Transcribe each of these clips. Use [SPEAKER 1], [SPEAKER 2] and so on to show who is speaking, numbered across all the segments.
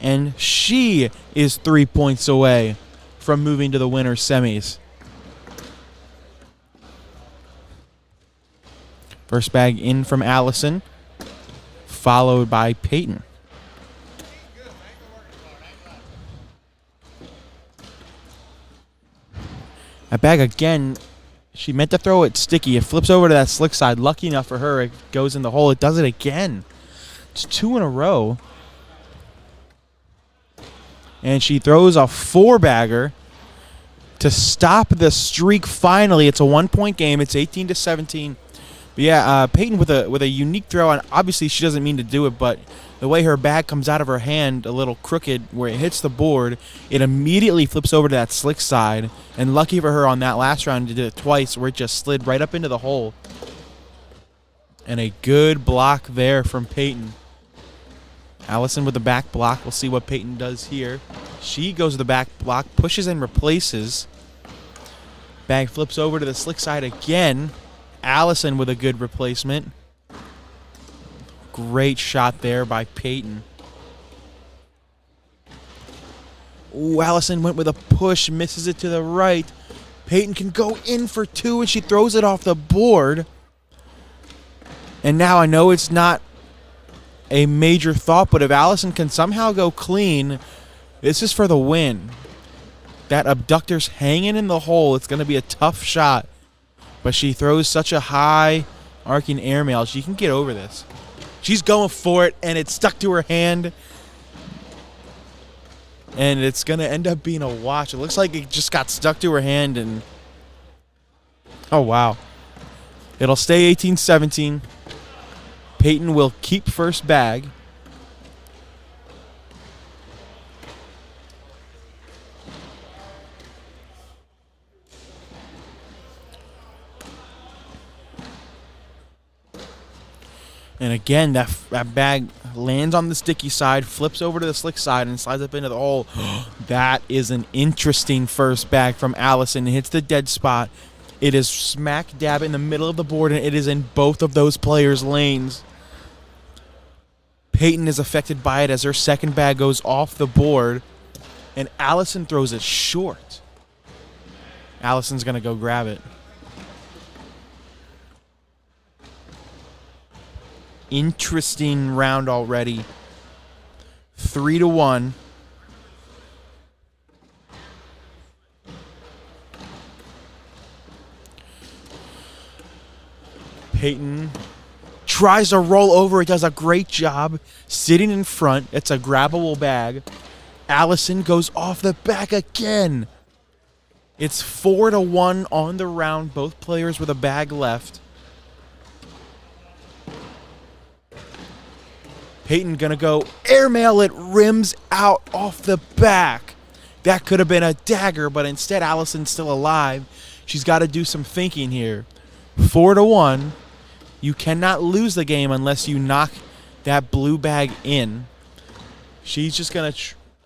[SPEAKER 1] And she is 3 points away from moving to the winner's semis. First bag in from Allison, followed by Peyton. That bag again, she meant to throw it sticky. It flips over to that slick side. Lucky enough for her, it goes in the hole. It does it again. It's 2 in a row. And she throws a 4-bagger to stop the streak finally. It's a 1-point game. It's 18-17. But yeah, Peyton with a unique throw, and obviously she doesn't mean to do it, but the way her bag comes out of her hand a little crooked where it hits the board, it immediately flips over to that slick side. And lucky for her on that last round, she did it twice where it just slid right up into the hole. And a good block there from Peyton. Allison with the back block. We'll see what Peyton does here. She goes to the back block, pushes and replaces. Bag flips over to the slick side again. Allison with a good replacement. Great shot there by Peyton. Ooh, Allison went with a push, misses it to the right. Peyton can go in for 2, and she throws it off the board. And now I know it's not a major thought, but if Allison can somehow go clean, this is for the win. That abductor's hanging in the hole. It's going to be a tough shot. But she throws such a high arcing airmail. She can get over this. She's going for it, and it's stuck to her hand. And it's going to end up being a wash. It looks like it just got stuck to her hand. And oh, wow. It'll stay 18-17. Peyton will keep first bag. And again, that bag lands on the sticky side, flips over to the slick side, and slides up into the hole. That is an interesting first bag from Allison. It hits the dead spot. It is smack dab in the middle of the board, and it is in both of those players' lanes. Peyton is affected by it as her second bag goes off the board, and Allison throws it short. Allison's going to go grab it. Interesting round already. 3-1. Peyton tries to roll over. It does a great job sitting in front. It's a grabbable bag. Allison goes off the back again. It's 4-1 on the round. Both players with a bag left. Peyton gonna go airmail it, rims out off the back. That could have been a dagger, but instead Allison's still alive. She's got to do some thinking here. 4-1. You cannot lose the game unless you knock that blue bag in. She's just gonna,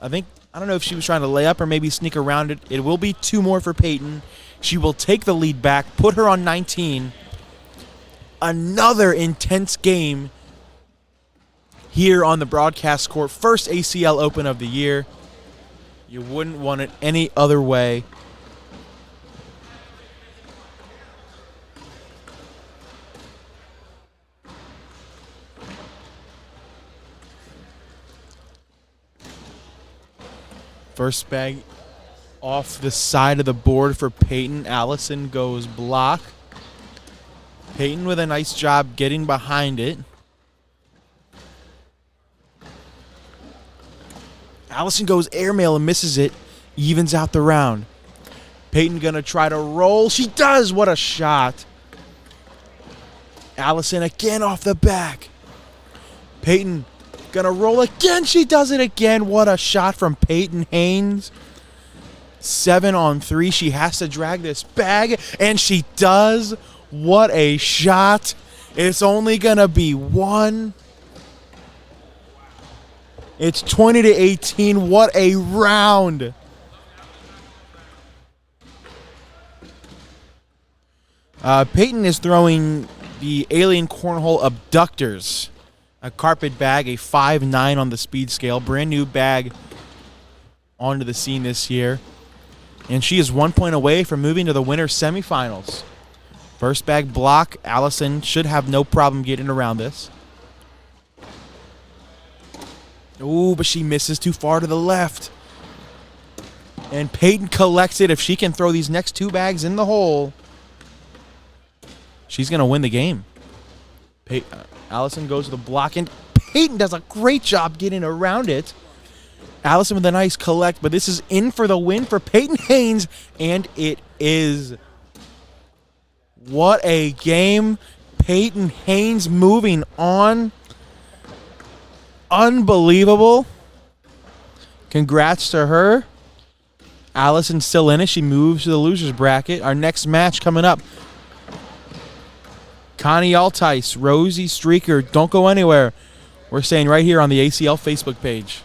[SPEAKER 1] I don't know if she was trying to lay up or maybe sneak around it. It will be 2 more for Peyton. She will take the lead back, put her on 19. Another intense game here on the broadcast court. First ACL Open of the year. You wouldn't want it any other way. First bag off the side of the board for Peyton. Allison goes block. Peyton with a nice job getting behind it. Allison goes airmail and misses it. Evens out the round. Peyton gonna try to roll. She does! What a shot. Allison again off the back. Peyton gonna roll again. She does it again. What a shot from Peyton Haynes. 7-on-3. She has to drag this bag, and she does. What a shot. It's only gonna be 1. It's 20-18. What a round. Peyton is throwing the alien cornhole abductors a carpet bag, a 5.9 on the speed scale. Brand new bag onto the scene this year. And she is 1 point away from moving to the winner's semifinals. First bag block. Allison should have no problem getting around this. Ooh, but she misses too far to the left. And Peyton collects it. If she can throw these next 2 bags in the hole, she's going to win the game. Allison goes to the block, and Peyton does a great job getting around it. Allison with a nice collect, but this is in for the win for Peyton Haynes, and it is. What a game. Peyton Haynes moving on. Unbelievable. Congrats to her. Allison's still in it. She moves to the loser's bracket. Our next match coming up. Connie Altice, Rosie Streaker. Don't go anywhere. We're staying right here on the ACL Facebook page.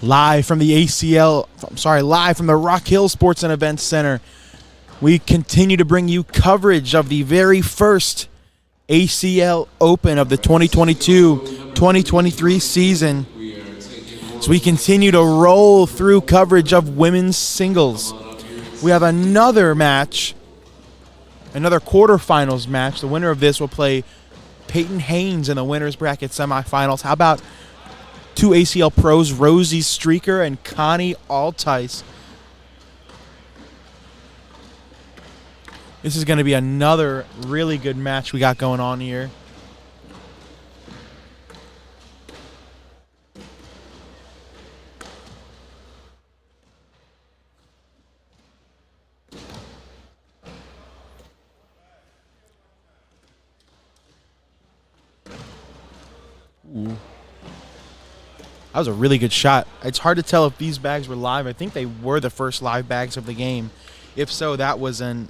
[SPEAKER 1] Live from the Rock Hill Sports and Events Center, we continue to bring you coverage of the very first ACL Open of the 2022-2023 season. So we continue to roll through coverage of women's singles. We have another match, another quarterfinals match. The winner of this will play Peyton Haynes in the winner's bracket semifinals. How about two ACL pros, Rosie Streaker and Connie Altice? This is going to be another really good match we got going on here. Ooh. That was a really good shot. It's hard to tell if these bags were live. I think they were the first live bags of the game. If so, that was an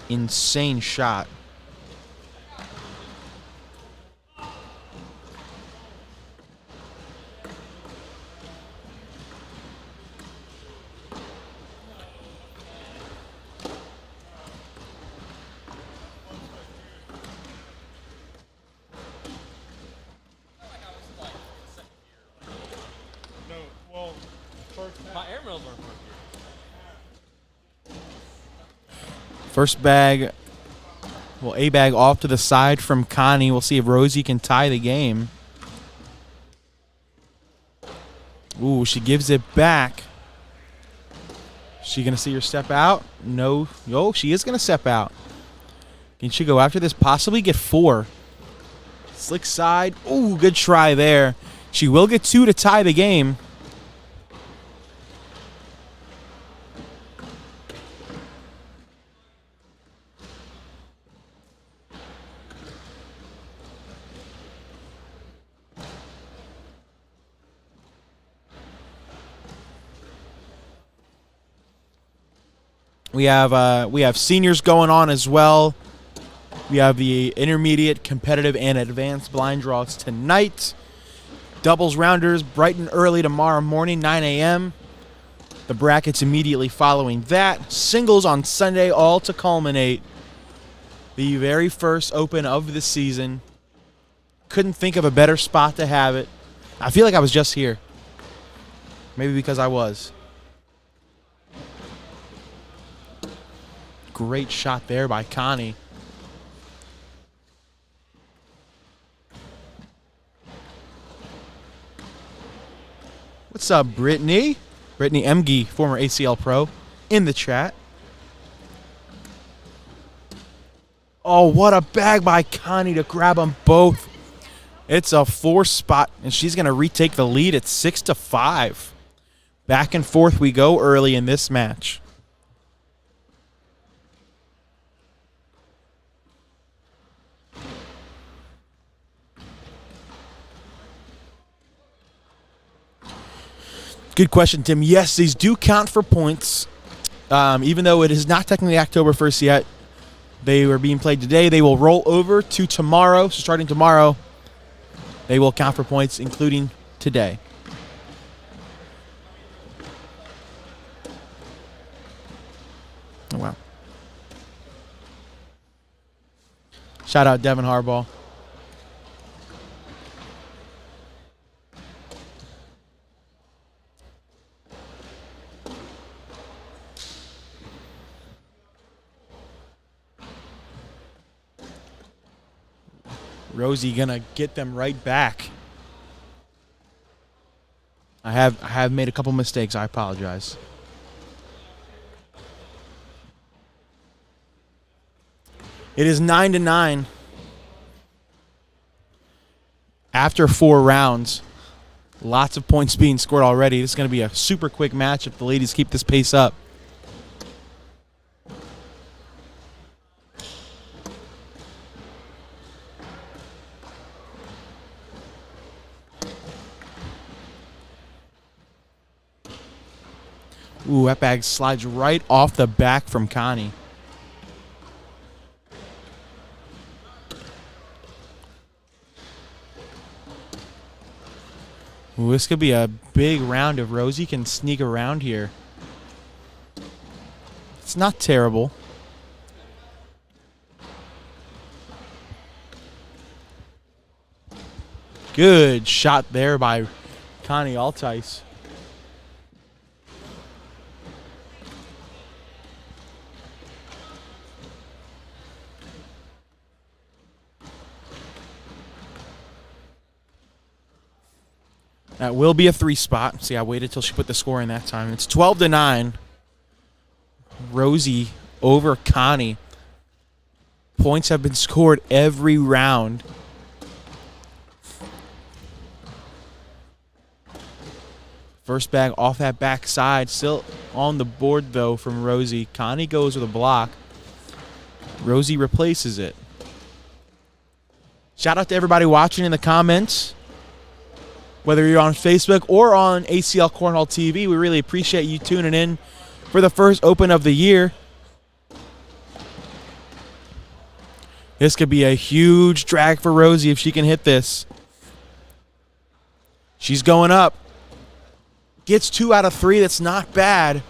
[SPEAKER 1] insane shot. First bag, well, A bag off to the side from Connie. We'll see if Rosie can tie the game. Ooh, she gives it back. She going to see her step out? No. Oh, she is going to step out. Can she go after this? Possibly get 4. Slick side. Ooh, good try there. She will get 2 to tie the game. We have seniors going on as well. We have the intermediate, competitive, and advanced blind draws tonight. Doubles rounders bright and early tomorrow morning, 9 a.m. The brackets immediately following that. Singles on Sunday, all to culminate the very first Open of the season. Couldn't think of a better spot to have it. I feel like I was just here. Maybe because I was. Great shot there by Connie. What's up, Brittany? Brittany Emge, former ACL pro, in the chat. Oh, what a bag by Connie to grab them both. It's a 4 spot, and she's going to retake the lead at 6-5. Back and forth we go early in this match. Good question, Tim. Yes, these do count for points. Even though it is not technically October 1st yet, they were being played today. They will roll over to tomorrow. So starting tomorrow, they will count for points, including today. Oh, wow. Shout out Devin Harbaugh. Rosie gonna get them right back. I have made a couple mistakes. I apologize. It is 9-9 after 4 rounds. Lots of points being scored already. This is going to be a super quick match if the ladies keep this pace up. Ooh, that bag slides right off the back from Connie. Ooh, this could be a big round if Rosie can sneak around here. It's not terrible. Good shot there by Connie Altice. That will be a 3 spot. See, I waited till she put the score in that time. It's 12-9. Rosie over Connie. Points have been scored every round. First bag off that back side. Still on the board, though, from Rosie. Connie goes with a block. Rosie replaces it. Shout out to everybody watching in the comments. Whether you're on Facebook or on ACL Cornhole TV, we really appreciate you tuning in for the first Open of the year. This could be a huge drag for Rosie if she can hit this. She's going up. Gets 2 out of 3. That's not bad.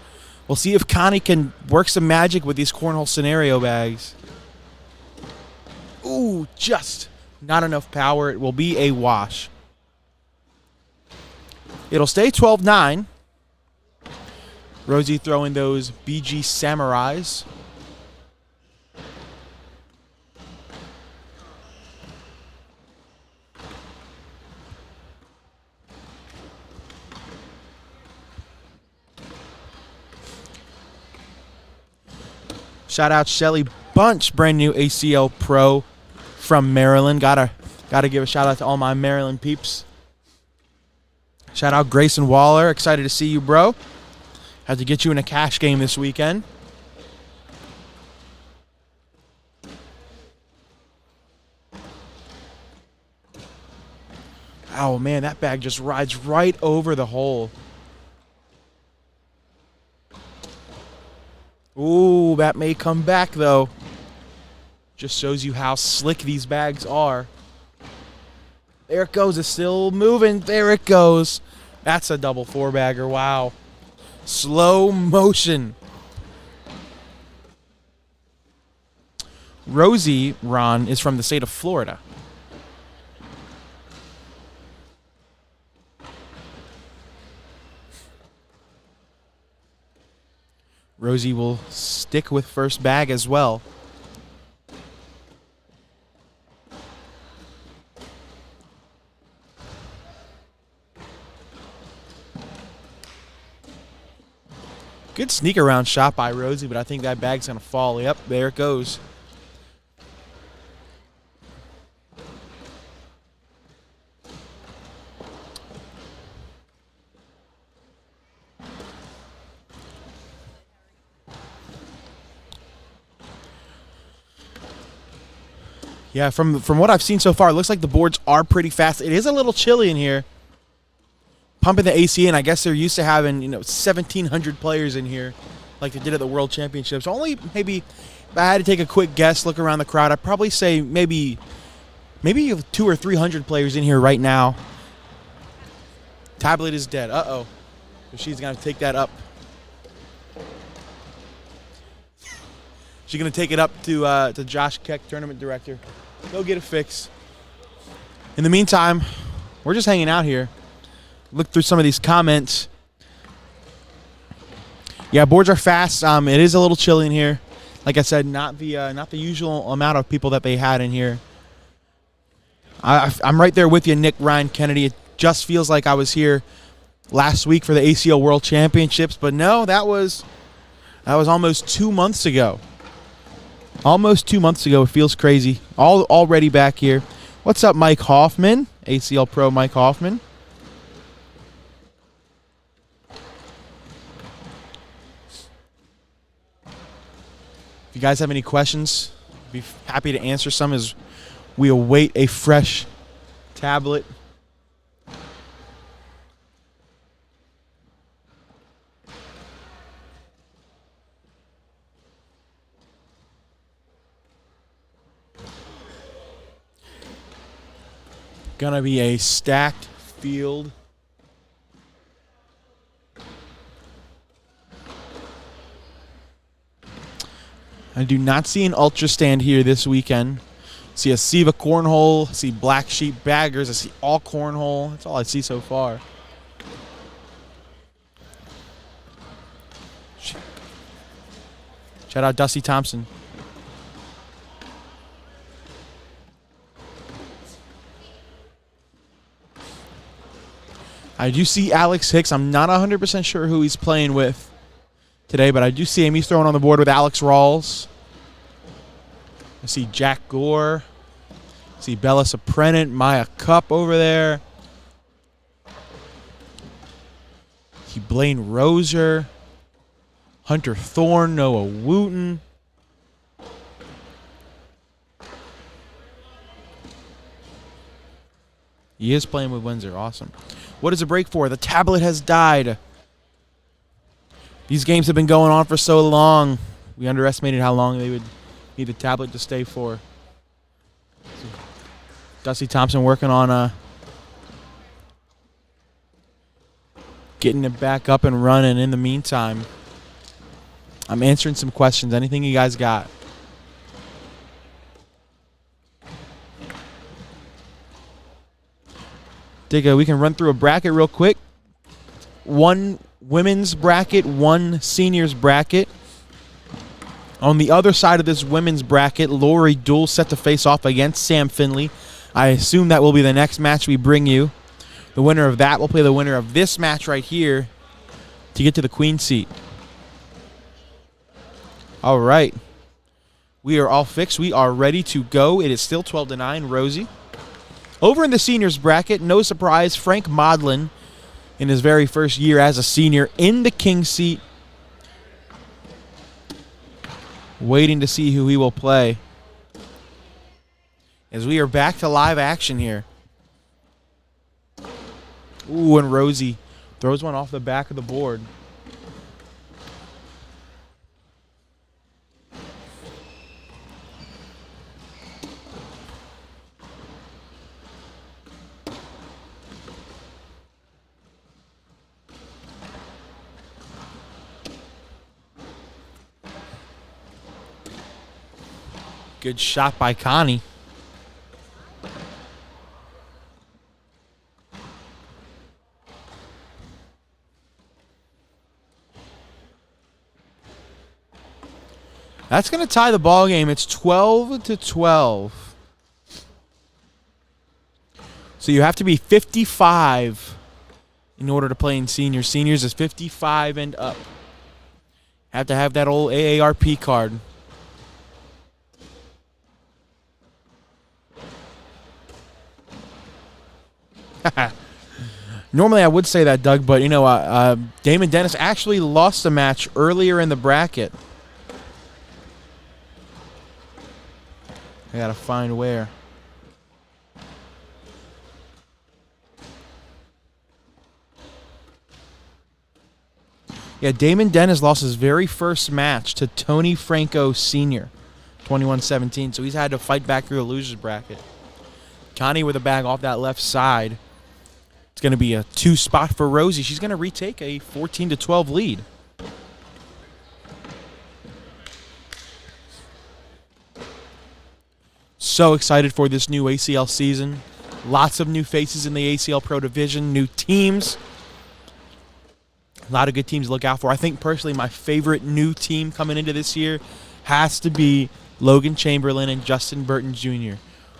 [SPEAKER 1] We'll see if Connie can work some magic with these cornhole scenario bags. Ooh, just not enough power. It will be a wash. It'll stay 12-9. Rosie throwing those BG Samurais. Shout out Shelly Bunch, brand new ACL Pro from Maryland. Gotta give a shout out to all my Maryland peeps. Shout out Grayson Waller. Excited to see you, bro. Had to get you in a cash game this weekend. Oh, man, that bag just rides right over the hole. Ooh, that may come back, though. Just shows you how slick these bags are. There it goes. It's still moving. There it goes. That's a double 4-bagger. Wow. Slow motion. Rosie, Ron, is from the state of Florida. Rosie will stick with first bag as well. Good sneak around shot by Rosie, but I think that bag's going to fall. Yep, there it goes. Yeah, from what I've seen so far, it looks like the boards are pretty fast. It is a little chilly in here. Pumping the AC in. I guess they're used to having 1,700 players in here, like they did at the World Championships. Only maybe, if I had to take a quick guess, look around the crowd, I'd probably say maybe 200 or 300 players in here right now. Tablet is dead. Uh-oh. So she's gonna take that up. She's gonna take it up to Josh Keck, tournament director. Go get a fix. In the meantime, we're just hanging out here. Look through some of these comments. Yeah, boards are fast. It is a little chilly in here. Like I said, not the usual amount of people that they had in here. I'm right there with you, Nick, Ryan, Kennedy. It just feels like I was here last week for the ACL World Championships, but no, that was almost 2 months ago. Almost 2 months ago. It feels crazy. Already back here. What's up, Mike Hoffman? ACL Pro Mike Hoffman. If you guys have any questions, I'd be happy to answer some as we await a fresh tablet. Gonna be a stacked field. I do not see an ultra stand here this weekend. See a Siva cornhole, see Black Sheep baggers, I see all cornhole. That's all I see so far. Shout out Dusty Thompson. I do see Alex Hicks. I'm not 100% sure who he's playing with today, but I do see him. He's throwing on the board with Alex Rawls. I see Jack Gore. I see Bella Suprenant, Maya Cup over there. I see Blaine Roser. Hunter Thorne, Noah Wooten. He is playing with Windsor. Awesome. What is the break for? The tablet has died. These games have been going on for so long. We underestimated how long they would need the tablet to stay for. Dusty Thompson working on getting it back up and running. In the meantime, I'm answering some questions. Anything you guys got? We can run through a bracket real quick. One women's bracket, one seniors bracket. On the other side of this women's bracket, Lori Dool set to face off against Sam Finley. I assume that will be the next match we bring you. The winner of that will play the winner of this match right here to get to the queen seat. All right. We are all fixed. We are ready to go. It is still 12-9, Rosie. Over in the seniors bracket, no surprise, Frank Modlin in his very first year as a senior in the king seat. Waiting to see who he will play. As we are back to live action here. Ooh, and Rosie throws one off the back of the board. Good shot by Connie. That's going to tie the ball game. It's 12-12. So you have to be 55 in order to play in seniors. Seniors is 55 and up. Have to have that old AARP card. Normally I would say that, Doug, but you know, Damon Dennis actually lost a match earlier in the bracket. I gotta find where. Yeah, Damon Dennis lost his very first match to Tony Franco Sr., 21-17, so he's had to fight back through the losers bracket. Connie with a bag off that left side. It's going to be a 2-spot for Rosie. She's going to retake a 14-12 lead. So excited for this new ACL season. Lots of new faces in the ACL Pro Division, new teams. A lot of good teams to look out for. I think personally my favorite new team coming into this year has to be Logan Chamberlain and Justin Burton Jr.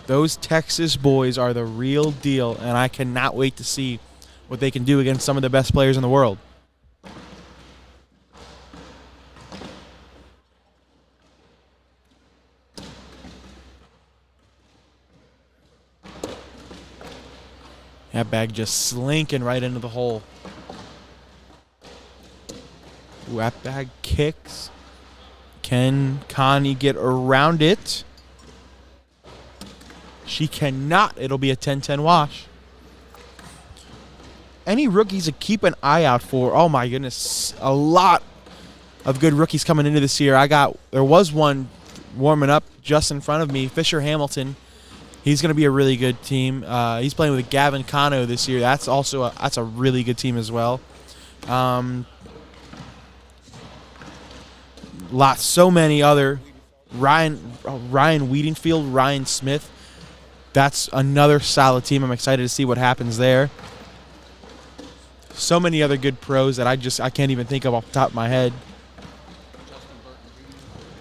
[SPEAKER 1] Those Texas boys are the real deal, and I cannot wait to see what they can do against some of the best players in the world. That bag just slinking right into the hole. Ooh, that bag kicks. Can Connie get around it? She cannot. It'll be a 10-10 wash. Any rookies to keep an eye out for? Oh, my goodness. A lot of good rookies coming into this year. There was one warming up just in front of me, Fisher Hamilton. He's going to be a really good team. He's playing with Gavin Cano this year. That's also that's a really good team as well. So many other. Ryan Wiedenfield, Ryan Smith. That's another solid team. I'm excited to see what happens there. So many other good pros that I can't even think of off the top of my head.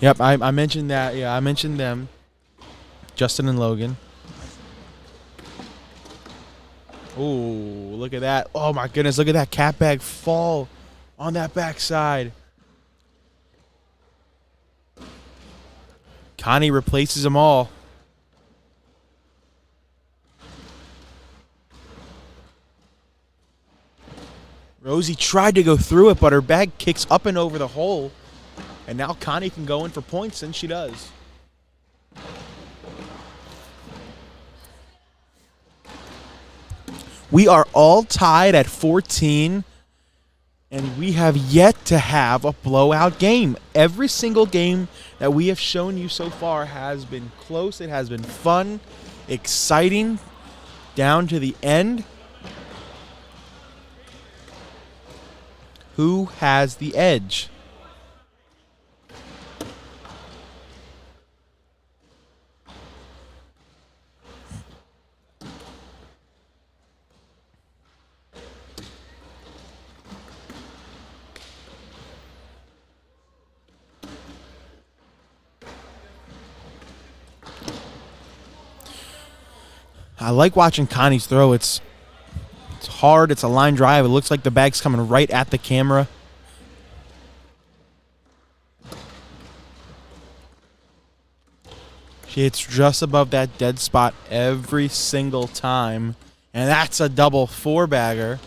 [SPEAKER 1] Yep, I mentioned that. Yeah, I mentioned them. Justin and Logan. Ooh, look at that. Oh, my goodness. Look at that cat bag fall on that backside. Connie replaces them all. Rosie tried to go through it, but her bag kicks up and over the hole. And now Connie can go in for points, and she does. We are all tied at 14, and we have yet to have a blowout game. Every single game that we have shown you so far has been close. It has been fun, exciting, down to the end. Who has the edge? I like watching Connie's throw. It's hard. It's a line drive. It looks like the bag's coming right at the camera. She hits just above that dead spot every single time. And that's a double four-bagger.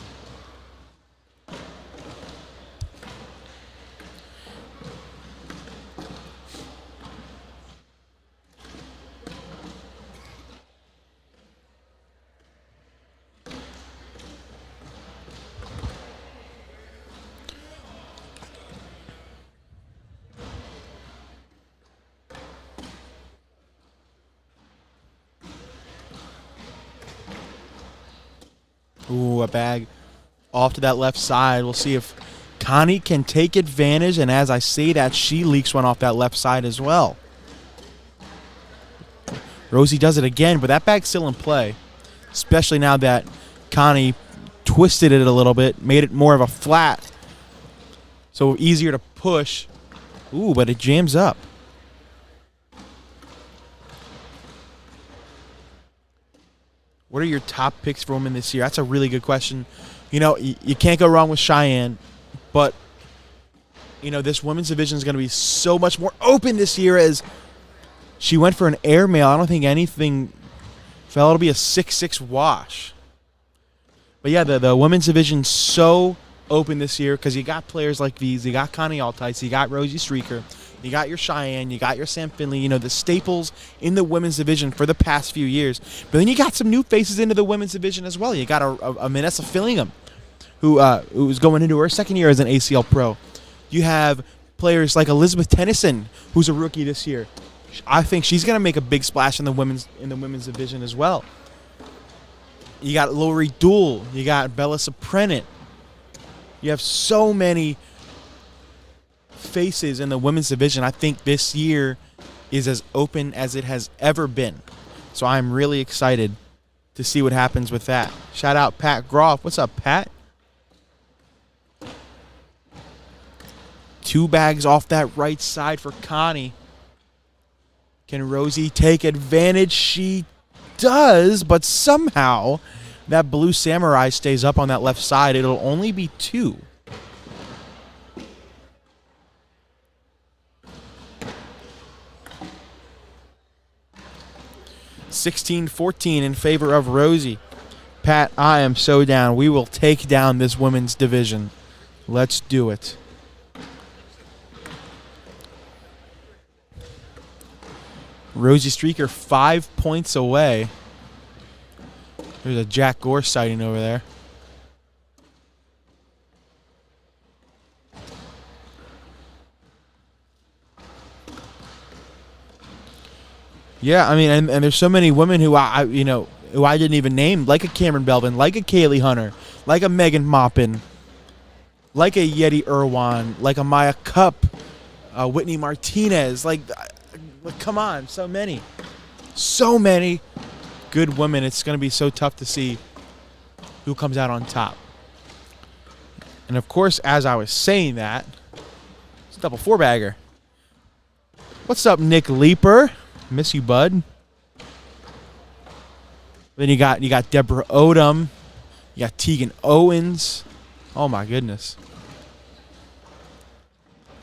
[SPEAKER 1] Ooh, a bag off to that left side. We'll see if Connie can take advantage. And as I say that, she leaks one off that left side as well. Rosie does it again, but that bag's still in play. Especially now that Connie twisted it a little bit, made it more of a flat. So easier to push. Ooh, but it jams up. What are your top picks for women this year? That's a really good question. You know, you can't go wrong with Cheyenne, but, you know, this women's division is going to be so much more open this year as she went for an airmail. I don't think anything fell. It'll be a 6-6 wash. But, yeah, the women's division's so open this year because you got players like these. You got Connie Altice. You got Rosie Streaker. You got your Cheyenne, you got your Sam Finley, you know, the staples in the women's division for the past few years. But then you got some new faces into the women's division as well. You got a Vanessa Fillingham, who's going into her second year as an ACL pro. You have players like Elizabeth Tennyson, who's a rookie this year. I think she's going to make a big splash in the women's division as well. You got Lori Dool. You got Bella Soprenit. You have so many faces in the women's division. I think this year is as open as it has ever been. So I'm really excited to see what happens with that. Shout out Pat Groff. What's up, Pat? 2 bags off that right side for Connie. Can Rosie take advantage? She does, but somehow that blue samurai stays up on that left side. It'll only be 2. (16-14) in favor of Rosie. Pat, I am so down. We will take down this women's division. Let's do it. Rosie Streaker 5 points away. There's a Jack Gore sighting over there. Yeah, I mean, and there's so many women who I didn't even name, like a Cameron Belvin, like a Kaylee Hunter, like a Megan Maupin, like a Yeti Irwan, like a Maya Cup, Whitney Martinez. Like, come on, so many good women. It's going to be so tough to see who comes out on top. And of course, as I was saying that, it's a double 4-bagger. What's up, Nick Leeper? Miss you, bud. Then you got Deborah Odom. You got Tegan Owens. Oh my goodness.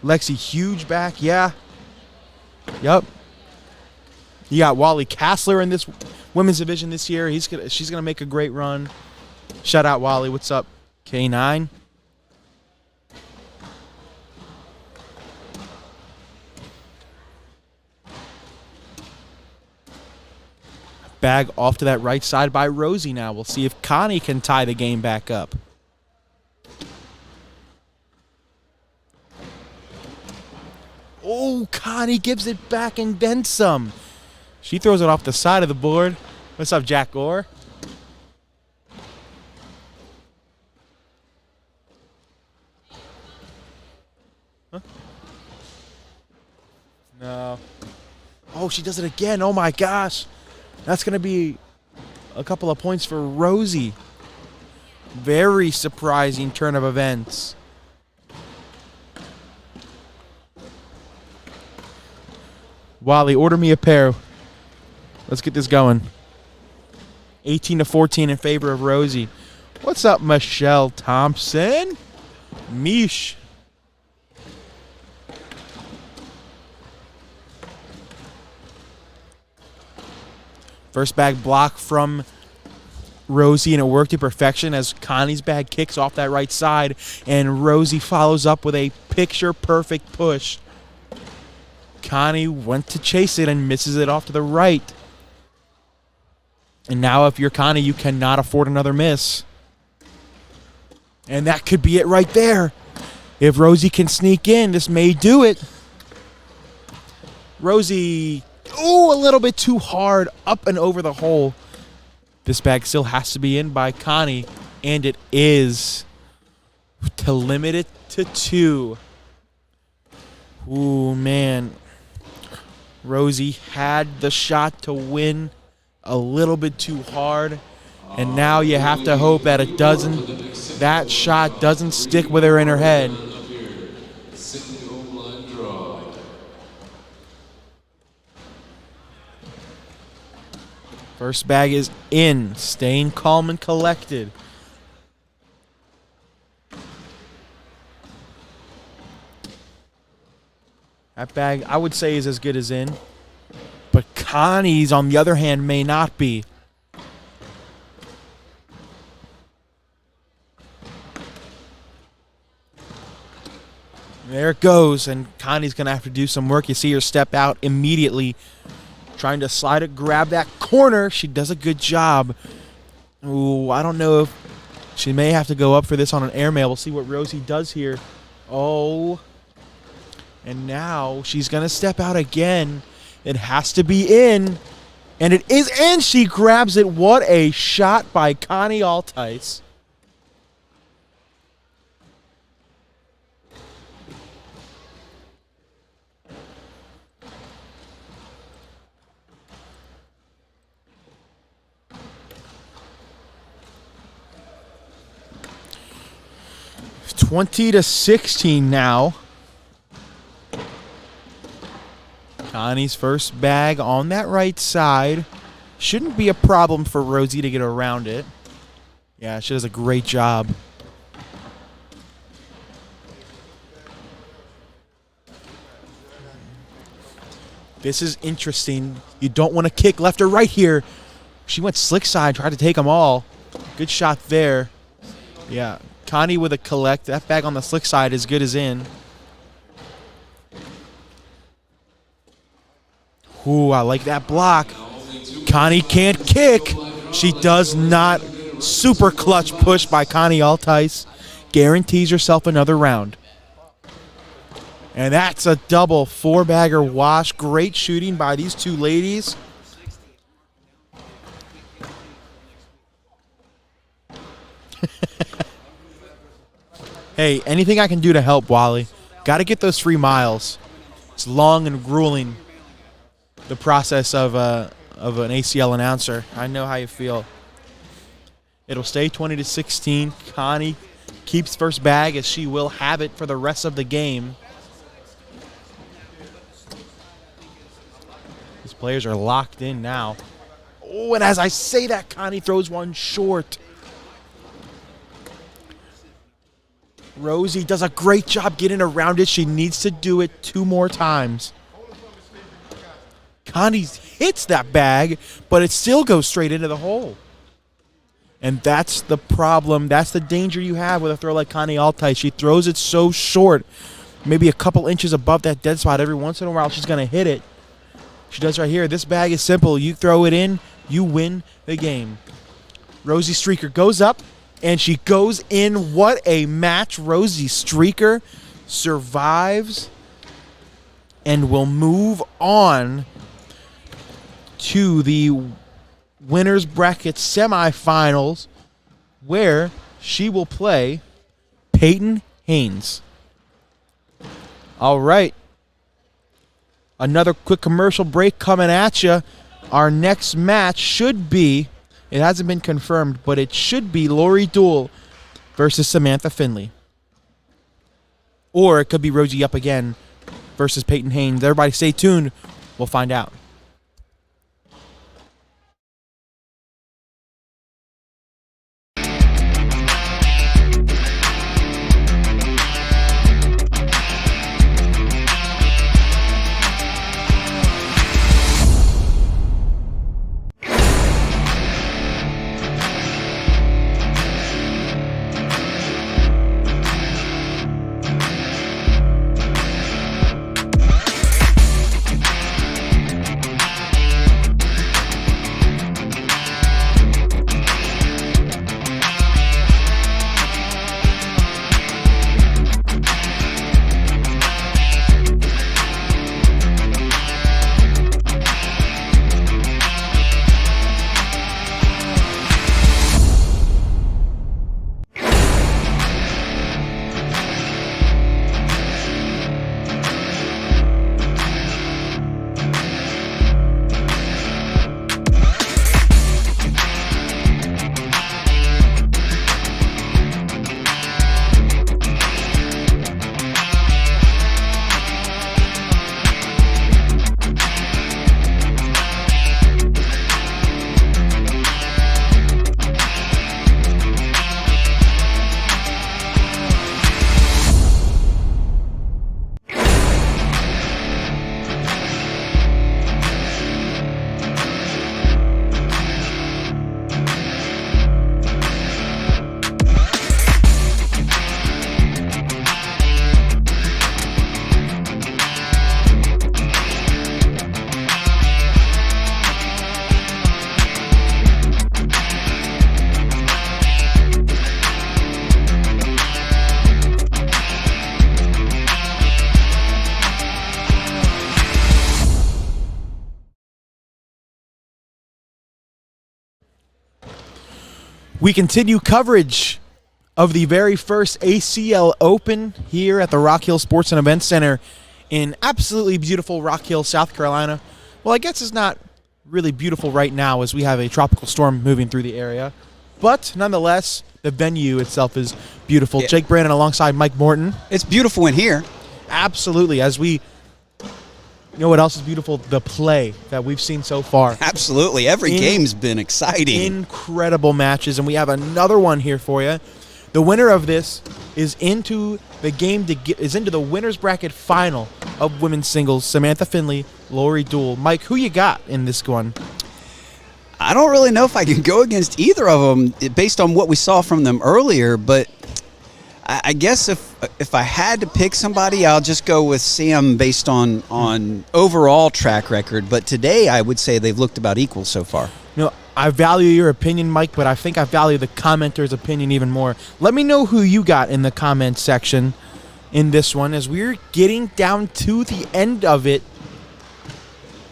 [SPEAKER 1] Lexi Huge back, yeah. Yep. You got Wally Kassler in this women's division this year. She's gonna make a great run. Shout out Wally. What's up, K9? Bag off to that right side by Rosie now. We'll see if Connie can tie the game back up. Oh, Connie gives it back and then some. She throws it off the side of the board. What's up, Jack Gore? Huh? No. Oh, she does it again. Oh, my gosh. That's going to be a couple of points for Rosie. Very surprising turn of events. Wally, order me a pair. Let's get this going. 18-14 in favor of Rosie. What's up, Michelle Thompson? Mish. First bag block from Rosie, and it worked to perfection as Connie's bag kicks off that right side, and Rosie follows up with a picture-perfect push. Connie went to chase it and misses it off to the right. And now if you're Connie, you cannot afford another miss. And that could be it right there. If Rosie can sneak in, this may do it. Rosie, a little bit too hard, up and over the hole. This bag still has to be in by Connie, and it is, to limit it to 2. Ooh, man. Rosie had the shot to win a little bit too hard, and now you have to hope that that shot doesn't stick with her in her head. First bag is in, staying calm and collected. That bag, I would say, is as good as in. But Connie's, on the other hand, may not be. There it goes, and Connie's going to have to do some work. You see her step out immediately, trying to slide it, grab that corner. She does a good job. Ooh, I don't know if she may have to go up for this on an airmail. We'll see what Rosie does here. Oh. And now she's going to step out again. It has to be in. And it is in. She grabs it. What a shot by Connie Altice. It's 20-16 now. Connie's first bag on that right side. Shouldn't be a problem for Rosie to get around it. Yeah, she does a great job. This is interesting. You don't want to kick left or right here. She went slick side, tried to take them all. Good shot there. Yeah, Connie with a collect. That bag on the slick side is good as in. Ooh, I like that block. Connie can't kick. She does not. Super clutch push by Connie Altice. Guarantees herself another round. And that's a double 4-bagger wash. Great shooting by these two ladies. Hey, anything I can do to help, Wally. Got to get those 3 miles. It's long and grueling, the process of an ACL announcer. I know how you feel. It'll stay 20-16. Connie keeps first bag, as she will have it for the rest of the game. These players are locked in now. Oh, and as I say that, Connie throws one short. Rosie does a great job getting around it. She needs to do it 2 more times. Connie hits that bag, but it still goes straight into the hole. And that's the problem. That's the danger you have with a throw like Connie Altice. She throws it so short, maybe a couple inches above that dead spot. Every once in a while, she's going to hit it. She does right here. This bag is simple. You throw it in, you win the game. Rosie Streaker goes up, and she goes in. What a match. Rosie Streaker survives and will move on to the winners bracket semifinals, where she will play Peyton Haynes. All right. Another quick commercial break coming at you. Our next match should be, it hasn't been confirmed, but it should be Dool versus Samantha Finley. Or it could be Rosie up again versus Peyton Haynes. Everybody stay tuned. We'll find out. We continue coverage of the very first ACL Open here at the Rock Hill Sports and Events Center in absolutely beautiful Rock Hill, South Carolina. Well, I guess it's not really beautiful right now as we have a tropical storm moving through the area. But nonetheless, the venue itself is beautiful. Yeah. Jake Brandon alongside Mike Morton.
[SPEAKER 2] It's beautiful in here.
[SPEAKER 1] Absolutely. As we, you know what else is beautiful? The play that we've seen so far.
[SPEAKER 2] Absolutely. Every game's been exciting.
[SPEAKER 1] Incredible matches, and we have another one here for you. The winner of this is into the game is into the winner's bracket final of women's singles. Samantha Finley, Lori Dool. Mike, who you got in this one?
[SPEAKER 2] I don't really know if I can go against either of them based on what we saw from them earlier, but I guess if I had to pick somebody, I'll just go with Sam based on overall track record. But today, I would say they've looked about equal so far.
[SPEAKER 1] You know, I value your opinion, Mike, but I think I value the commenter's opinion even more. Let me know who you got in the comment section in this one as we're getting down to the end of it.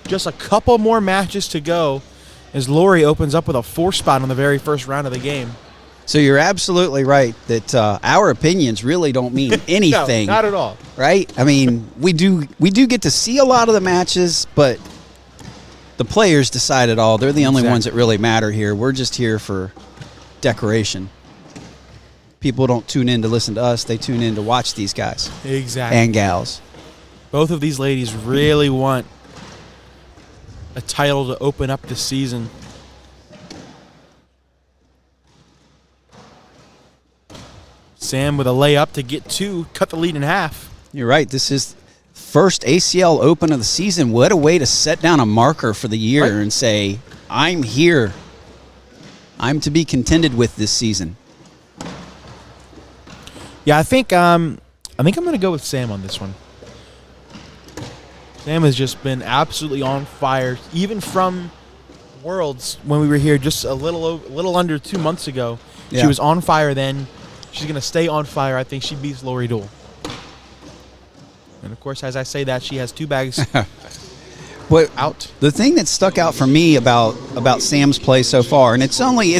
[SPEAKER 1] Just a couple more matches to go as Lori opens up with a 4 spot on the very first round of the game.
[SPEAKER 2] So you're absolutely right that our opinions really don't mean anything.
[SPEAKER 1] No, not at all.
[SPEAKER 2] Right? I mean, we do get to see a lot of the matches, but the players decide it all. They're the only ones that really matter here. We're just here for decoration. People don't tune in to listen to us. They tune in to watch these guys.
[SPEAKER 1] Exactly.
[SPEAKER 2] And gals.
[SPEAKER 1] Both of these ladies really want a title to open up the season. Sam with a layup to get 2, cut the lead in half.
[SPEAKER 2] You're right. This is first ACL Open of the season. What a way to set down a marker for the year and say, I'm here. I'm to be contended with this season.
[SPEAKER 1] Yeah, I think I'm going to go with Sam on this one. Sam has just been absolutely on fire, even from Worlds when we were here just a little under 2 months ago. Yeah. She was on fire then. She's going to stay on fire. I think she beats Lori Dool. And, of course, as I say that, she has 2 bags out.
[SPEAKER 2] The thing that stuck out for me about Sam's play so far, and it's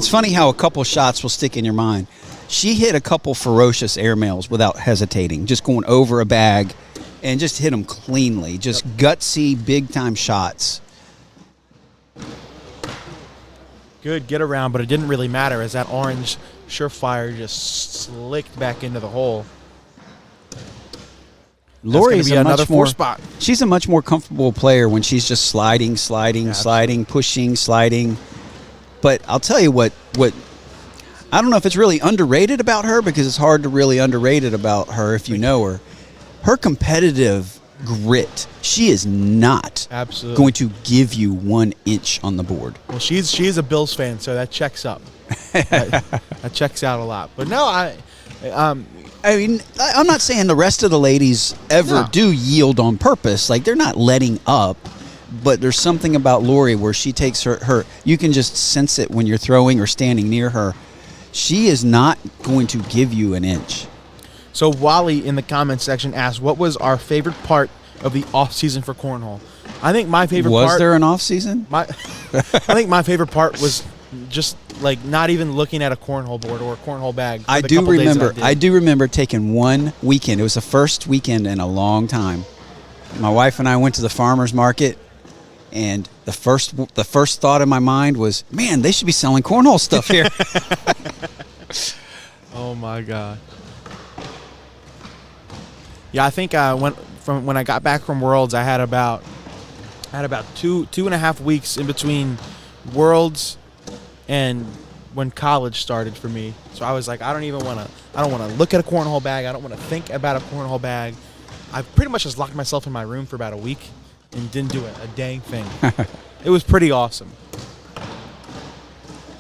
[SPEAKER 2] funny how a couple shots will stick in your mind. She hit a couple ferocious airmails without hesitating, just going over a bag and just hit them cleanly. Just gutsy, big-time shots.
[SPEAKER 1] Good get around, but it didn't really matter as that orange Surefire just slicked back into the hole.
[SPEAKER 2] Lori's
[SPEAKER 1] another 4 spot.
[SPEAKER 2] She's a much more comfortable player when she's just sliding, pushing, sliding. But I'll tell you what I don't know if it's really underrated about her, because it's hard to really underrate it about her if you know her. Her competitive grit. She is not going to give you 1 inch on the board.
[SPEAKER 1] Well, she's a Bills fan, so that checks up. that checks out a lot. But no, I
[SPEAKER 2] mean, I'm not saying the rest of the ladies ever do yield on purpose. Like, they're not letting up. But there's something about Lori where she takes her you can just sense it when you're throwing or standing near her. She is not going to give you an inch.
[SPEAKER 1] So Wally in the comments section asked, what was our favorite part of the off-season for cornhole? I think my favorite part...
[SPEAKER 2] Was there an off-season?
[SPEAKER 1] I think my favorite part was just, like, not even looking at a cornhole board or a cornhole bag.
[SPEAKER 2] I do remember taking one weekend. It was the first weekend in a long time. My wife and I went to the farmer's market, and the first thought in my mind was, man, they should be selling cornhole stuff here.
[SPEAKER 1] Oh, my God. Yeah, I think when I got back from Worlds, I had about 2.5 weeks in between Worlds and when college started for me. So I was like, I don't want to look at a cornhole bag. I don't want to think about a cornhole bag. I pretty much just locked myself in my room for about a week and didn't do a dang thing. It was pretty awesome.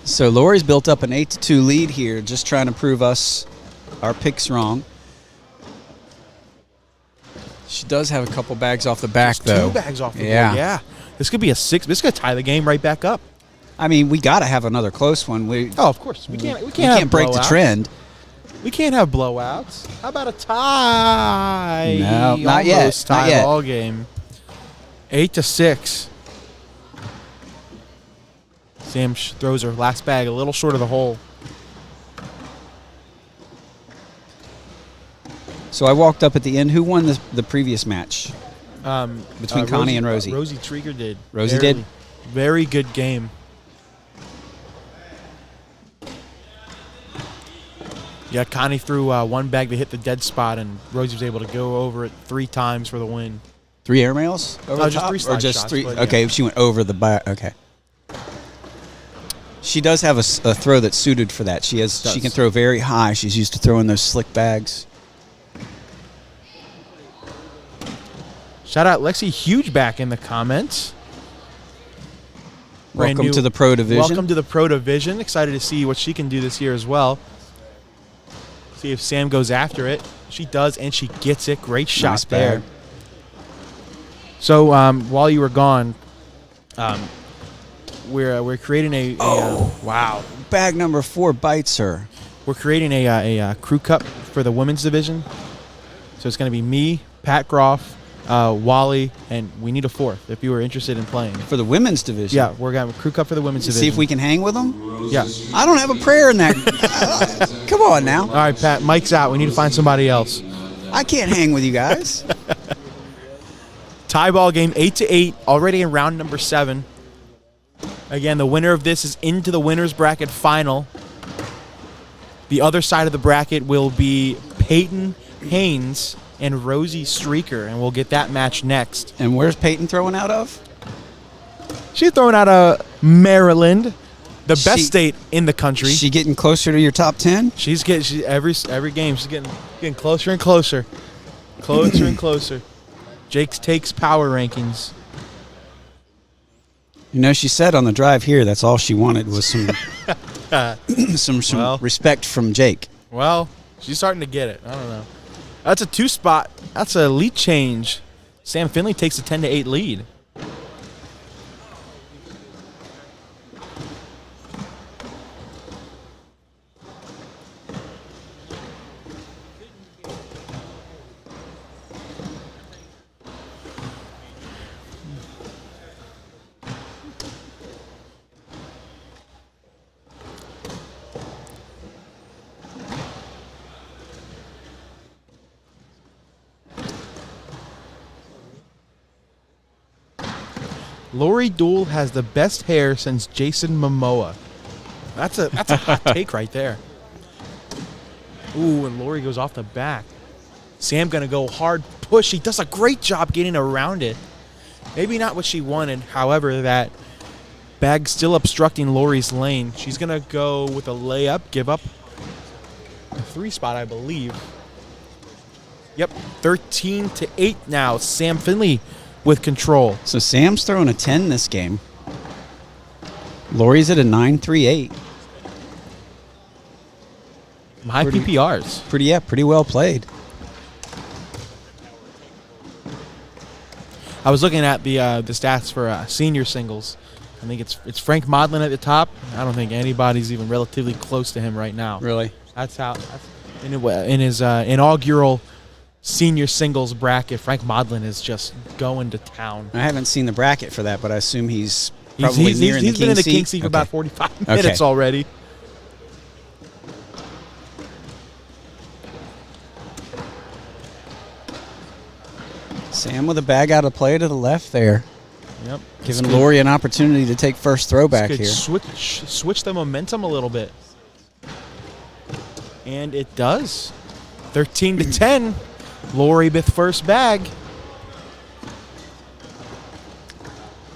[SPEAKER 2] So Lori's built up an 8-2 lead here, just trying to prove us our picks wrong. She does have a couple bags off the back, though.
[SPEAKER 1] 2 bags off the board. Yeah. This could be a 6. This could tie the game right back up.
[SPEAKER 2] I mean, we got to have another close one.
[SPEAKER 1] Of course. We can't
[SPEAKER 2] break the trend.
[SPEAKER 1] We can't have blowouts. How about a tie?
[SPEAKER 2] No, not yet.
[SPEAKER 1] Tie ball game. 8-6. Sam throws her last bag a little short of the hole.
[SPEAKER 2] So I walked up at the end. Who won the previous match? Between Connie and Rosie.
[SPEAKER 1] Rosie Trieger did.
[SPEAKER 2] Rosie did?
[SPEAKER 1] Very good game. Yeah, Connie threw one bag to hit the dead spot, and Rosie was able to go over it 3 times for the win.
[SPEAKER 2] 3 airmails?
[SPEAKER 1] No, just
[SPEAKER 2] top?
[SPEAKER 1] 3 slide
[SPEAKER 2] or just
[SPEAKER 1] shots,
[SPEAKER 2] 3?
[SPEAKER 1] but
[SPEAKER 2] Okay,
[SPEAKER 1] yeah.
[SPEAKER 2] she went over the bar. Okay. She does have a throw that's suited for that. She can throw very high. She's used to throwing those slick bags.
[SPEAKER 1] Shout out Lexi Hugeback in the comments. Brand
[SPEAKER 2] Welcome
[SPEAKER 1] new-
[SPEAKER 2] to the Pro Division.
[SPEAKER 1] Welcome to the Pro Division. Excited to see what she can do this year as well. See if Sam goes after it. She does, and she gets it. Great shot
[SPEAKER 2] Nice
[SPEAKER 1] there.
[SPEAKER 2] bag.
[SPEAKER 1] So while you were gone, we're creating a wow.
[SPEAKER 2] Bag number 4 bites her.
[SPEAKER 1] We're creating a crew cup for the women's division. So it's going to be me, Pat Groff, Wally, and we need a 4th if you were interested in playing.
[SPEAKER 2] For the women's division.
[SPEAKER 1] Yeah, we're going to have a crew cup for the women's division.
[SPEAKER 2] See if we can hang with them?
[SPEAKER 1] Yeah.
[SPEAKER 2] I don't have a prayer in that. Come on now.
[SPEAKER 1] All right, Pat, Mike's out. We need to find somebody else.
[SPEAKER 2] I can't hang with you guys.
[SPEAKER 1] Tie ball game, 8-8, already in round number 7. Again, the winner of this is into the winner's bracket final. The other side of the bracket will be Peyton, Haynes, and Rosie Streaker, and we'll get that match next.
[SPEAKER 2] And where's Peyton throwing out of?
[SPEAKER 1] She's throwing out of Maryland, the best state in the country.
[SPEAKER 2] She getting closer to your top 10?
[SPEAKER 1] She's getting every game. She's getting closer and closer, closer and closer. Jake's takes power rankings.
[SPEAKER 2] You know, she said on the drive here that's all she wanted was some
[SPEAKER 1] Well.
[SPEAKER 2] respect from Jake.
[SPEAKER 1] Well, she's starting to get it. I don't know. That's a 2 spot. That's a lead change. Sam Finley takes a 10-8 lead. Lori Dool has the best hair since Jason Momoa. That's a hot take right there. Ooh, and Lori goes off the back. Sam gonna go hard push. He does a great job getting around it. Maybe not what she wanted. However, that bag still obstructing Lori's lane. She's gonna go with a layup, give up a 3 spot, I believe. Yep, 13-8 now. Sam Finley with control.
[SPEAKER 2] So Sam's throwing a 10 this game. Lori's at a 9.38.
[SPEAKER 1] High PPRs.
[SPEAKER 2] Pretty well played.
[SPEAKER 1] I was looking at the stats for senior singles. I think it's Frank Modlin at the top. I don't think anybody's even relatively close to him right now.
[SPEAKER 2] Really?
[SPEAKER 1] That's in his inaugural senior singles bracket. Frank Modlin is just going to town.
[SPEAKER 2] I haven't seen the bracket for that, but I assume he's probably
[SPEAKER 1] He's been in the King seat for about 45 minutes already.
[SPEAKER 2] Sam with a bag out of play to the left there.
[SPEAKER 1] Yep.
[SPEAKER 2] Giving Lori an opportunity to take first throw back here.
[SPEAKER 1] Switch the momentum a little bit. And it does. 13-10. Lori with first bag.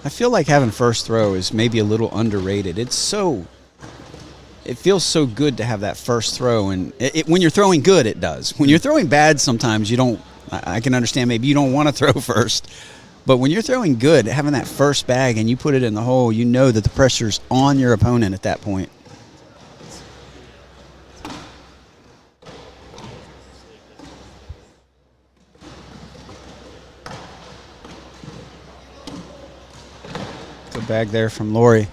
[SPEAKER 2] I feel like having first throw is maybe a little underrated. It feels so good to have that first throw, and when you're throwing good, it does. When you're throwing bad, sometimes you don't. I can understand maybe you don't want to throw first, but when you're throwing good, having that first bag and you put it in the hole, you know that the pressure's on your opponent at that point. Good bag there from Lori.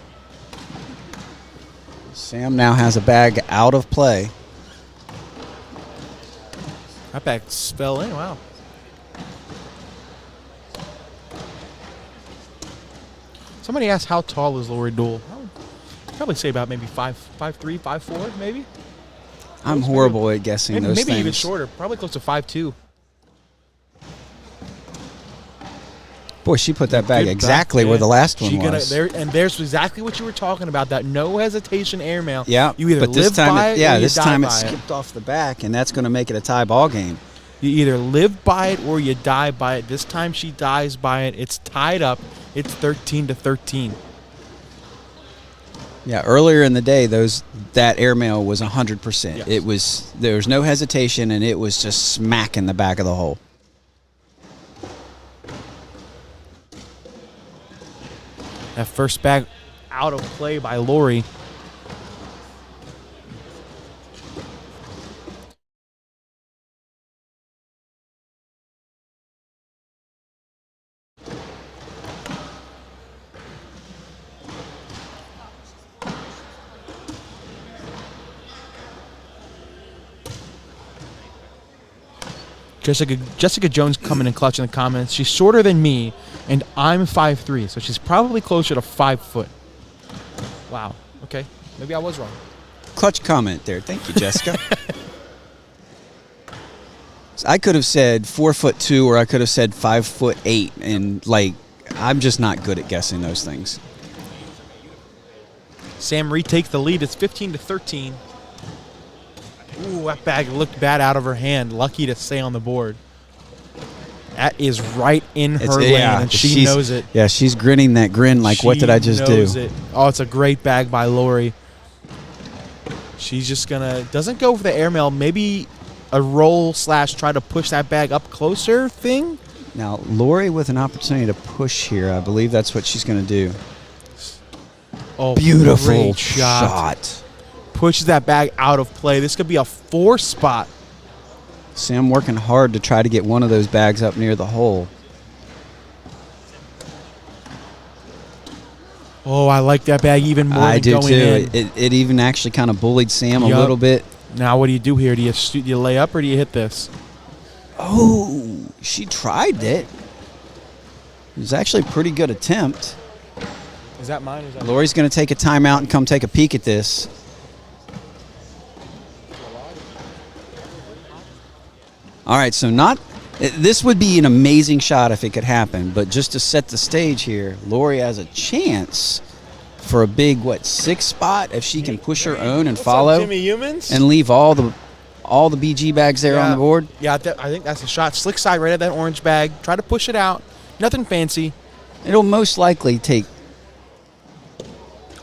[SPEAKER 2] Sam now has a bag out of play.
[SPEAKER 1] That bag fell in. Wow. Somebody asked how tall is Lori Dool. I would probably say about maybe 5'3", 5'4", maybe.
[SPEAKER 2] I'm horrible at guessing those
[SPEAKER 1] maybe
[SPEAKER 2] things.
[SPEAKER 1] even shorter. Probably close to 5'2".
[SPEAKER 2] Boy, she put that bag
[SPEAKER 1] Good
[SPEAKER 2] exactly
[SPEAKER 1] back,
[SPEAKER 2] where
[SPEAKER 1] yeah.
[SPEAKER 2] the last one was.
[SPEAKER 1] There's exactly what you were talking about. That no hesitation airmail.
[SPEAKER 2] Yeah,
[SPEAKER 1] You either
[SPEAKER 2] but this
[SPEAKER 1] live
[SPEAKER 2] time
[SPEAKER 1] by it, or you
[SPEAKER 2] this
[SPEAKER 1] die
[SPEAKER 2] time it
[SPEAKER 1] by it.
[SPEAKER 2] skipped off the back, and that's going to make it a tie ball game.
[SPEAKER 1] You either live by it or you die by it. This time she dies by it. It's tied up. It's 13-13.
[SPEAKER 2] Yeah, earlier in the day, that airmail was 100%.
[SPEAKER 1] Yes.
[SPEAKER 2] There was no hesitation, and it was just smack in the back of the hole.
[SPEAKER 1] That first bag out of play by Lori. Jessica Jones coming in clutch in the comments. She's shorter than me, and I'm 5'3", so she's probably closer to 5 foot. Wow. Okay. Maybe I was wrong.
[SPEAKER 2] Clutch comment there. Thank you, Jessica. I could have said 4'2", or I could have said 5'8", and I'm just not good at guessing those things.
[SPEAKER 1] Sam retakes the lead. It's 15-13. Ooh, that bag looked bad out of her hand. Lucky to stay on the board. That is right in her lane, and she knows it.
[SPEAKER 2] Yeah, she's grinning that grin like, what did I just do?
[SPEAKER 1] It. Oh, it's a great bag by Lori. She's just doesn't go for the airmail. Maybe a roll / try to push that bag up closer thing.
[SPEAKER 2] Now, Lori with an opportunity to push here. I believe that's what she's going to do.
[SPEAKER 1] Oh,
[SPEAKER 2] beautiful
[SPEAKER 1] great
[SPEAKER 2] shot.
[SPEAKER 1] Pushes that bag out of play. This could be a 4 spot.
[SPEAKER 2] Sam working hard to try to get one of those bags up near the hole.
[SPEAKER 1] Oh, I like that bag even more
[SPEAKER 2] I
[SPEAKER 1] than
[SPEAKER 2] do
[SPEAKER 1] going
[SPEAKER 2] too.
[SPEAKER 1] in.
[SPEAKER 2] It even actually kind of bullied Sam a little bit.
[SPEAKER 1] Now what do you do here? Do you lay up or do you hit this?
[SPEAKER 2] Oh, she tried it. It was actually a pretty good attempt.
[SPEAKER 1] Is that mine? Or is that
[SPEAKER 2] Lori's going to take a timeout and come take a peek at this. All right, so this would be an amazing shot if it could happen, but just to set the stage here, Lori has a chance for a big 6 spot if she can push her own and follow
[SPEAKER 1] up, Jimmy Humans?
[SPEAKER 2] and leave all the BG bags there on the board.
[SPEAKER 1] Yeah, I think that's a shot. Slick side right at that orange bag. Try to push it out. Nothing fancy.
[SPEAKER 2] It'll most likely take.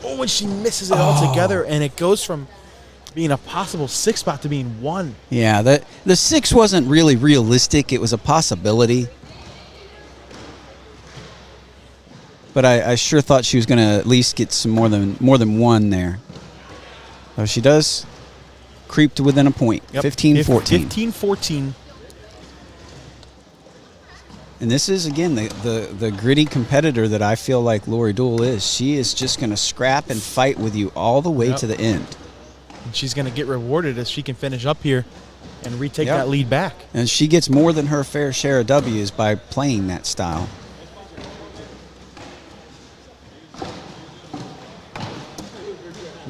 [SPEAKER 1] Oh, and she misses it altogether, and it goes from being a possible 6 spot to being 1.
[SPEAKER 2] Yeah, the 6 wasn't really realistic. It was a possibility. But I sure thought she was going to at least get some more than 1 there. So she does creep to within a point.
[SPEAKER 1] Yep.
[SPEAKER 2] 15-14.
[SPEAKER 1] 15-14.
[SPEAKER 2] And this is, again, the gritty competitor that I feel like Lori Dool is. She is just going to scrap and fight with you all the way to the end.
[SPEAKER 1] And she's going to get rewarded as she can finish up here and retake that lead back.
[SPEAKER 2] And she gets more than her fair share of W's by playing that style.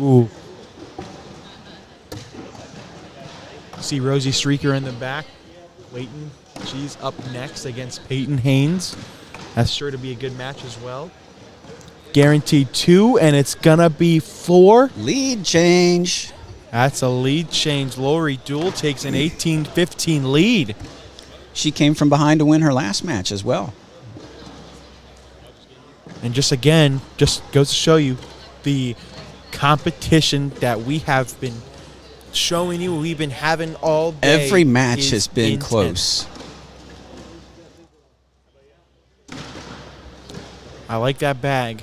[SPEAKER 1] Ooh. See Rosie Streaker in the back waiting. She's up next against Peyton Haynes. That's sure to be a good match as well. Guaranteed 2, and it's going to be 4.
[SPEAKER 2] Lead change.
[SPEAKER 1] That's a lead change. Lori Dool takes an 18-15 lead.
[SPEAKER 2] She came from behind to win her last match as well.
[SPEAKER 1] And just goes to show you the competition that we have been showing you, we've been having all day.
[SPEAKER 2] Every match has been close.
[SPEAKER 1] I like that bag.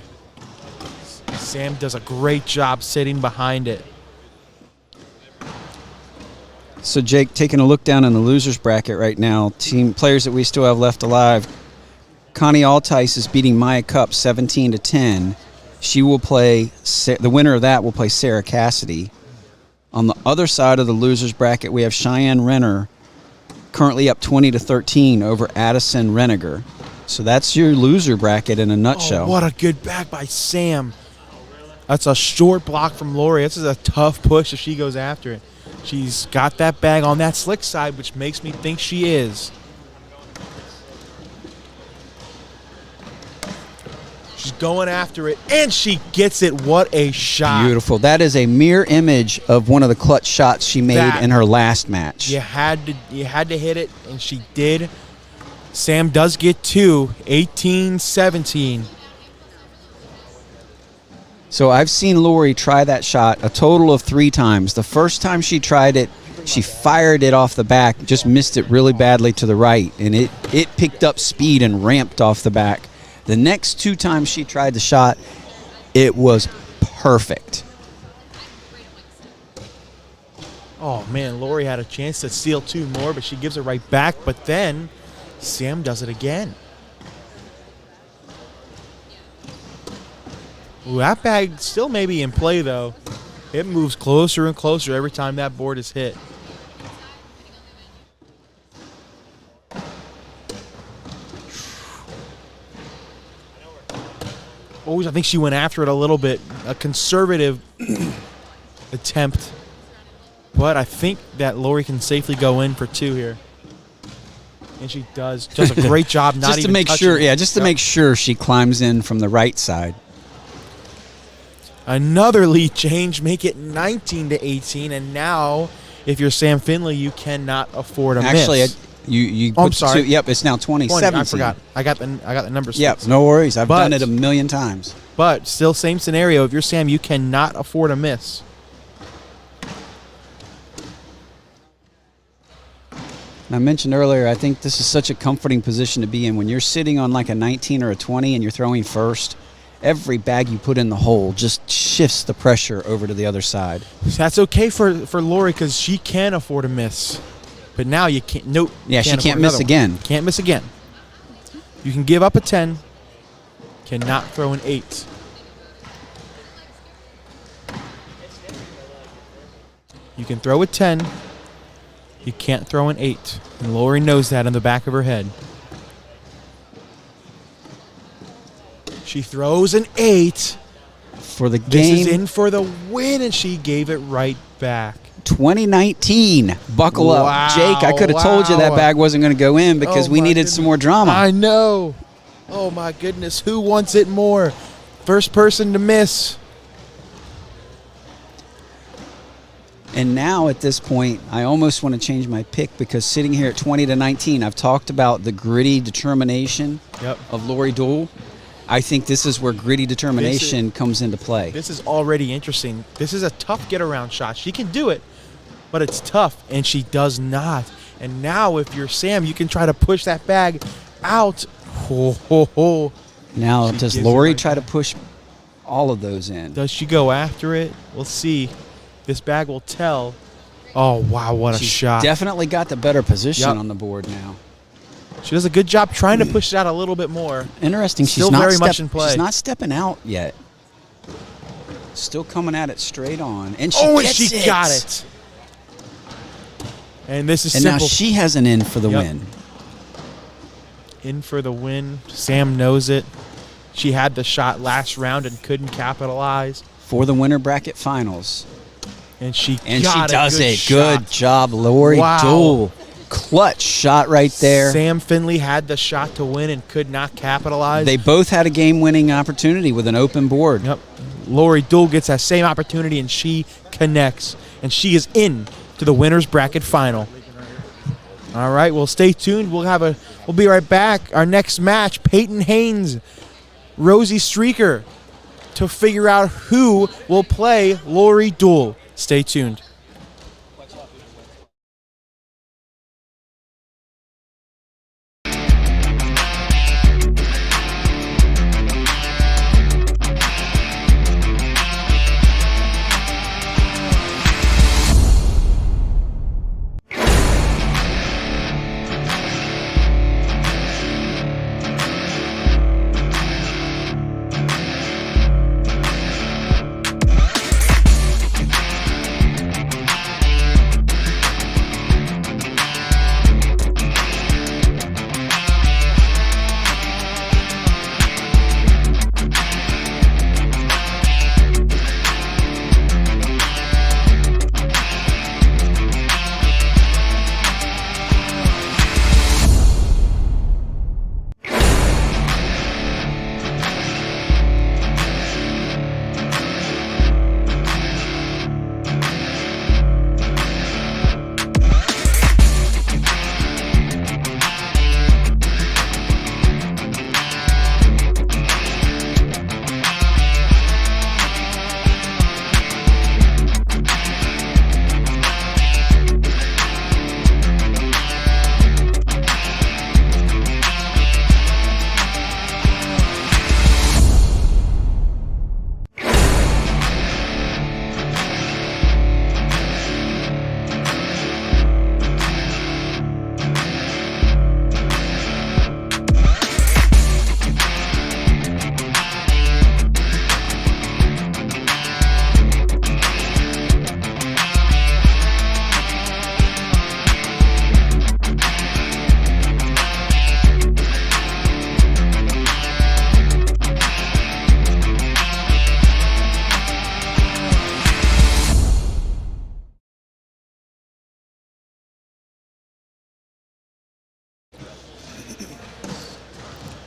[SPEAKER 1] Sam does a great job sitting behind it.
[SPEAKER 2] So, Jake, taking a look down in the losers bracket right now, team players that we still have left alive. Connie Altice is beating Maya Cup 17-10. She will play, the winner of that will play Sarah Cassidy. On the other side of the losers bracket, we have Cheyenne Renner currently up 20-13 over Addison Renniger. So that's your loser bracket in a nutshell.
[SPEAKER 1] Oh, what a good bag by Sam. That's a short block from Lori. This is a tough push if she goes after it. She's got that bag on that slick side, which makes me think she is. She's going after it, and she gets it. What a shot.
[SPEAKER 2] Beautiful. That is a mirror image of one of the clutch shots she made in her last match.
[SPEAKER 1] You had to hit it, and she did. Sam does get 2, 18-17.
[SPEAKER 2] So I've seen Lori try that shot a total of 3 times. The first time she tried it, she fired it off the back, just missed it really badly to the right, and it picked up speed and ramped off the back. The next 2 times she tried the shot, it was perfect.
[SPEAKER 1] Oh, man, Lori had a chance to steal 2 more, but she gives it right back. But then Sam does it again. Ooh, that bag still may be in play, though. It moves closer and closer every time that board is hit. Oh, I think she went after it a little bit. A conservative attempt. But I think that Lori can safely go in for 2 here. And she does. Does a great job not
[SPEAKER 2] just
[SPEAKER 1] even
[SPEAKER 2] to make
[SPEAKER 1] touching
[SPEAKER 2] sure,
[SPEAKER 1] it.
[SPEAKER 2] yeah, just to make sure she climbs in from the right side.
[SPEAKER 1] Another lead change, make it 19-18, and now, if you're Sam Finley, you cannot afford a
[SPEAKER 2] Actually,
[SPEAKER 1] miss.
[SPEAKER 2] you
[SPEAKER 1] I'm
[SPEAKER 2] put
[SPEAKER 1] sorry.
[SPEAKER 2] yep, it's now 2017.
[SPEAKER 1] I forgot. I got the numbers.
[SPEAKER 2] Yep, no worries. I've
[SPEAKER 1] But-
[SPEAKER 2] done it a million times.
[SPEAKER 1] But still, same scenario. If you're Sam, you cannot afford a miss.
[SPEAKER 2] And I mentioned earlier, I think this is such a comforting position to be in when you're sitting on like a 19 or a 20 and you're throwing first. Every bag you put in the hole just shifts the pressure over to the other side.
[SPEAKER 1] That's okay for Lori because she can afford a miss. But now you can't. Nope.
[SPEAKER 2] Yeah, she
[SPEAKER 1] afford
[SPEAKER 2] can't miss
[SPEAKER 1] another one.
[SPEAKER 2] again.
[SPEAKER 1] Can't miss again. You can give up a 10. Cannot throw an 8. You can throw a 10. You can't throw an 8. And Lori knows that in the back of her head. She throws an 8.
[SPEAKER 2] For the
[SPEAKER 1] This
[SPEAKER 2] game
[SPEAKER 1] is in for the win, and she gave it right back.
[SPEAKER 2] 2019. Buckle
[SPEAKER 1] Wow,
[SPEAKER 2] up. Jake, I could have told you that
[SPEAKER 1] wow.
[SPEAKER 2] bag wasn't going to go in because
[SPEAKER 1] Oh,
[SPEAKER 2] we
[SPEAKER 1] my
[SPEAKER 2] needed
[SPEAKER 1] goodness.
[SPEAKER 2] some more drama.
[SPEAKER 1] I know. Oh, my goodness. Who wants it more? First person to miss.
[SPEAKER 2] And now at this point, I almost want to change my pick because sitting here at 20-19, I've talked about the gritty determination of Lori Dool. I think this is where gritty determination comes into play.
[SPEAKER 1] This is already interesting. This is a tough get-around shot. She can do it, but it's tough, and she does not. And now if you're Sam, you can try to push that bag out. Ho, ho, ho.
[SPEAKER 2] Now,
[SPEAKER 1] She
[SPEAKER 2] does
[SPEAKER 1] gives it
[SPEAKER 2] Lori
[SPEAKER 1] right
[SPEAKER 2] try to
[SPEAKER 1] back.
[SPEAKER 2] push all of those in?
[SPEAKER 1] Does she go after it? We'll see. This bag will tell. Oh, wow, what a
[SPEAKER 2] She's
[SPEAKER 1] shot.
[SPEAKER 2] definitely got the better position
[SPEAKER 1] Yep.
[SPEAKER 2] on the board now.
[SPEAKER 1] She does a good job trying to push it out a little bit more.
[SPEAKER 2] Interesting.
[SPEAKER 1] Still
[SPEAKER 2] She's not
[SPEAKER 1] very much in play.
[SPEAKER 2] She's not stepping out yet. Still coming at it straight on, and
[SPEAKER 1] And
[SPEAKER 2] gets
[SPEAKER 1] she got it. And this is
[SPEAKER 2] And
[SPEAKER 1] simple.
[SPEAKER 2] now she has an in for the
[SPEAKER 1] Yep.
[SPEAKER 2] win.
[SPEAKER 1] In for the win. Sam knows it. She had the shot last round and couldn't capitalize.
[SPEAKER 2] For the winner bracket finals.
[SPEAKER 1] And she
[SPEAKER 2] And
[SPEAKER 1] got
[SPEAKER 2] she does
[SPEAKER 1] a good
[SPEAKER 2] it.
[SPEAKER 1] shot.
[SPEAKER 2] Good job, Lori
[SPEAKER 1] Wow.
[SPEAKER 2] Dool. Clutch shot right there.
[SPEAKER 1] Sam Finley had the shot to win and could not capitalize.
[SPEAKER 2] They both had a game-winning opportunity with an open board.
[SPEAKER 1] Yep. Lori Dool gets that same opportunity and she connects. And she is in to the winner's bracket final. All right, well, stay tuned. We'll be right back. Our next match, Peyton Haynes, Rosie Streaker, to figure out who will play Lori Dool. Stay tuned.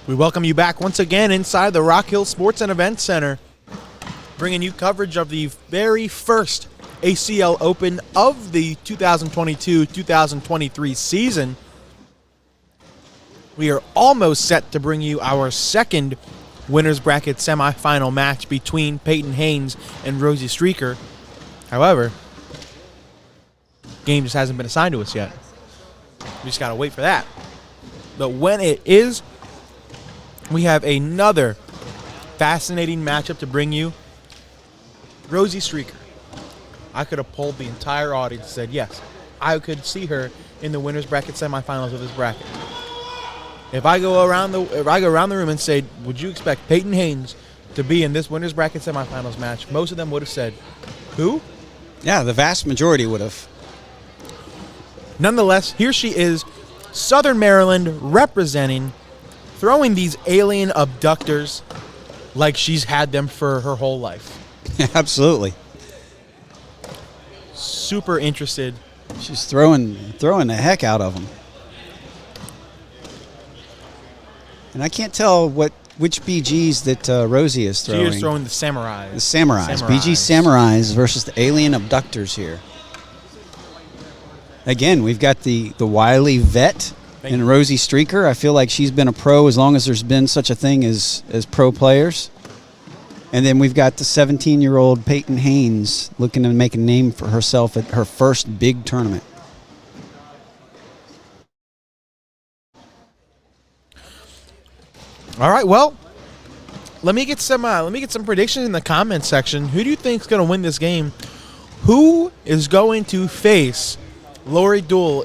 [SPEAKER 1] We welcome you back once again inside the Rock Hill Sports and Events Center, bringing you coverage of the very first ACL Open of the 2022-2023 season. We are almost set to bring you our second winner's bracket semifinal match between Peyton Haynes and Rosie Streaker. However, game just hasn't been assigned to us yet. We just got to wait for that. But when it is, we have another fascinating matchup to bring you. Rosie Streaker. I could have polled the entire audience and said, yes, I could see her in the winner's bracket semifinals of this bracket. If I go around the room and say, would you expect Peyton Haynes to be in this winner's bracket semifinals match? Most of them would have said, who?
[SPEAKER 2] Yeah, the vast majority would have.
[SPEAKER 1] Nonetheless, here she is, Southern Maryland representing, throwing these alien abductors like she's had them for her whole life.
[SPEAKER 2] Absolutely.
[SPEAKER 1] Super interested.
[SPEAKER 2] She's throwing the heck out of them. And I can't tell which BGs that Rosie is throwing.
[SPEAKER 1] She is throwing the Samurais.
[SPEAKER 2] The Samurais. BG Samurais versus the alien abductors here. Again, we've got the wily vet and Rosie Streaker. I feel like she's been a pro as long as there's been such a thing as pro players. And then we've got the 17-year-old Peyton Haynes looking to make a name for herself at her first big tournament.
[SPEAKER 1] All right, well, let me get some predictions in the comments section. Who do you think is going to win this game? Who is going to face Lori Dool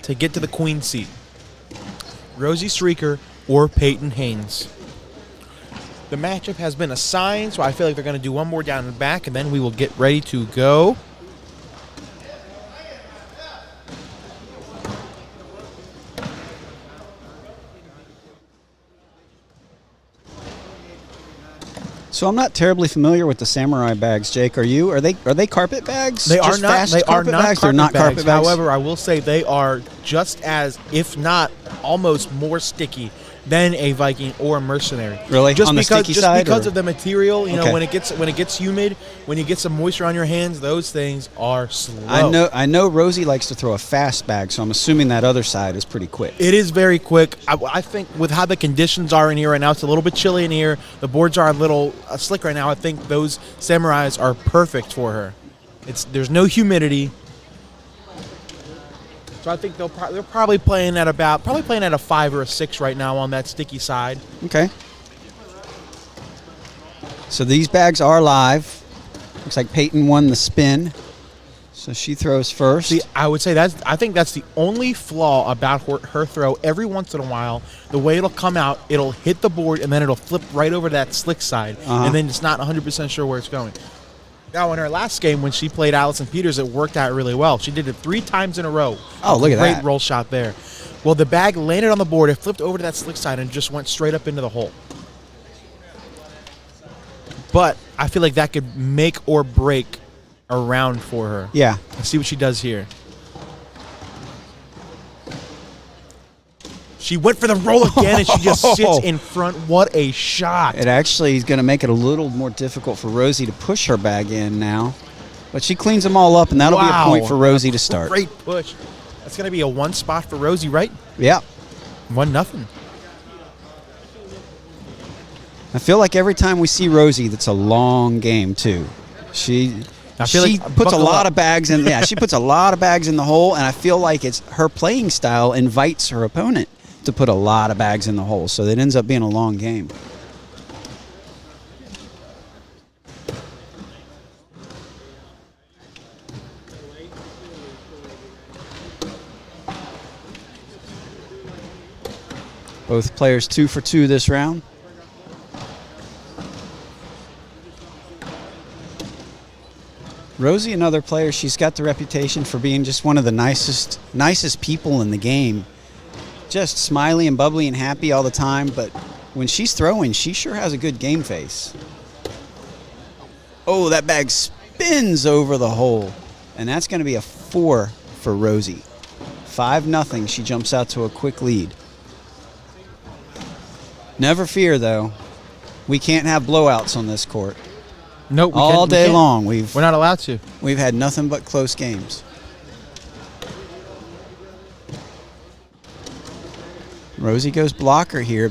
[SPEAKER 1] to get to the queen seat? Rosie Streaker or Peyton Haynes? The matchup has been assigned, so I feel like they're going to do one more down and back, and then we will get ready to go.
[SPEAKER 2] So I'm not terribly familiar with the Samurai bags, Jake. Are you? Are they carpet bags?
[SPEAKER 1] They
[SPEAKER 2] just
[SPEAKER 1] are not.
[SPEAKER 2] fast
[SPEAKER 1] They are
[SPEAKER 2] carpet
[SPEAKER 1] not.
[SPEAKER 2] bags?
[SPEAKER 1] They're not
[SPEAKER 2] carpet bags.
[SPEAKER 1] However, I will say they are just as, if not almost more sticky than a Viking or a mercenary.
[SPEAKER 2] Really?
[SPEAKER 1] Just
[SPEAKER 2] on the
[SPEAKER 1] because,
[SPEAKER 2] sticky
[SPEAKER 1] just
[SPEAKER 2] side,
[SPEAKER 1] because
[SPEAKER 2] or?
[SPEAKER 1] of the material. You know,
[SPEAKER 2] Okay.
[SPEAKER 1] when it gets humid, when you get some moisture on your hands, those things are slow.
[SPEAKER 2] I know Rosie likes to throw a fast bag, so I'm assuming that other side is pretty quick.
[SPEAKER 1] It is very quick. I think with how the conditions are in here right now, it's a little bit chilly in here. The boards are a little slick right now. I think those Samurais are perfect for her. There's no humidity. So I think they're probably playing at a 5 or a 6 right now on that sticky side.
[SPEAKER 2] Okay. So these bags are live. Looks like Peyton won the spin, so she throws first.
[SPEAKER 1] See, I would say I think that's the only flaw about her throw. Every once in a while, the way it'll come out, it'll hit the board and then it'll flip right over to that slick side, and then it's not 100% sure where it's going. Now, in her last game, when she played Allison Peters, it worked out really well. She did it 3 times in a row.
[SPEAKER 2] Oh, look at that.
[SPEAKER 1] Great roll shot there. Well, the bag landed on the board. It flipped over to that slick side and just went straight up into the hole. But I feel like that could make or break a round for her.
[SPEAKER 2] Yeah.
[SPEAKER 1] Let's see what she does here. She went for the roll again, and she just sits in front. What a shot.
[SPEAKER 2] It actually is going to make it a little more difficult for Rosie to push her bag in now. But she cleans them all up, and that'll be a point for Rosie to start.
[SPEAKER 1] Great push. That's going to be a 1 spot for Rosie, right?
[SPEAKER 2] Yeah.
[SPEAKER 1] 1-0.
[SPEAKER 2] I feel like every time we see Rosie, that's a long game, too. She puts a lot of bags in. Yeah, she puts a lot of bags in the hole, and I feel like it's her playing style invites her opponent to put a lot of bags in the hole, so it ends up being a long game. Both players 2 for 2 this round. Rosie, another player, she's got the reputation for being just one of the nicest people in the game. Just smiley and bubbly and happy all the time, but when she's throwing, she sure has a good game face. Oh, that bag spins over the hole, and that's going to be a 4 for Rosie. 5-0, she jumps out to a quick lead. Never fear, though. We can't have blowouts on this court.
[SPEAKER 1] Nope.
[SPEAKER 2] All day long.
[SPEAKER 1] We're not allowed to.
[SPEAKER 2] We've had nothing but close games. Rosie goes blocker here.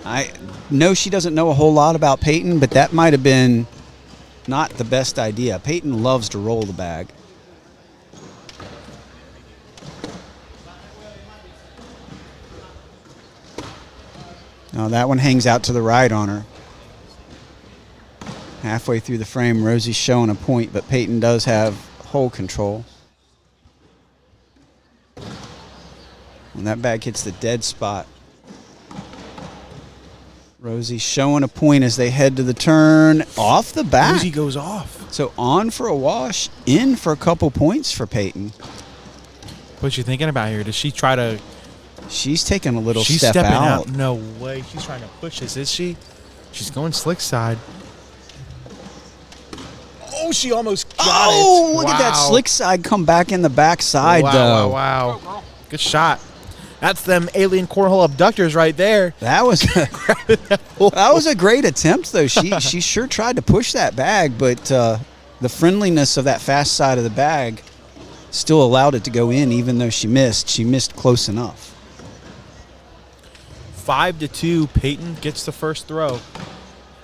[SPEAKER 2] I know she doesn't know a whole lot about Peyton, but that might have been not the best idea. Peyton loves to roll the bag. Now that one hangs out to the right on her. Halfway through the frame, Rosie's showing a point, but Peyton does have hole control. When that bag hits the dead spot, Rosie showing a point as they head to the turn. Off the back.
[SPEAKER 1] Rosie goes off.
[SPEAKER 2] So on for a wash, in for a couple points for Peyton.
[SPEAKER 1] What's you thinking about here? Does she try to...
[SPEAKER 2] She's taking a little
[SPEAKER 1] She's
[SPEAKER 2] step
[SPEAKER 1] stepping
[SPEAKER 2] out.
[SPEAKER 1] No way. She's trying to push this, is she? She's going slick side. Oh, she almost got it.
[SPEAKER 2] Oh, look at that
[SPEAKER 1] Wow.
[SPEAKER 2] slick side come back in the back side,
[SPEAKER 1] wow,
[SPEAKER 2] though.
[SPEAKER 1] Wow. Good shot. That's them alien cornhole abductors right there.
[SPEAKER 2] That was that was a great attempt, though. She sure tried to push that bag, but the friendliness of that fast side of the bag still allowed it to go in, even though she missed. She missed close enough.
[SPEAKER 1] 5-2. Peyton gets the first throw.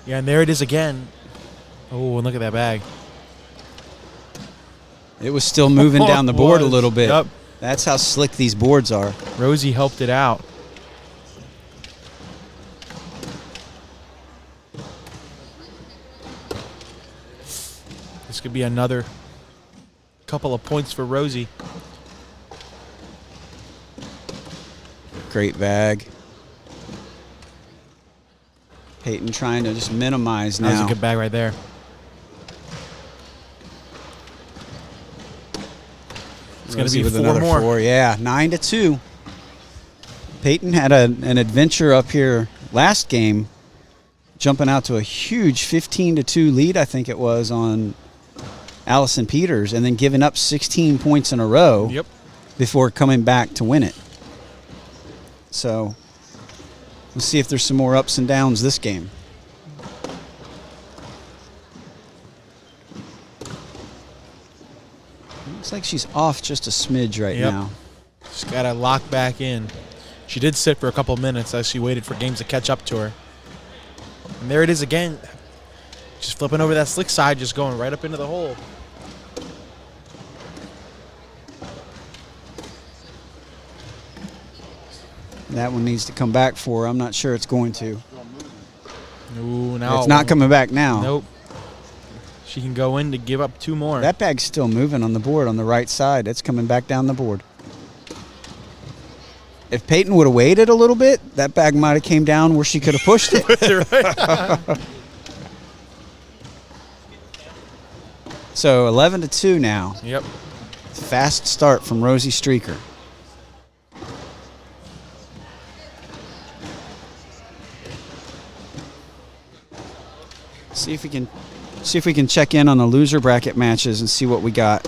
[SPEAKER 1] Yeah, and there it is again. Oh, and look at that bag.
[SPEAKER 2] It was still moving down the board a
[SPEAKER 1] Was.
[SPEAKER 2] little bit.
[SPEAKER 1] Yep.
[SPEAKER 2] That's how slick these boards are.
[SPEAKER 1] Rosie helped it out. This could be another couple of points for Rosie.
[SPEAKER 2] Great bag. Peyton trying to just minimize
[SPEAKER 1] That was
[SPEAKER 2] now.
[SPEAKER 1] a good bag right there. It's going to
[SPEAKER 2] Rosie
[SPEAKER 1] be
[SPEAKER 2] with
[SPEAKER 1] four
[SPEAKER 2] another
[SPEAKER 1] more.
[SPEAKER 2] 4. Yeah, 9-2. Peyton had an adventure up here last game, jumping out to a huge 15-2 lead, I think it was, on Allison Peters, and then giving up 16 points in a row
[SPEAKER 1] Yep.
[SPEAKER 2] before coming back to win it. So we'll see if there's some more ups and downs this game. Looks like she's off just a smidge right
[SPEAKER 1] Yep.
[SPEAKER 2] now.
[SPEAKER 1] She's got to lock back in. She did sit for a couple of minutes as she waited for games to catch up to her. And there it is again. Just flipping over that slick side, just going right up into the hole.
[SPEAKER 2] That one needs to come back for her. I'm not sure it's going to.
[SPEAKER 1] Ooh, now
[SPEAKER 2] It's not coming back now.
[SPEAKER 1] Nope. She can go in to give up 2 more.
[SPEAKER 2] That bag's still moving on the board on the right side. It's coming back down the board. If Peyton would have waited a little bit, that bag might have came down where she could have pushed it. So 11-2 now.
[SPEAKER 1] Yep.
[SPEAKER 2] Fast start from Rosie Streaker. See if we can check in on the loser bracket matches and see what we got.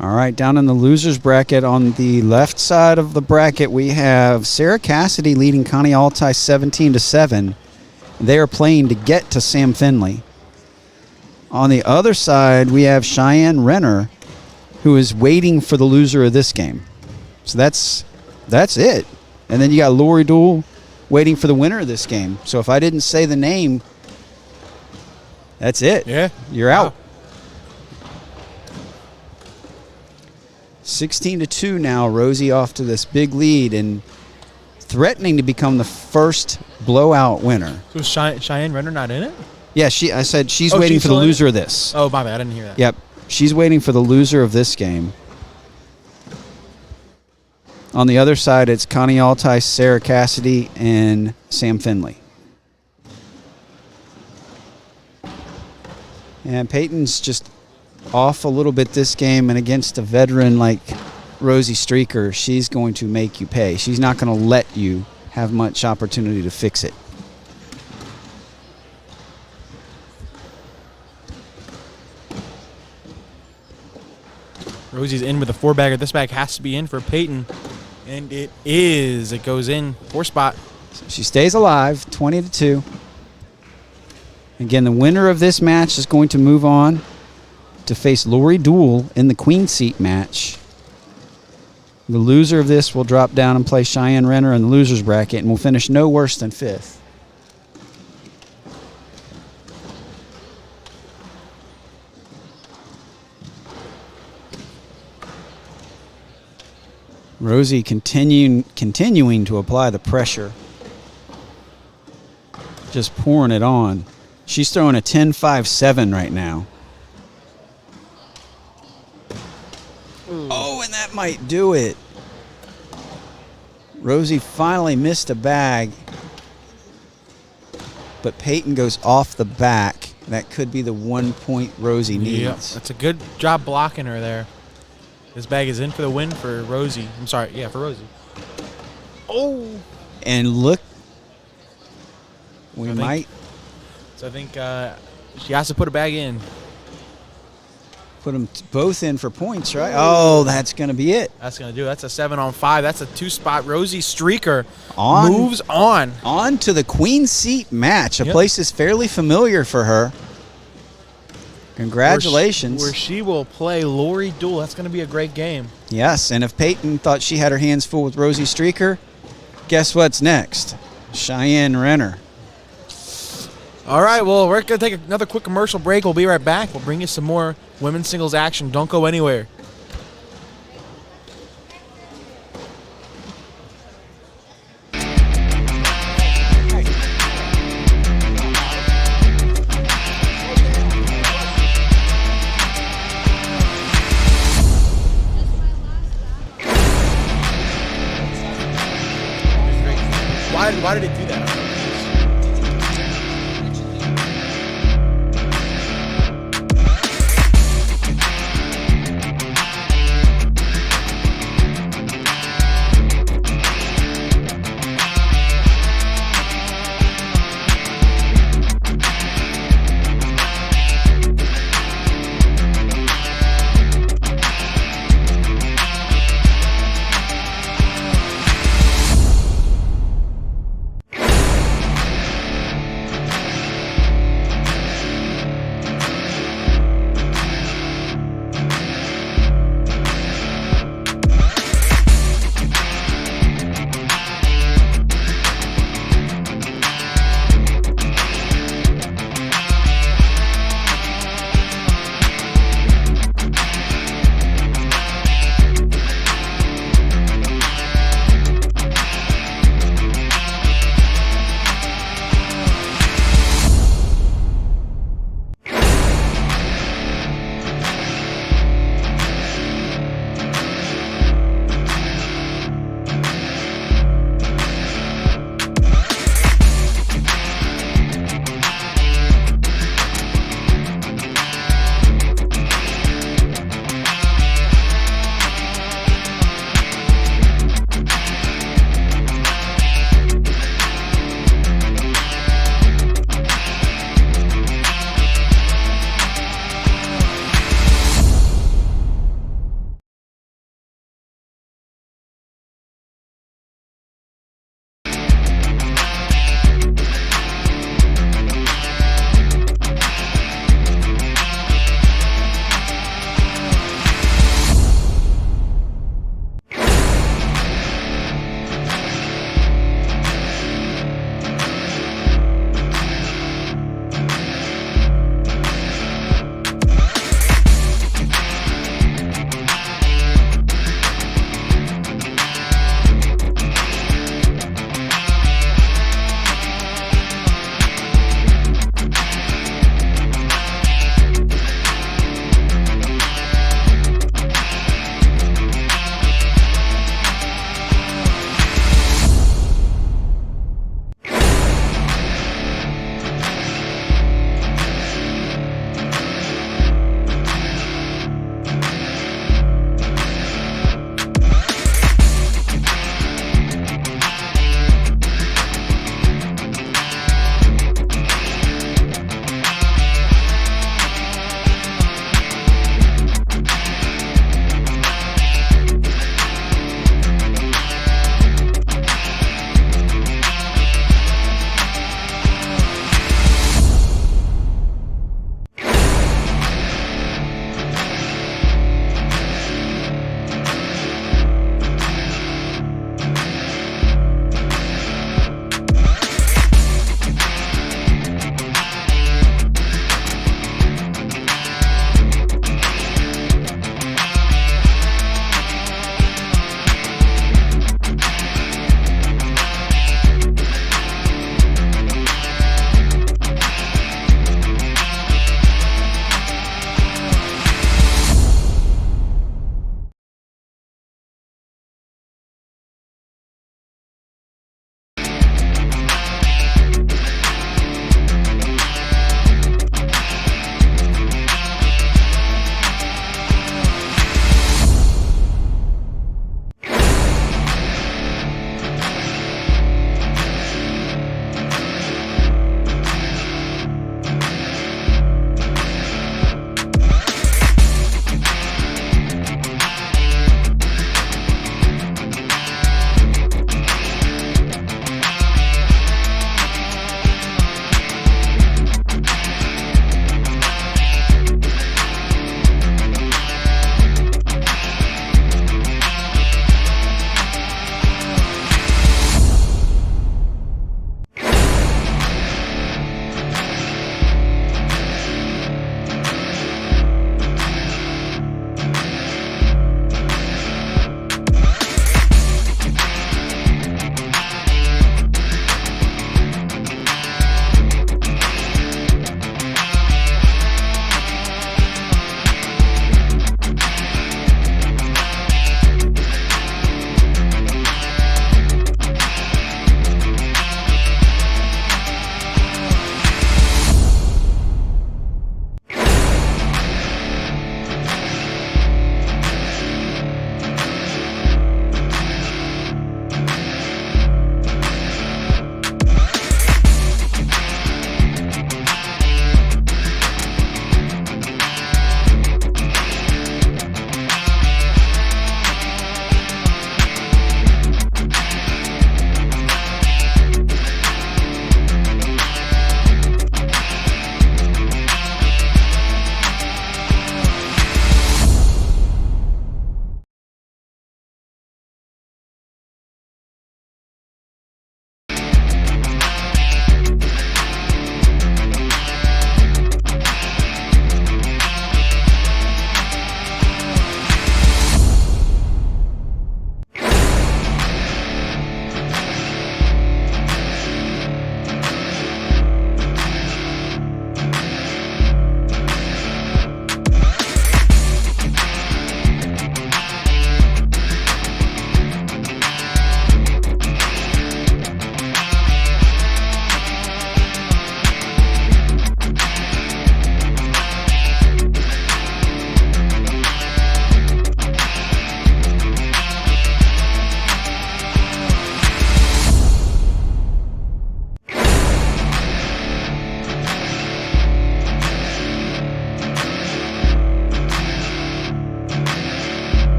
[SPEAKER 2] All right, down in the losers bracket on the left side of the bracket, we have Sarah Cassidy leading Connie Altice 17-7. They are playing to get to Sam Finley. On the other side, we have Cheyenne Renner, who is waiting for the loser of this game. So that's it. And then you got Lori Dool waiting for the winner of this game. So if I didn't say the name, that's it.
[SPEAKER 1] Yeah.
[SPEAKER 2] You're out. 16-2 now. Rosie off to this big lead and threatening to become the first blowout winner.
[SPEAKER 1] So is Cheyenne Renner not in it?
[SPEAKER 2] Yeah, I said she's
[SPEAKER 1] Oh,
[SPEAKER 2] waiting
[SPEAKER 1] she's
[SPEAKER 2] for the
[SPEAKER 1] still in it?
[SPEAKER 2] loser of this.
[SPEAKER 1] Oh, my bad. I didn't hear that.
[SPEAKER 2] Yep. She's waiting for the loser of this game. On the other side, it's Connie Altice, Sarah Cassidy, and Sam Finley. And Peyton's just off a little bit this game, and against a veteran like Rosie Streaker, she's going to make you pay. She's not going to let you have much opportunity to fix it.
[SPEAKER 1] Rosie's in with a 4-bagger. This bag has to be in for Peyton. And it is. It goes in. 4 spot.
[SPEAKER 2] So she stays alive, 20-2. Again, the winner of this match is going to move on to face Dool in the Queen Seat match. The loser of this will drop down and play Cheyenne Renner in the loser's bracket and will finish no worse than 5th. Rosie continuing to apply the pressure. Just pouring it on. She's throwing a 10-5-7 right now. Oh, and that might do it. Rosie finally missed a bag. But Peyton goes off the back. That could be the 1 point Rosie needs.
[SPEAKER 1] Yep, that's a good job blocking her there. This bag is in for the win for Rosie. I'm sorry, yeah, for Rosie. Oh!
[SPEAKER 2] And look,
[SPEAKER 1] So I think she has to put a bag in.
[SPEAKER 2] Put them both in for points, right? Oh, that's going to be it.
[SPEAKER 1] That's going to do it. That's a 7-on-5. That's a 2-spot. Rosie Streaker moves on.
[SPEAKER 2] On to the Queen Seat match. A place that's fairly familiar for her. Congratulations.
[SPEAKER 1] Where she will play Dool. That's going to be a great game.
[SPEAKER 2] Yes, and if Peyton thought she had her hands full with Rosie Streaker, guess what's next? Cheyenne Renner.
[SPEAKER 1] All right, well, we're going to take another quick commercial break. We'll be right back. We'll bring you some more women's singles action. Don't go anywhere. Why did it do that?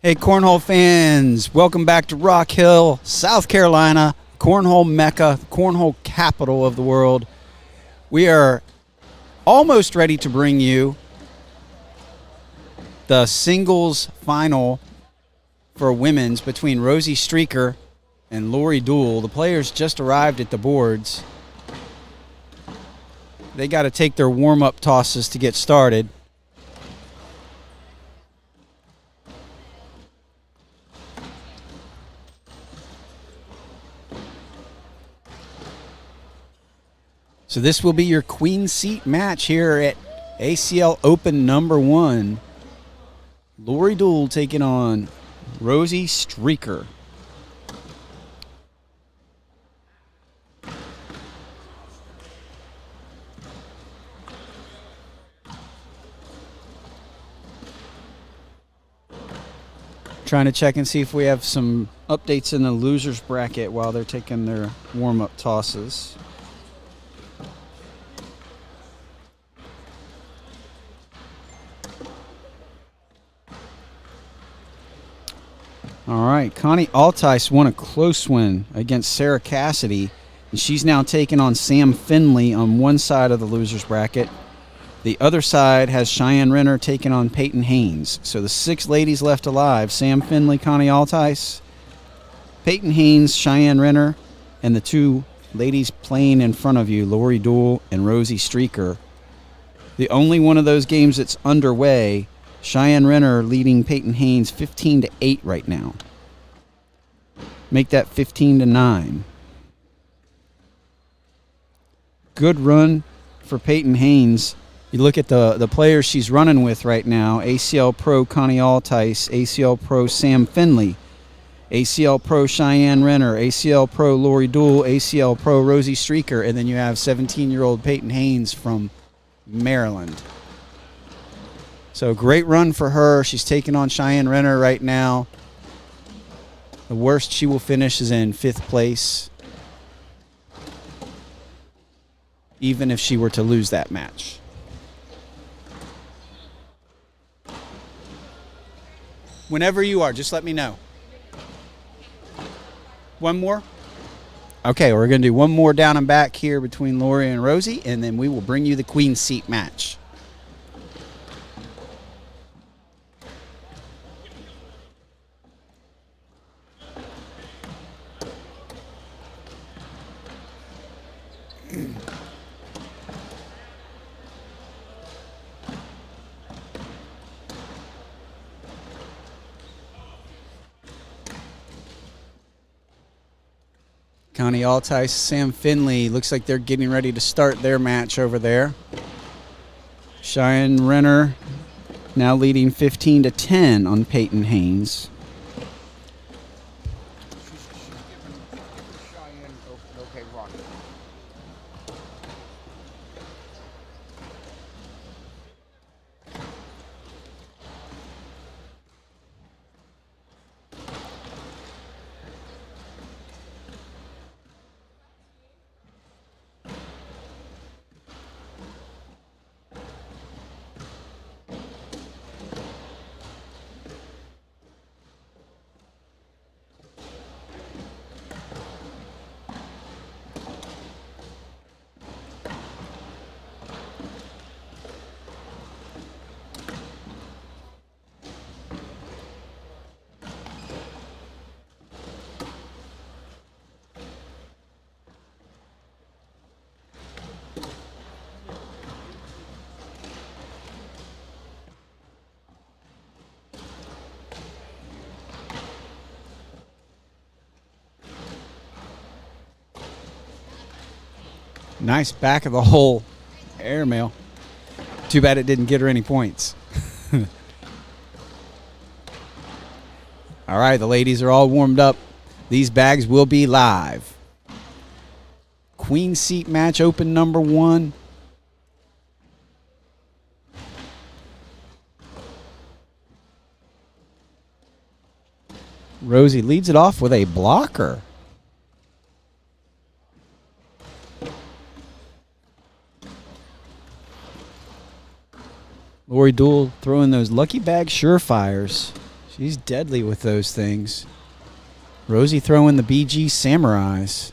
[SPEAKER 2] Hey, Cornhole fans, welcome back to Rock Hill, South Carolina, Cornhole Mecca, Cornhole capital of the world. We are almost ready to bring you the singles final for women's between Rosie Streaker and Lori Dool. The players just arrived at the boards. They got to take their warm-up tosses to get started. So this will be your queen seat match here at ACL Open number 1. Lori Dool taking on Rosie Streaker. Trying to check and see if we have some updates in the losers bracket while they're taking their warm-up tosses. All right, Connie Altice won a close win against Sarah Cassidy, and she's now taking on Sam Finley on one side of the losers bracket. The other side has Cheyenne Renner taking on Peyton Haynes. So the 6 ladies left alive: Sam Finley, Connie Altice, Peyton Haynes, Cheyenne Renner, and the 2 ladies playing in front of you, Lori Dool and Rosie Streaker. The only one of those games that's underway, Cheyenne Renner leading Peyton Haynes 15-8 right now. Make that 15-9. Good run for Peyton Haynes. You look at the players she's running with right now: ACL Pro Connie Altice, ACL Pro Sam Finley, ACL Pro Cheyenne Renner, ACL Pro Lori Dool, ACL Pro Rosie Streaker, and then you have 17-year-old Peyton Haynes from Maryland. So great run for her. She's taking on Cheyenne Renner right now. The worst she will finish is in 5th place, even if she were to lose that match. Whenever you are, just let me know. One more? Okay, we're going to do one more down and back here between Lori and Rosie, and then we will bring you the queen seat match. Connie Altice, Sam Finley, looks like they're getting ready to start their match over there. Cheyenne Renner now leading 15-10 on Peyton Haynes. Nice back of the hole airmail. Too bad it didn't get her any points. All right, the ladies are all warmed up. These bags will be live. Queen seat match open number 1. Rosie leads it off with a blocker. Lori Dool throwing those lucky bag surefires. She's deadly with those things. Rosie throwing the BG Samurais.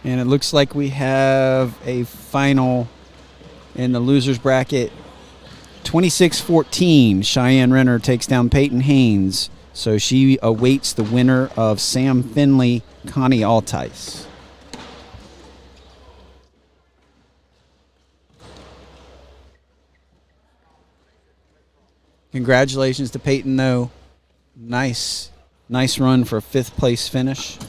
[SPEAKER 2] And it looks like we have a final in the losers bracket. 26-14, Cheyenne Renner takes down Peyton Haynes. So she awaits the winner of Sam Finley, Connie Altice. Congratulations to Peyton, though. Nice run for a 5th place finish.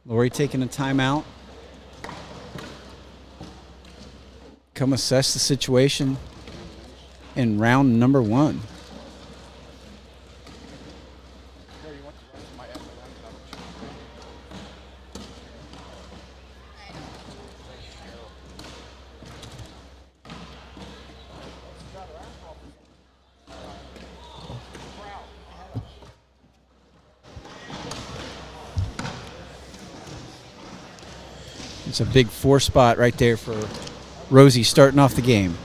[SPEAKER 2] Lori taking a timeout. Come assess the situation in round number 1. It's a big 4 spot right there for Rosie starting off the game.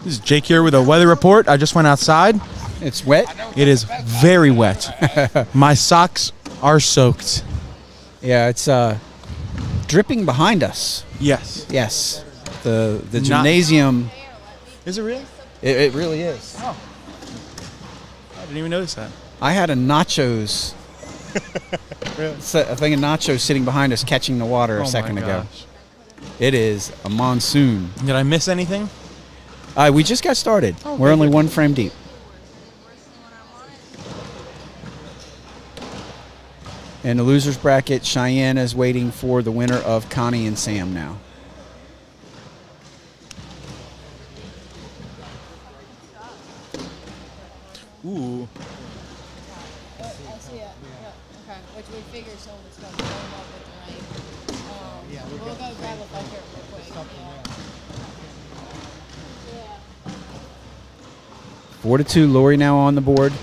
[SPEAKER 1] This is Jake here with a weather report. I just went outside.
[SPEAKER 2] It's wet?
[SPEAKER 1] It is very wet. My socks are soaked.
[SPEAKER 2] Yeah, it's dripping behind us.
[SPEAKER 1] Yes.
[SPEAKER 2] Yes. The gymnasium.
[SPEAKER 1] Is it really?
[SPEAKER 2] It really is.
[SPEAKER 1] Oh. I didn't even notice that.
[SPEAKER 2] I had a nachos.
[SPEAKER 1] Really?
[SPEAKER 2] A thing of nachos sitting behind us catching the water a second ago. It is a monsoon.
[SPEAKER 1] Did I miss anything?
[SPEAKER 2] We just got started.
[SPEAKER 1] Oh,
[SPEAKER 2] We're only 1 frame deep. In the losers bracket, Cheyenne is waiting for the winner of Connie and Sam now.
[SPEAKER 1] Ooh.
[SPEAKER 3] I see it. Yeah. Okay. Which we figure some of it's going to warm up with the rain. We'll go grab a bucket real quick. Yeah.
[SPEAKER 2] 4-2, Lori now on the board.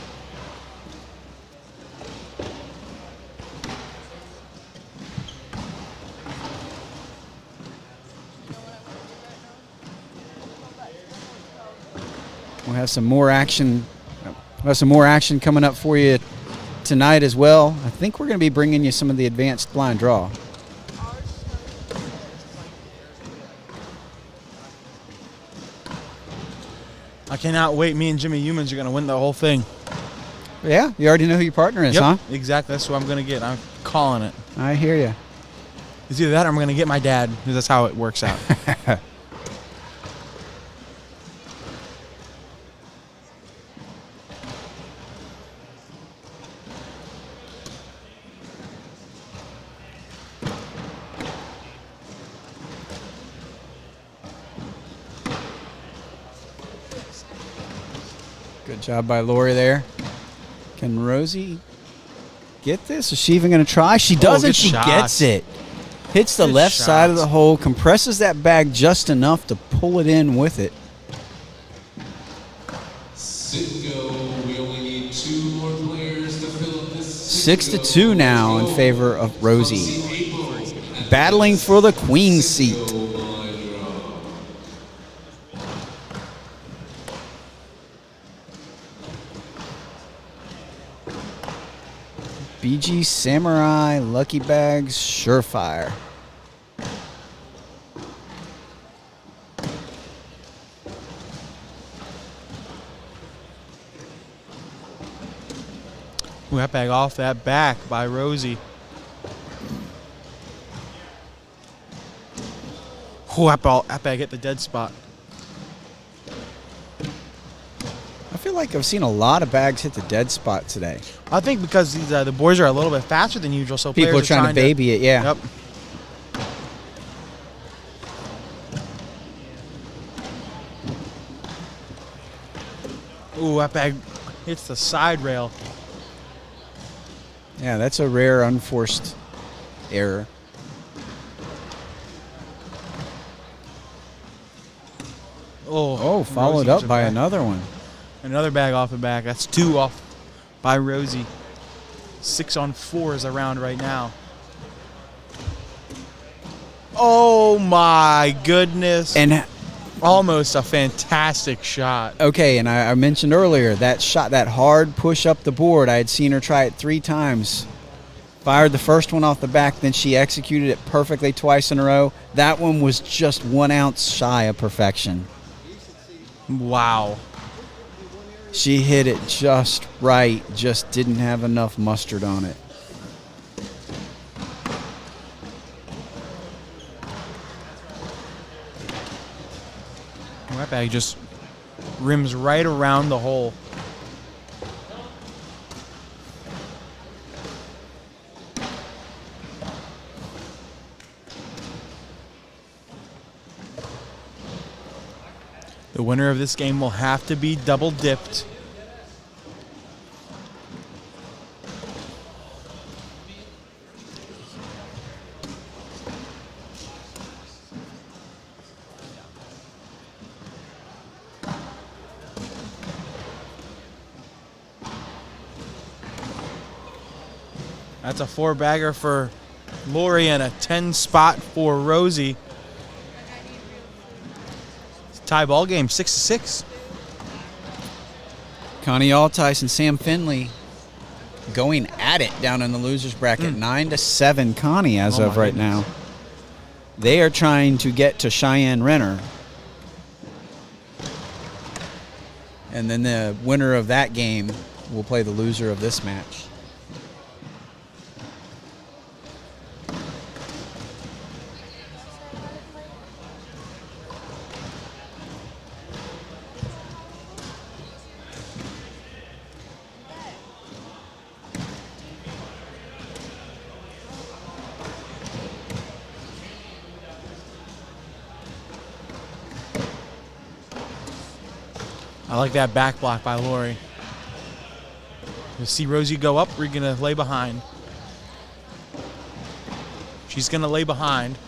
[SPEAKER 2] We'll have some more action. We'll have some more action coming up for you tonight as well. I think we're going to be bringing you some of the advanced blind draw.
[SPEAKER 1] I cannot wait. Me and Jimmy Humans are going to win the whole thing.
[SPEAKER 2] Yeah, you already know who your partner is,
[SPEAKER 1] Yep,
[SPEAKER 2] huh?
[SPEAKER 1] exactly. That's what I'm going to get. I'm calling it.
[SPEAKER 2] I hear you.
[SPEAKER 1] It's either that or I'm going to get my dad, because that's how it works out.
[SPEAKER 2] Good job by Lori there. Can Rosie get this? Is she even going to try? She doesn't.
[SPEAKER 1] Good
[SPEAKER 2] She
[SPEAKER 1] shot.
[SPEAKER 2] gets it. Hits the
[SPEAKER 1] Good
[SPEAKER 2] left side of
[SPEAKER 1] shot.
[SPEAKER 2] the hole, compresses that bag just enough to pull it in with it.
[SPEAKER 4] We only need 2 more players to fill up this
[SPEAKER 2] 6-2 now in favor of Rosie. Battling for the queen seat. BG Samurai, Lucky Bags, Surefire.
[SPEAKER 1] Ooh, that bag off that back by Rosie. Ooh, that bag hit the dead spot.
[SPEAKER 2] I feel like I've seen a lot of bags hit the dead spot today.
[SPEAKER 1] I think because these, the boys are a little bit faster than usual, so
[SPEAKER 2] People are
[SPEAKER 1] players
[SPEAKER 2] trying to baby it, yeah.
[SPEAKER 1] Yep. Ooh, that bag hits the side rail.
[SPEAKER 2] Yeah, that's a rare unforced error.
[SPEAKER 1] Oh,
[SPEAKER 2] Followed
[SPEAKER 1] Rosie
[SPEAKER 2] up by
[SPEAKER 1] back.
[SPEAKER 2] another one.
[SPEAKER 1] Another bag off the back. That's 2 off by Rosie. 6 on 4 is around right now. Oh my goodness.
[SPEAKER 2] And
[SPEAKER 1] almost a fantastic shot.
[SPEAKER 2] okay, and I mentioned earlier that shot, that hard push up the board. I had seen her try it 3 times. Fired the first one off the back, then she executed it perfectly twice in a row. That one was just 1 ounce shy of perfection.
[SPEAKER 1] Wow.
[SPEAKER 2] She hit it just right, just didn't have enough mustard on it.
[SPEAKER 1] That bag just rims right around the hole. The winner of this game will have to be double dipped. That's a 4-bagger for Lori and a 10 spot for Rosie. Tie ball game, 6-6.
[SPEAKER 2] Connie Altice and Sam Finley going at it down in the losers bracket, 9-7 Connie as of right now. They are trying to get to Cheyenne Renner. And then the winner of that game will play the loser of this match.
[SPEAKER 1] I like that back block by Lori. You see Rosie go up, we're going to lay behind. She's going to lay behind.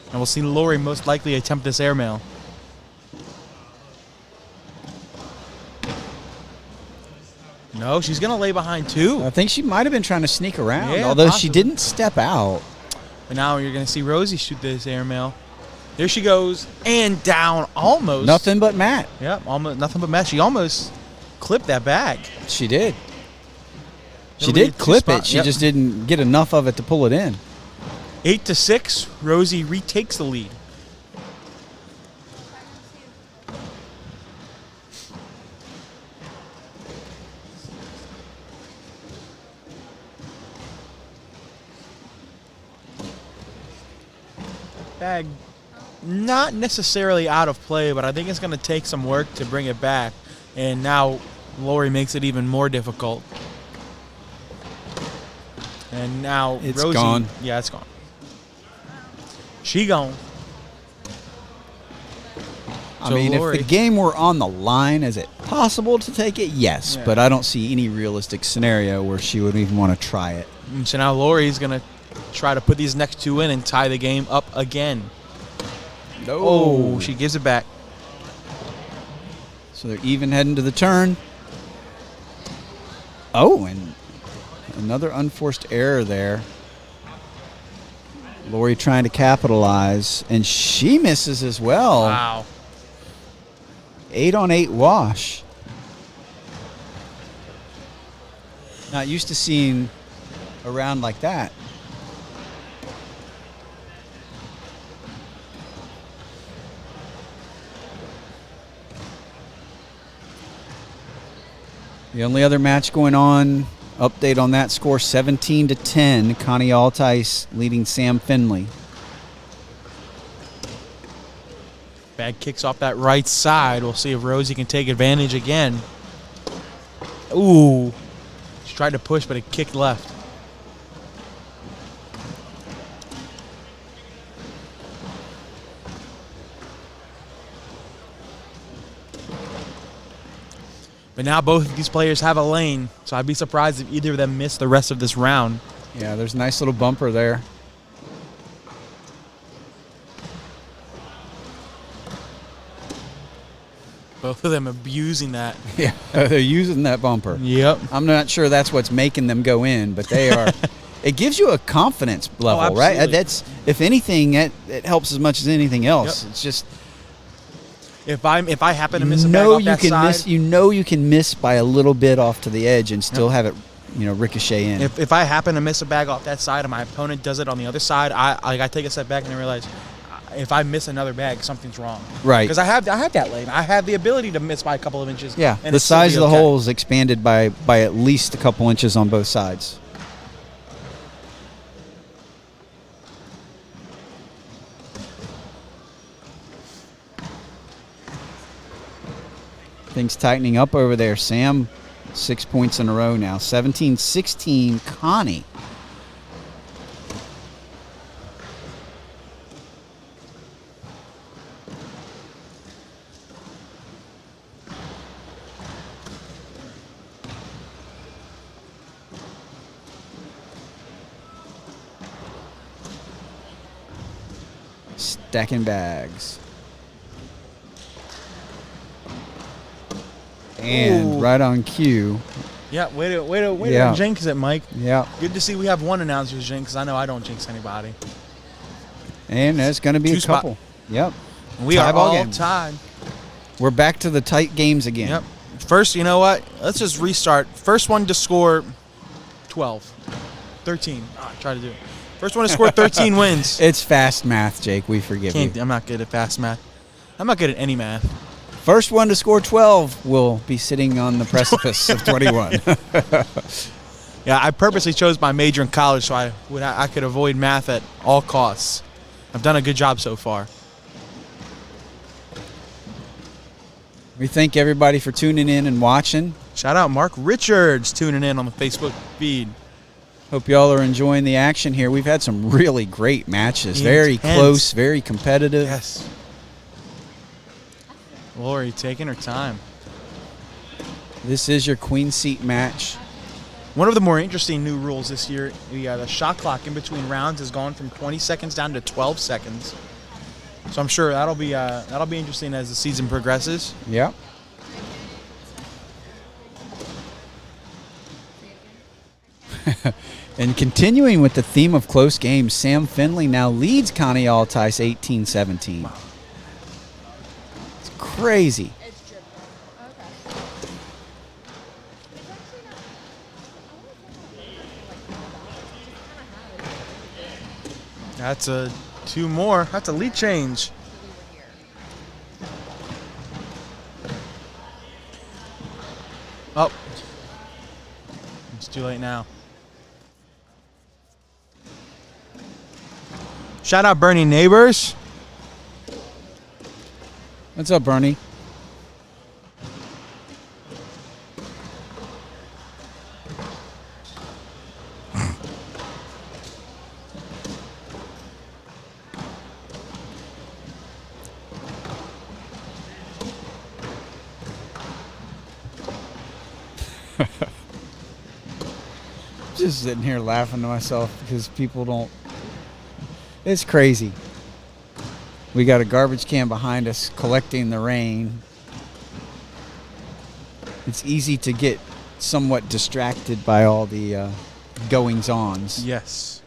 [SPEAKER 1] And we'll see Lori most likely attempt this airmail. No, she's going to lay behind too.
[SPEAKER 2] I think she might have been trying to sneak around,
[SPEAKER 1] Yeah,
[SPEAKER 2] although
[SPEAKER 1] possibly.
[SPEAKER 2] she didn't step out.
[SPEAKER 1] But now you're going to see Rosie shoot this airmail. There she goes, and down almost.
[SPEAKER 2] Nothing but Matt.
[SPEAKER 1] Yep, almost nothing but Matt. She almost clipped that bag.
[SPEAKER 2] She did. She
[SPEAKER 1] It'll be a
[SPEAKER 2] did clip
[SPEAKER 1] two-spot,
[SPEAKER 2] it. She
[SPEAKER 1] yep.
[SPEAKER 2] just didn't get enough of it to pull it in.
[SPEAKER 1] 8-6, Rosie retakes the lead. Bag not necessarily out of play, but I think it's going to take some work to bring it back. And now Lori makes it even more difficult. And now
[SPEAKER 2] It's
[SPEAKER 1] Rosie,
[SPEAKER 2] gone.
[SPEAKER 1] Yeah, it's gone. She gone.
[SPEAKER 2] I
[SPEAKER 1] So
[SPEAKER 2] mean,
[SPEAKER 1] Lori-
[SPEAKER 2] if the game were on the line, is it possible to take it? Yes,
[SPEAKER 1] Yeah.
[SPEAKER 2] but I don't see any realistic scenario where she would even want to try it.
[SPEAKER 1] And so now Lori's going to try to put these next 2 in and tie the game up again. Oh, she gives it back.
[SPEAKER 2] So they're even heading to the turn. Oh, and another unforced error there. Lori trying to capitalize, and she misses as well.
[SPEAKER 1] Wow.
[SPEAKER 2] 8-on-8 wash. Not used to seeing a round like that. The only other match going on, update on that score, 17-10. Connie Altice leading Sam Finley.
[SPEAKER 1] Bag kicks off that right side. We'll see if Rosie can take advantage again. Ooh. She tried to push, but it kicked left. But now both of these players have a lane, so I'd be surprised if either of them miss the rest of this round.
[SPEAKER 2] Yeah, there's a nice little bumper there.
[SPEAKER 1] Both of them abusing that.
[SPEAKER 2] Yeah, they're using that bumper.
[SPEAKER 1] Yep.
[SPEAKER 2] I'm not sure that's what's making them go in, but they are. It gives you a confidence level, right?
[SPEAKER 1] absolutely.
[SPEAKER 2] That's, if anything, it helps as much as anything else.
[SPEAKER 1] Yep.
[SPEAKER 2] It's just
[SPEAKER 1] If I happen to miss a bag off that side,
[SPEAKER 2] you can miss by a little bit off to the edge and still have it, ricochet in.
[SPEAKER 1] if I happen to miss a bag off that side and my opponent does it on the other side, I take a step back and I realize if I miss another bag, something's wrong.
[SPEAKER 2] Right.
[SPEAKER 1] Because I have that lane. I have the ability to miss by a couple of inches.
[SPEAKER 2] Yeah,
[SPEAKER 1] and
[SPEAKER 2] the
[SPEAKER 1] it's still
[SPEAKER 2] size
[SPEAKER 1] be
[SPEAKER 2] of the
[SPEAKER 1] okay.
[SPEAKER 2] hole is expanded by at least a couple inches on both sides. Things tightening up over there. Sam, 6 points in a row now. 17-16, Connie. Stacking bags. And
[SPEAKER 1] Ooh.
[SPEAKER 2] right on cue.
[SPEAKER 1] Yeah, way to
[SPEAKER 2] Yeah.
[SPEAKER 1] jinx it, Mike.
[SPEAKER 2] Yeah.
[SPEAKER 1] Good to see we have one announcer who's jinx. I know I don't jinx anybody.
[SPEAKER 2] And there's going to be
[SPEAKER 1] Two
[SPEAKER 2] a
[SPEAKER 1] spot.
[SPEAKER 2] couple. Yep.
[SPEAKER 1] We
[SPEAKER 2] Tie
[SPEAKER 1] are
[SPEAKER 2] ball
[SPEAKER 1] all
[SPEAKER 2] game.
[SPEAKER 1] tied.
[SPEAKER 2] We're back to the tight games again.
[SPEAKER 1] Yep. First, you know what? Let's just restart. First one to score 12. 13. Try to do it. First one to score 13 wins.
[SPEAKER 2] It's fast math, Jake. We forgive you.
[SPEAKER 1] I'm not good at fast math. I'm not good at any math.
[SPEAKER 2] First one to score 12 will be sitting on the precipice of 21.
[SPEAKER 1] Yeah, I purposely chose my major in college so I could avoid math at all costs. I've done a good job so far.
[SPEAKER 2] We thank everybody for tuning in and watching.
[SPEAKER 1] Shout out Mark Richards tuning in on the Facebook feed.
[SPEAKER 2] Hope y'all are enjoying the action here. We've had some really great matches. Very
[SPEAKER 1] Intense.
[SPEAKER 2] close, very competitive.
[SPEAKER 1] Yes. Lori taking her time.
[SPEAKER 2] This is your queen seat match.
[SPEAKER 1] One of the more interesting new rules this year, the shot clock in between rounds has gone from 20 seconds down to 12 seconds. So I'm sure that'll be interesting as the season progresses.
[SPEAKER 2] Yep. And continuing with the theme of close games, Sam Finley now leads Connie Altice 18-17.
[SPEAKER 1] Wow.
[SPEAKER 2] It's crazy.
[SPEAKER 3] It's dripping. Okay.
[SPEAKER 1] That's a two more. That's a lead change. Oh. It's too late now. Shout out Bernie Neighbors.
[SPEAKER 2] What's up, Bernie? Just sitting here laughing to myself because people don't. It's crazy. We got a garbage can behind us collecting the rain. It's easy to get somewhat distracted by all the goings-ons.
[SPEAKER 1] Yes.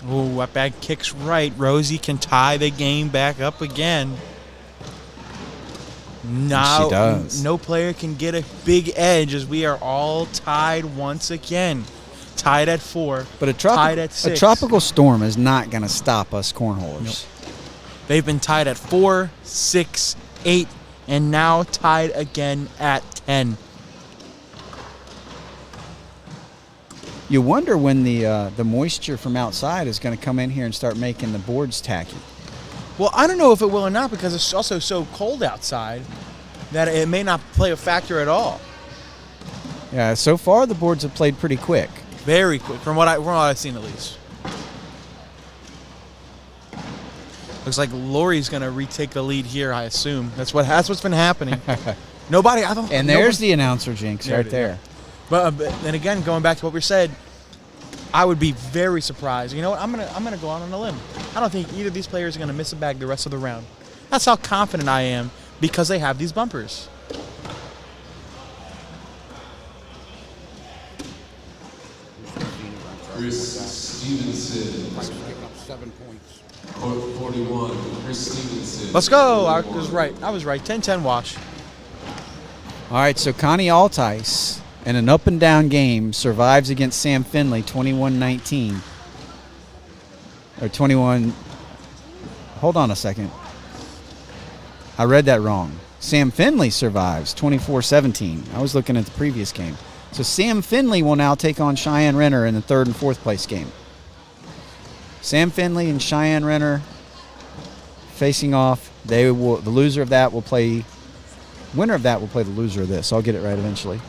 [SPEAKER 1] Oh, that bag kicks right. Rosie can tie the game back up again. Now,
[SPEAKER 2] She does.
[SPEAKER 1] no player can get a big edge as we are all tied once again. Tied at 4.
[SPEAKER 2] But
[SPEAKER 1] tied at
[SPEAKER 2] a
[SPEAKER 1] 6.
[SPEAKER 2] tropical storm is not going to stop us cornholers.
[SPEAKER 1] Nope. They've been tied at 4, 6, 8, and now tied again at 10.
[SPEAKER 2] You wonder when the moisture from outside is going to come in here and start making the boards tacky.
[SPEAKER 1] Well, I don't know if it will or not because it's also so cold outside that it may not play a factor at all.
[SPEAKER 2] Yeah, so far the boards have played pretty quick.
[SPEAKER 1] Very quick, from what I've seen at least. Looks like Lori's gonna retake the lead here. I assume that's what's been happening. Nobody, I don't.
[SPEAKER 2] And
[SPEAKER 1] no
[SPEAKER 2] there's
[SPEAKER 1] one-
[SPEAKER 2] the announcer jinx
[SPEAKER 1] There
[SPEAKER 2] right
[SPEAKER 1] it is,
[SPEAKER 2] there.
[SPEAKER 1] But then again, going back to what we said, I would be very surprised. You know what? I'm gonna go out on a limb. I don't think either of these players are gonna miss a bag the rest of the round. That's how confident I am because they have these bumpers.
[SPEAKER 4] Chris Stevenson.
[SPEAKER 5] Picking up 7 points.
[SPEAKER 4] Court 41. Chris Stevenson.
[SPEAKER 1] Let's go. I was right. 10-10 wash.
[SPEAKER 2] All right, so Connie Altice, in an up and down game, survives against Sam Finley 21-19. Or 21. Hold on a second. I read that wrong. Sam Finley survives 24-17. I was looking at the previous game. So Sam Finley will now take on Cheyenne Renner in the 3rd and 4th place game. Sam Finley and Cheyenne Renner facing off. The loser of that will play. Winner of that will play the loser of this. I'll get it right eventually.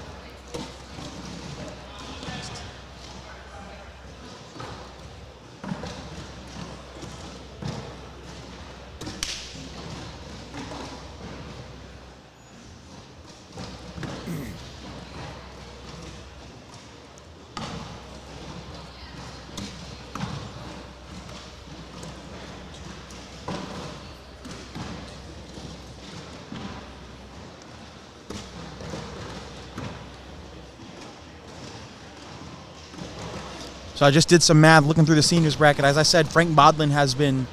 [SPEAKER 1] So I just did some math looking through the seniors bracket. As I said, Frank Modlin has been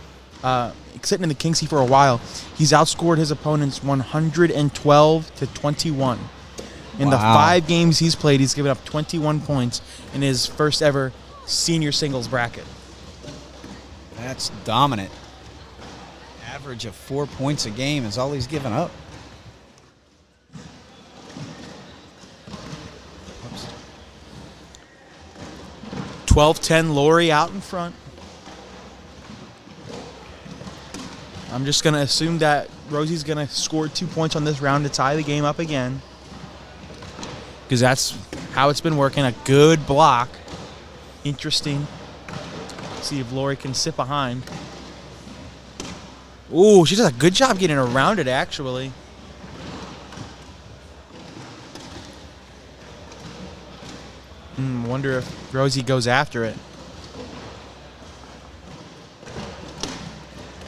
[SPEAKER 1] sitting in the King seat for a while. He's outscored his opponents 112-21. In the 5 games he's played, he's given up 21 points in his first ever senior singles bracket.
[SPEAKER 2] That's dominant. Average of 4 points a game is all he's given up.
[SPEAKER 1] 12-10 Lori out in front. I'm just going to assume that Rosie's going to score 2 points on this round to tie the game up again. Because that's how it's been working. A good block. Interesting. See if Lori can sit behind. Ooh, she does a good job getting around it, actually. Wonder if Rosie goes after it.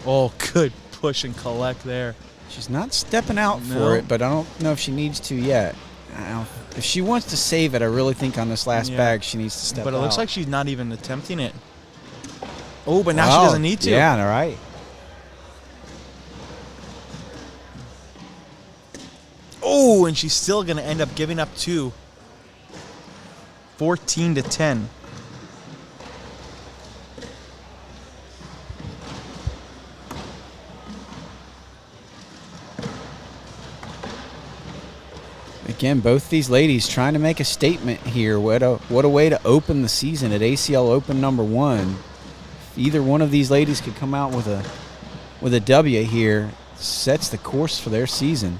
[SPEAKER 1] Oh, good push and collect there.
[SPEAKER 2] She's not stepping out for it, but I don't know if she needs to yet. If she wants to save it, I really think on this last bag she needs to step out.
[SPEAKER 1] But it looks like she's not even attempting it. Oh, but now she doesn't need to.
[SPEAKER 2] Yeah, all right.
[SPEAKER 1] Oh, and she's still going to end up giving up 2. 14-10.
[SPEAKER 2] Again, both these ladies trying to make a statement here. What a way to open the season at ACL Open #1. If either one of these ladies could come out with a W here, sets the course for their season.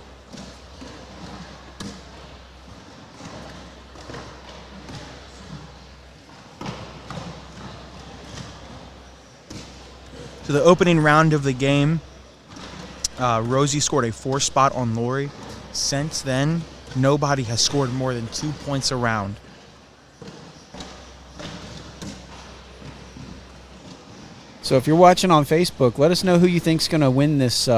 [SPEAKER 1] So the opening round of the game, Rosie scored a 4 spot on Lori. Since then, nobody has scored more than 2 points a round.
[SPEAKER 2] So if you're watching on Facebook, let us know who you think's going to win this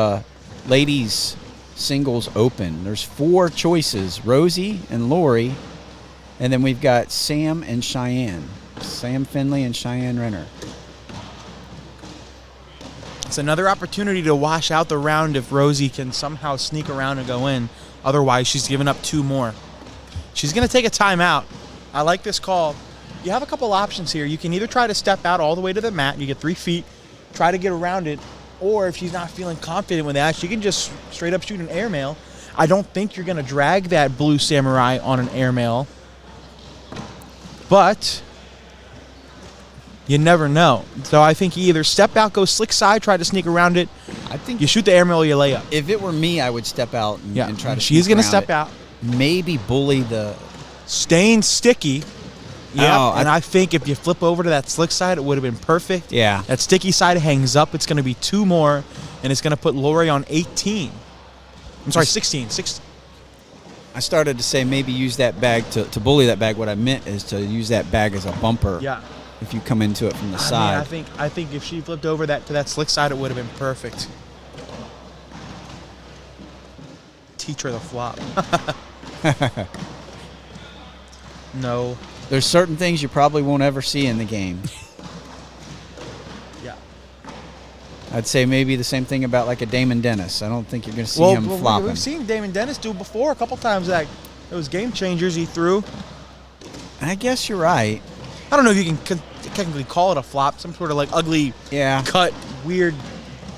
[SPEAKER 2] ladies singles open. There's 4 choices: Rosie and Lori, and then we've got Sam and Cheyenne. Sam Finley and Cheyenne Renner.
[SPEAKER 1] It's another opportunity to wash out the round if Rosie can somehow sneak around and go in. Otherwise, she's given up 2 more. She's going to take a timeout. I like this call. You have a couple options here. You can either try to step out all the way to the mat, and you get 3 feet, try to get around it, or if she's not feeling confident with that, she can just straight up shoot an airmail. I don't think you're going to drag that blue samurai on an airmail, but you never know. So I think you either step out, go slick side, try to sneak around it.
[SPEAKER 2] I think
[SPEAKER 1] you shoot the airmail or you lay up.
[SPEAKER 2] If it were me, I would step out and try to.
[SPEAKER 1] She's going to step out.
[SPEAKER 2] Maybe bully the.
[SPEAKER 1] Staying sticky. Yeah,
[SPEAKER 2] Oh,
[SPEAKER 1] and I think if you flip over to that slick side, it would have been perfect.
[SPEAKER 2] Yeah.
[SPEAKER 1] That sticky side hangs up. It's going to be 2 more, and it's going to put Lori on 18. I'm sorry, 16.
[SPEAKER 2] I started to say maybe use that bag to bully that bag. What I meant is to use that bag as a bumper.
[SPEAKER 1] Yeah.
[SPEAKER 2] if you come into it from the
[SPEAKER 1] I
[SPEAKER 2] side.
[SPEAKER 1] mean, I think if she flipped over to that slick side, it would have been perfect. Teach her the flop. No.
[SPEAKER 2] There's certain things you probably won't ever see in the game.
[SPEAKER 1] Yeah.
[SPEAKER 2] I'd say maybe the same thing about like a Damon Dennis. I don't think you're going to see him flopping.
[SPEAKER 1] We've seen Damon Dennis do before a couple times. That those game changers he threw.
[SPEAKER 2] I guess you're right.
[SPEAKER 1] I don't know if you can technically call it a flop. Some sort of like ugly, cut, weird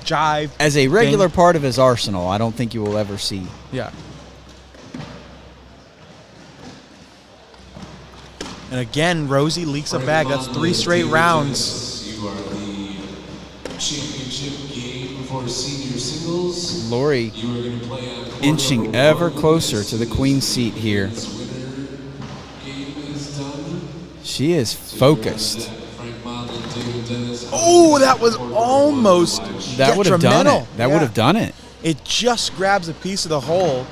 [SPEAKER 1] jive.
[SPEAKER 2] As a regular part of his arsenal, I don't think you will ever see.
[SPEAKER 1] Yeah. And again, Rosie leaks a bag. That's 3 straight rounds.
[SPEAKER 4] You are the championship game for senior singles.
[SPEAKER 2] Lori
[SPEAKER 4] You are going to play on court
[SPEAKER 2] inching
[SPEAKER 4] number
[SPEAKER 2] ever
[SPEAKER 4] 1.
[SPEAKER 2] closer to the queen seat here.
[SPEAKER 4] This winner game is done.
[SPEAKER 2] She is focused.
[SPEAKER 4] Frank Modlin, David Dennis.
[SPEAKER 1] Oh, that was almost
[SPEAKER 2] That would have done
[SPEAKER 1] detrimental.
[SPEAKER 2] it. That would have done it.
[SPEAKER 1] It just grabs a piece of the hole.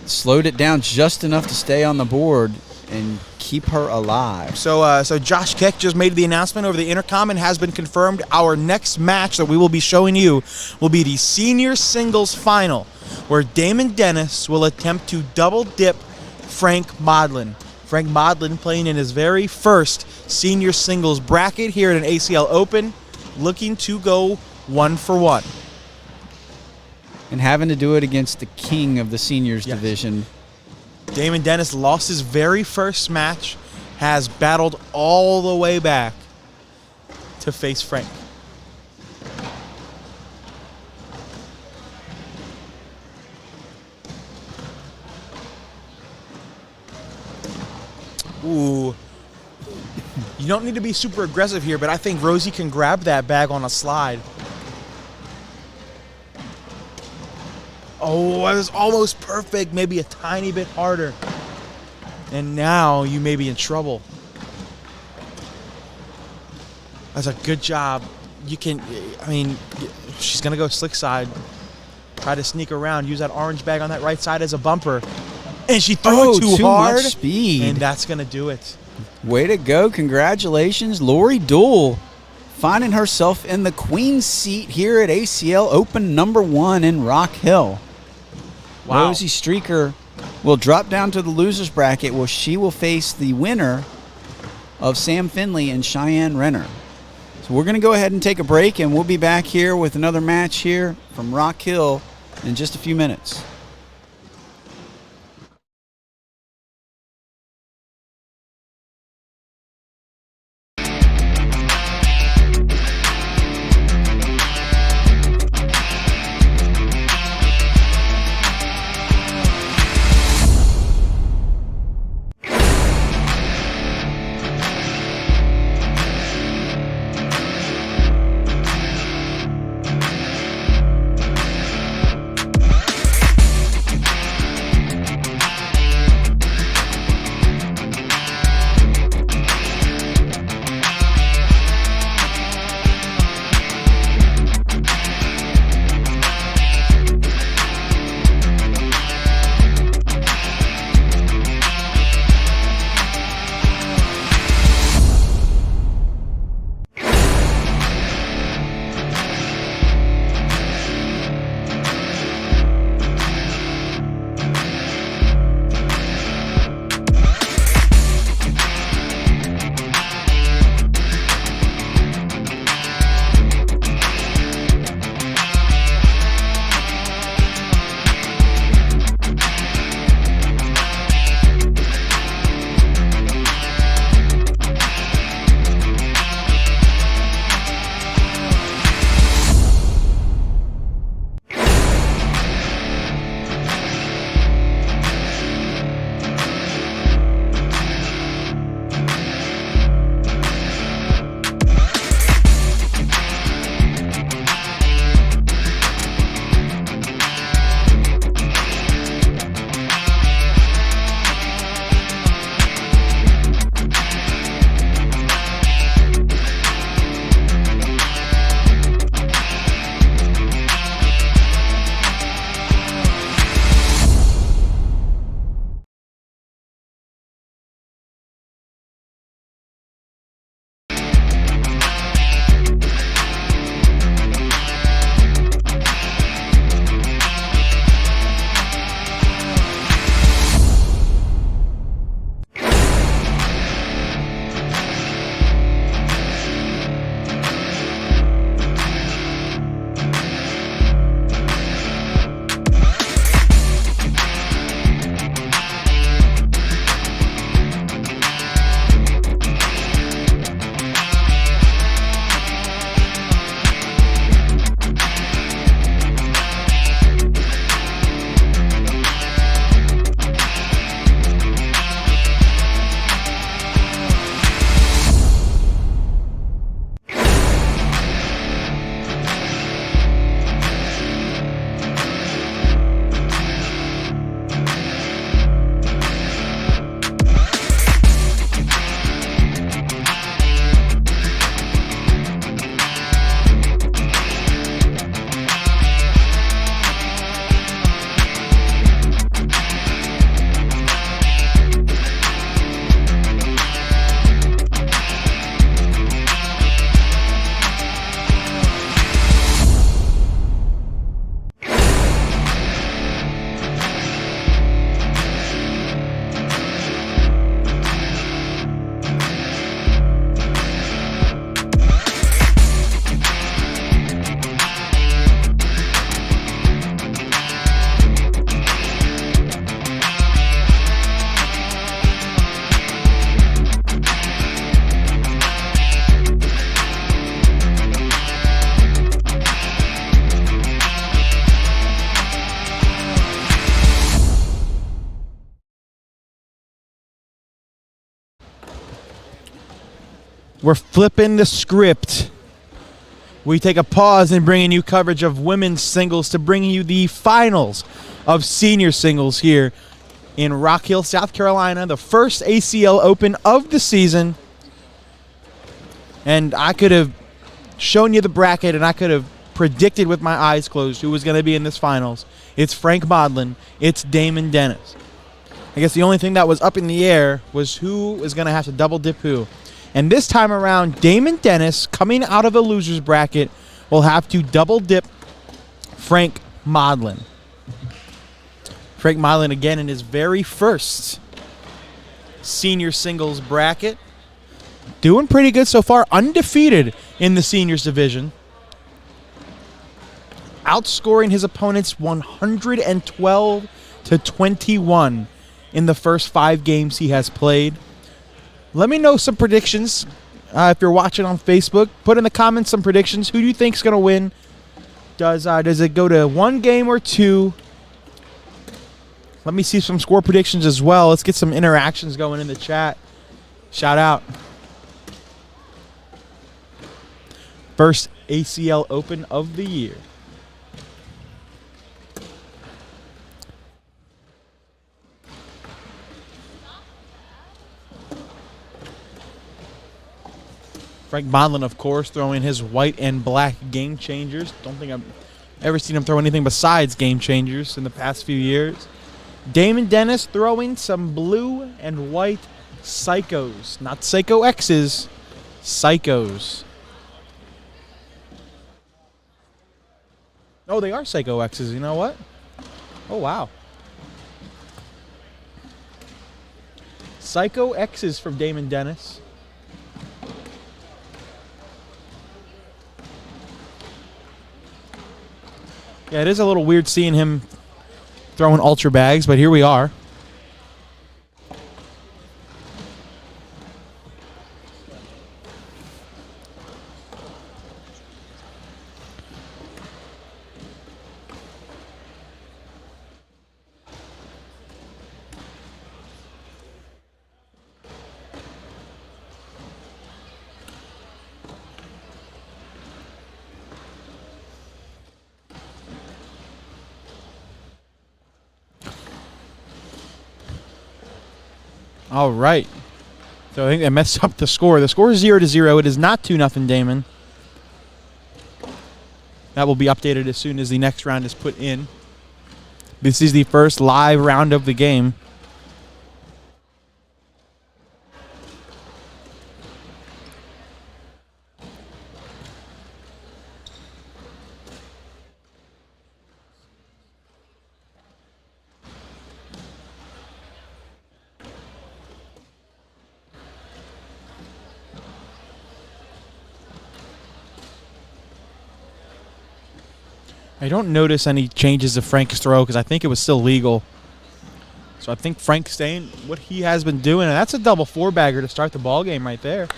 [SPEAKER 2] Slowed it down just enough to stay on the board and keep her alive.
[SPEAKER 1] So Josh Keck just made the announcement over the intercom and has been confirmed. Our next match that we will be showing you will be the senior singles final, where Damon Dennis will attempt to double dip Frank Modlin. Frank Modlin playing in his very first senior singles bracket here at an ACL Open, looking to go 1-for-1.
[SPEAKER 2] And having to do it against the king of the seniors division.
[SPEAKER 1] Damon Dennis lost his very first match, has battled all the way back to face Frank. Ooh. You don't need to be super aggressive here, but I think Rosie can grab that bag on a slide. Oh, that was almost perfect. Maybe a tiny bit harder. And now you may be in trouble. That's a good job. You can, I mean, she's going to go slick side. Try to sneak around. Use that orange bag on that right side as a bumper. And she threw it too hard.
[SPEAKER 2] Much speed.
[SPEAKER 1] And that's going to do it.
[SPEAKER 2] Way to go. Congratulations, Lori Dool, finding herself in the queen seat here at ACL Open number 1 in Rock Hill.
[SPEAKER 1] Wow.
[SPEAKER 2] Rosie Streaker will drop down to the loser's bracket, where she will face the winner of Sam Finley and Cheyenne Renner. So we're going to go ahead and take a break, and we'll be back here with another match here from Rock Hill in just a few minutes.
[SPEAKER 1] we're flipping the script. We take a pause in bringing you coverage of women's singles to bring you the finals of senior singles here in Rock Hill, South Carolina, the first ACL Open of the season. And I could have shown you the bracket, and I could have predicted with my eyes closed who was going to be in this finals. It's Frank Modlin. It's Damon Dennis. I guess the only thing that was up in the air was who was going to have to double dip who. And this time around, Damon Dennis, coming out of the loser's bracket, will have to double dip Frank Modlin. Frank Modlin again in his very first senior singles bracket. Doing pretty good so far, undefeated in the seniors division. Outscoring his opponents 112 to 21 in the first 5 games he has played. Let me know some predictions if you're watching on Facebook. Put in the comments some predictions. Who do you think is going to win? Does it go to 1 game or 2? Let me see some score predictions as well. Let's get some interactions going in the chat. Shout out. First ACL Open of the year. Frank Modlin, of course, throwing his white and black game changers. Don't think I've ever seen him throw anything besides game changers in the past few years. Damon Dennis throwing some blue and white Psychos. Not Psycho X's, Psychos. Oh, they are Psycho X's. You know what? Oh, wow. Psycho X's from Damon Dennis. Yeah, it is a little weird seeing him throwing ultra bags, but here we are. All right. So I think they messed up the score. The score is 0-0. It is not 2-0 Damon. That will be updated as soon as the next round is put in. This is the first live round of the game. I don't notice any changes to Frank's throw because I think it was still legal. So I think Frank's staying what he has been doing, and that's a double 4-bagger to start the ball game right there.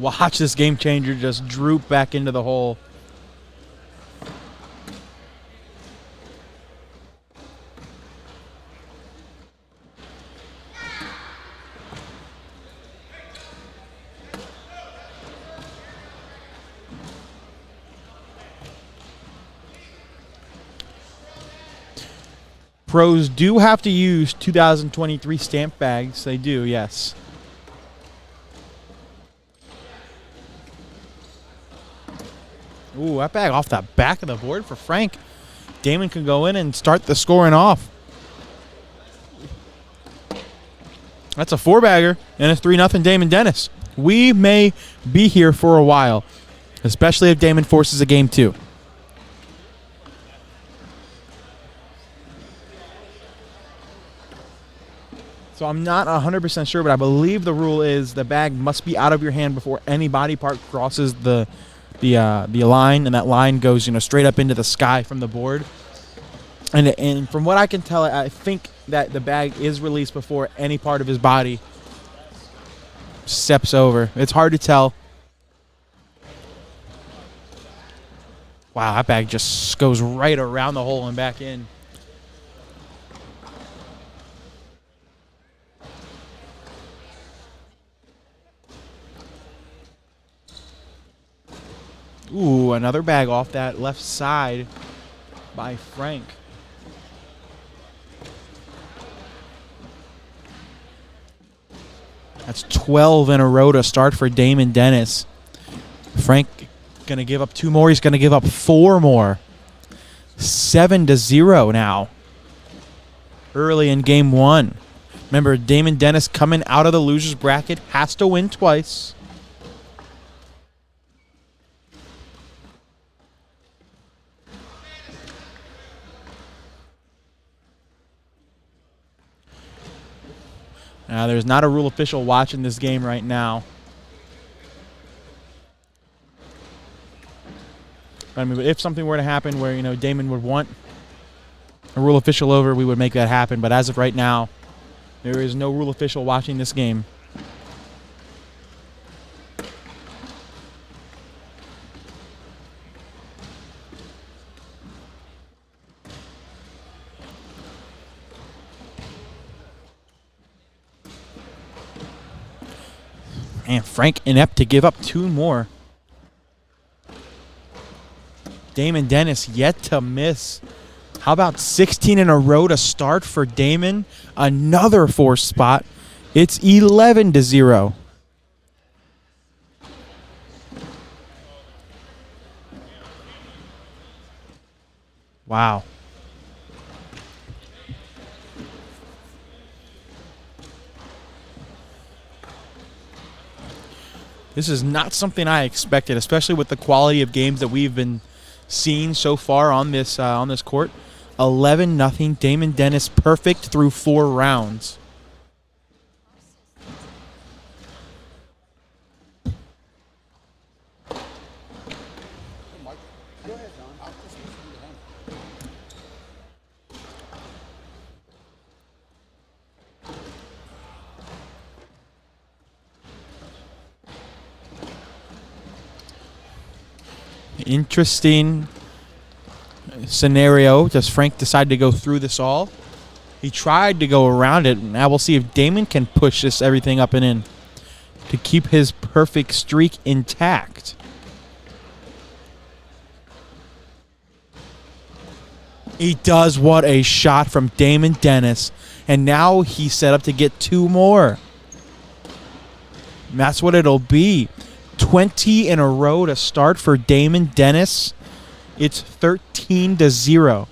[SPEAKER 1] Watch this game changer just droop back into the hole. Pros do have to use 2023 stamp bags. They do, yes. Ooh, that bag off the back of the board for Frank. Damon can go in and start the scoring off. That's a 4-bagger, and it's 3-0 Damon Dennis. We may be here for a while, especially if Damon forces a game 2. So I'm not 100% sure, but I believe the rule is the bag must be out of your hand before any body part crosses the line, and that line goes, you know, straight up into the sky from the board. And from what I can tell, I think that the bag is released before any part of his body steps over. It's hard to tell. Wow, that bag just goes right around the hole and back in. Ooh, another bag off that left side by Frank. That's 12 in a row to start for Damon Dennis. Frank going to give up 2 more. He's going to give up 4 more. 7-0 now. Early in game 1. Remember, Damon Dennis coming out of the loser's bracket has to win twice. Now, there's not a rule official watching this game right now. I mean, if something were to happen where, you know, Damon would want a rule official over, we would make that happen. But as of right now, there is no rule official watching this game. And Frank inept to give up 2 more. Damon Dennis yet to miss. How about 16 in a row to start for Damon? Another 4th spot. It's 11-0. Wow. This is not something I expected, especially with the quality of games that we've been seeing so far on this court. 11-0. Damon Dennis perfect through 4 rounds. Interesting scenario. Does Frank decide to go through this all? He tried to go around it. Now we'll see if Damon can push this everything up and in to keep his perfect streak intact. He does. What a shot from Damon Dennis. And now he's set up to get 2 more. And that's what it'll be. 20 in a row to start for Damon Dennis. It's 13-0.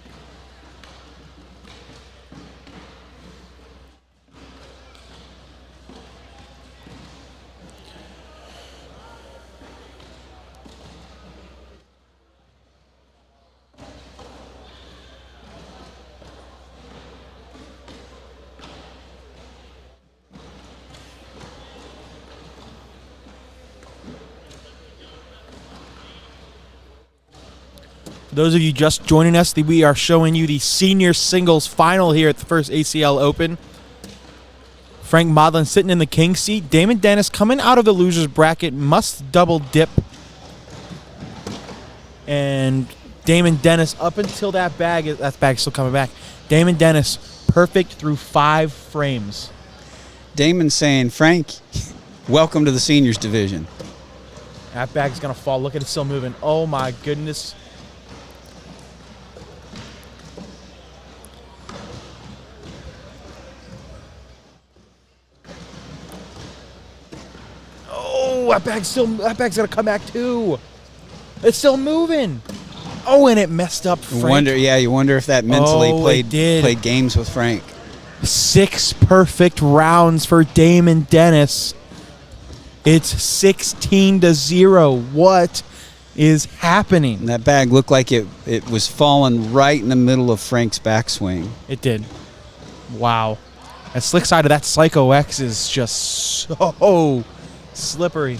[SPEAKER 1] Those of you just joining us, we are showing you the senior singles final here at the first ACL Open. Frank Modlin sitting in the king seat. Damon Dennis coming out of the loser's bracket, must double dip. And Damon Dennis, up until that bag's still coming back. Damon Dennis, perfect through 5 frames.
[SPEAKER 2] Damon saying, Frank, welcome to the seniors division.
[SPEAKER 1] That bag's going to fall. Look at it still moving. Oh, my goodness. That bag's gonna come back too. It's still moving. Oh, and it messed up Frank.
[SPEAKER 2] You wonder if that mentally played games with Frank.
[SPEAKER 1] 6 perfect rounds for Damon Dennis. It's 16-0. What is happening?
[SPEAKER 2] And that bag looked like it was falling right in the middle of Frank's backswing.
[SPEAKER 1] It did. Wow. That slick side of that Psycho X is just so slippery.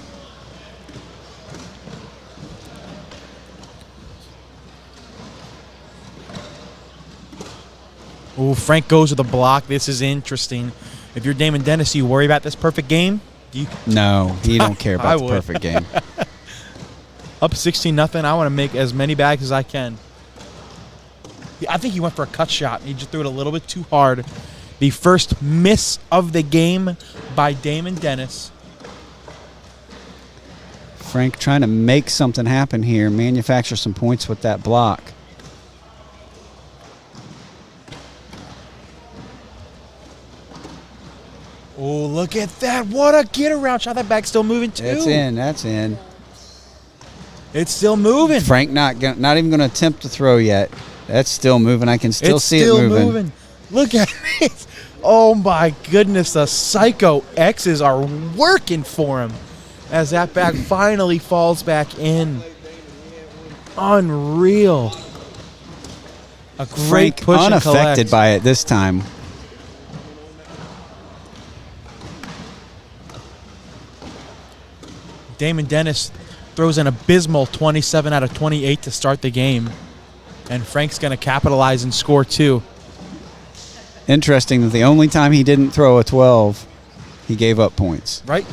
[SPEAKER 1] Ooh, Frank goes with a block. This is interesting. If you're Damon Dennis, you worry about this perfect game?
[SPEAKER 2] No, he don't care about the
[SPEAKER 1] would.
[SPEAKER 2] perfect game.
[SPEAKER 1] Up 16-0. I want to make as many bags as I can. I think he went for a cut shot. He just threw it a little bit too hard. The first miss of the game by Damon Dennis.
[SPEAKER 2] Frank trying to make something happen here, manufacture some points with that block.
[SPEAKER 1] Oh, look at that. What a get around shot. That bag's still moving, too.
[SPEAKER 2] That's in. That's in.
[SPEAKER 1] It's still moving.
[SPEAKER 2] Frank not even going to attempt to throw yet. That's still moving. I can still see it moving.
[SPEAKER 1] Look at it. Oh, my goodness. The Psycho X's are working for him as that bag finally falls back in. Unreal. A great
[SPEAKER 2] Frank
[SPEAKER 1] push and
[SPEAKER 2] unaffected
[SPEAKER 1] collect.
[SPEAKER 2] by it this time.
[SPEAKER 1] Damon Dennis throws an abysmal 27 out of 28 to start the game. And Frank's going to capitalize and score two.
[SPEAKER 2] Interesting that the only time he didn't throw a 12, he gave up points.
[SPEAKER 1] Right?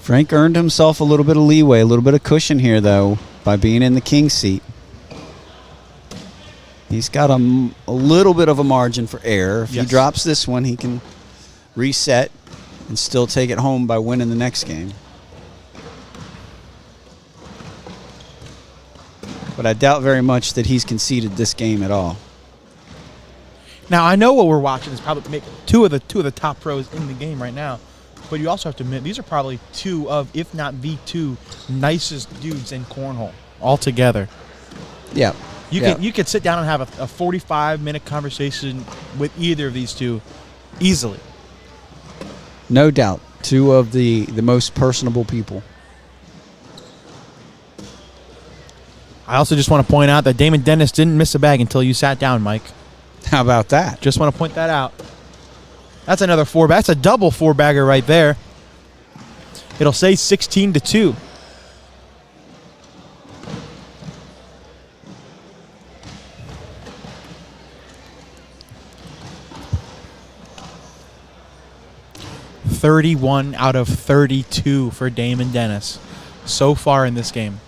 [SPEAKER 2] Frank earned himself a little bit of leeway, a little bit of cushion here, though, by being in the king seat. He's got a little bit of a margin for error. If he drops this one, he can reset and still take it home by winning the next game. But I doubt very much that he's conceded this game at all.
[SPEAKER 1] Now, I know what we're watching is probably two of the top pros in the game right now. But you also have to admit, these are probably two of, if not the two, nicest dudes in cornhole altogether.
[SPEAKER 2] Yeah.
[SPEAKER 1] You could sit down and have a 45-minute conversation with either of these two easily.
[SPEAKER 2] No doubt. Two of the most personable people.
[SPEAKER 1] I also just want to point out that Damon Dennis didn't miss a bag until you sat down, Mike.
[SPEAKER 2] How about that?
[SPEAKER 1] Just want to point that out. That's another four bag. That's a double four-bagger right there. It'll say 16-2. $31 out of 32 for Damon Dennis so far in this game.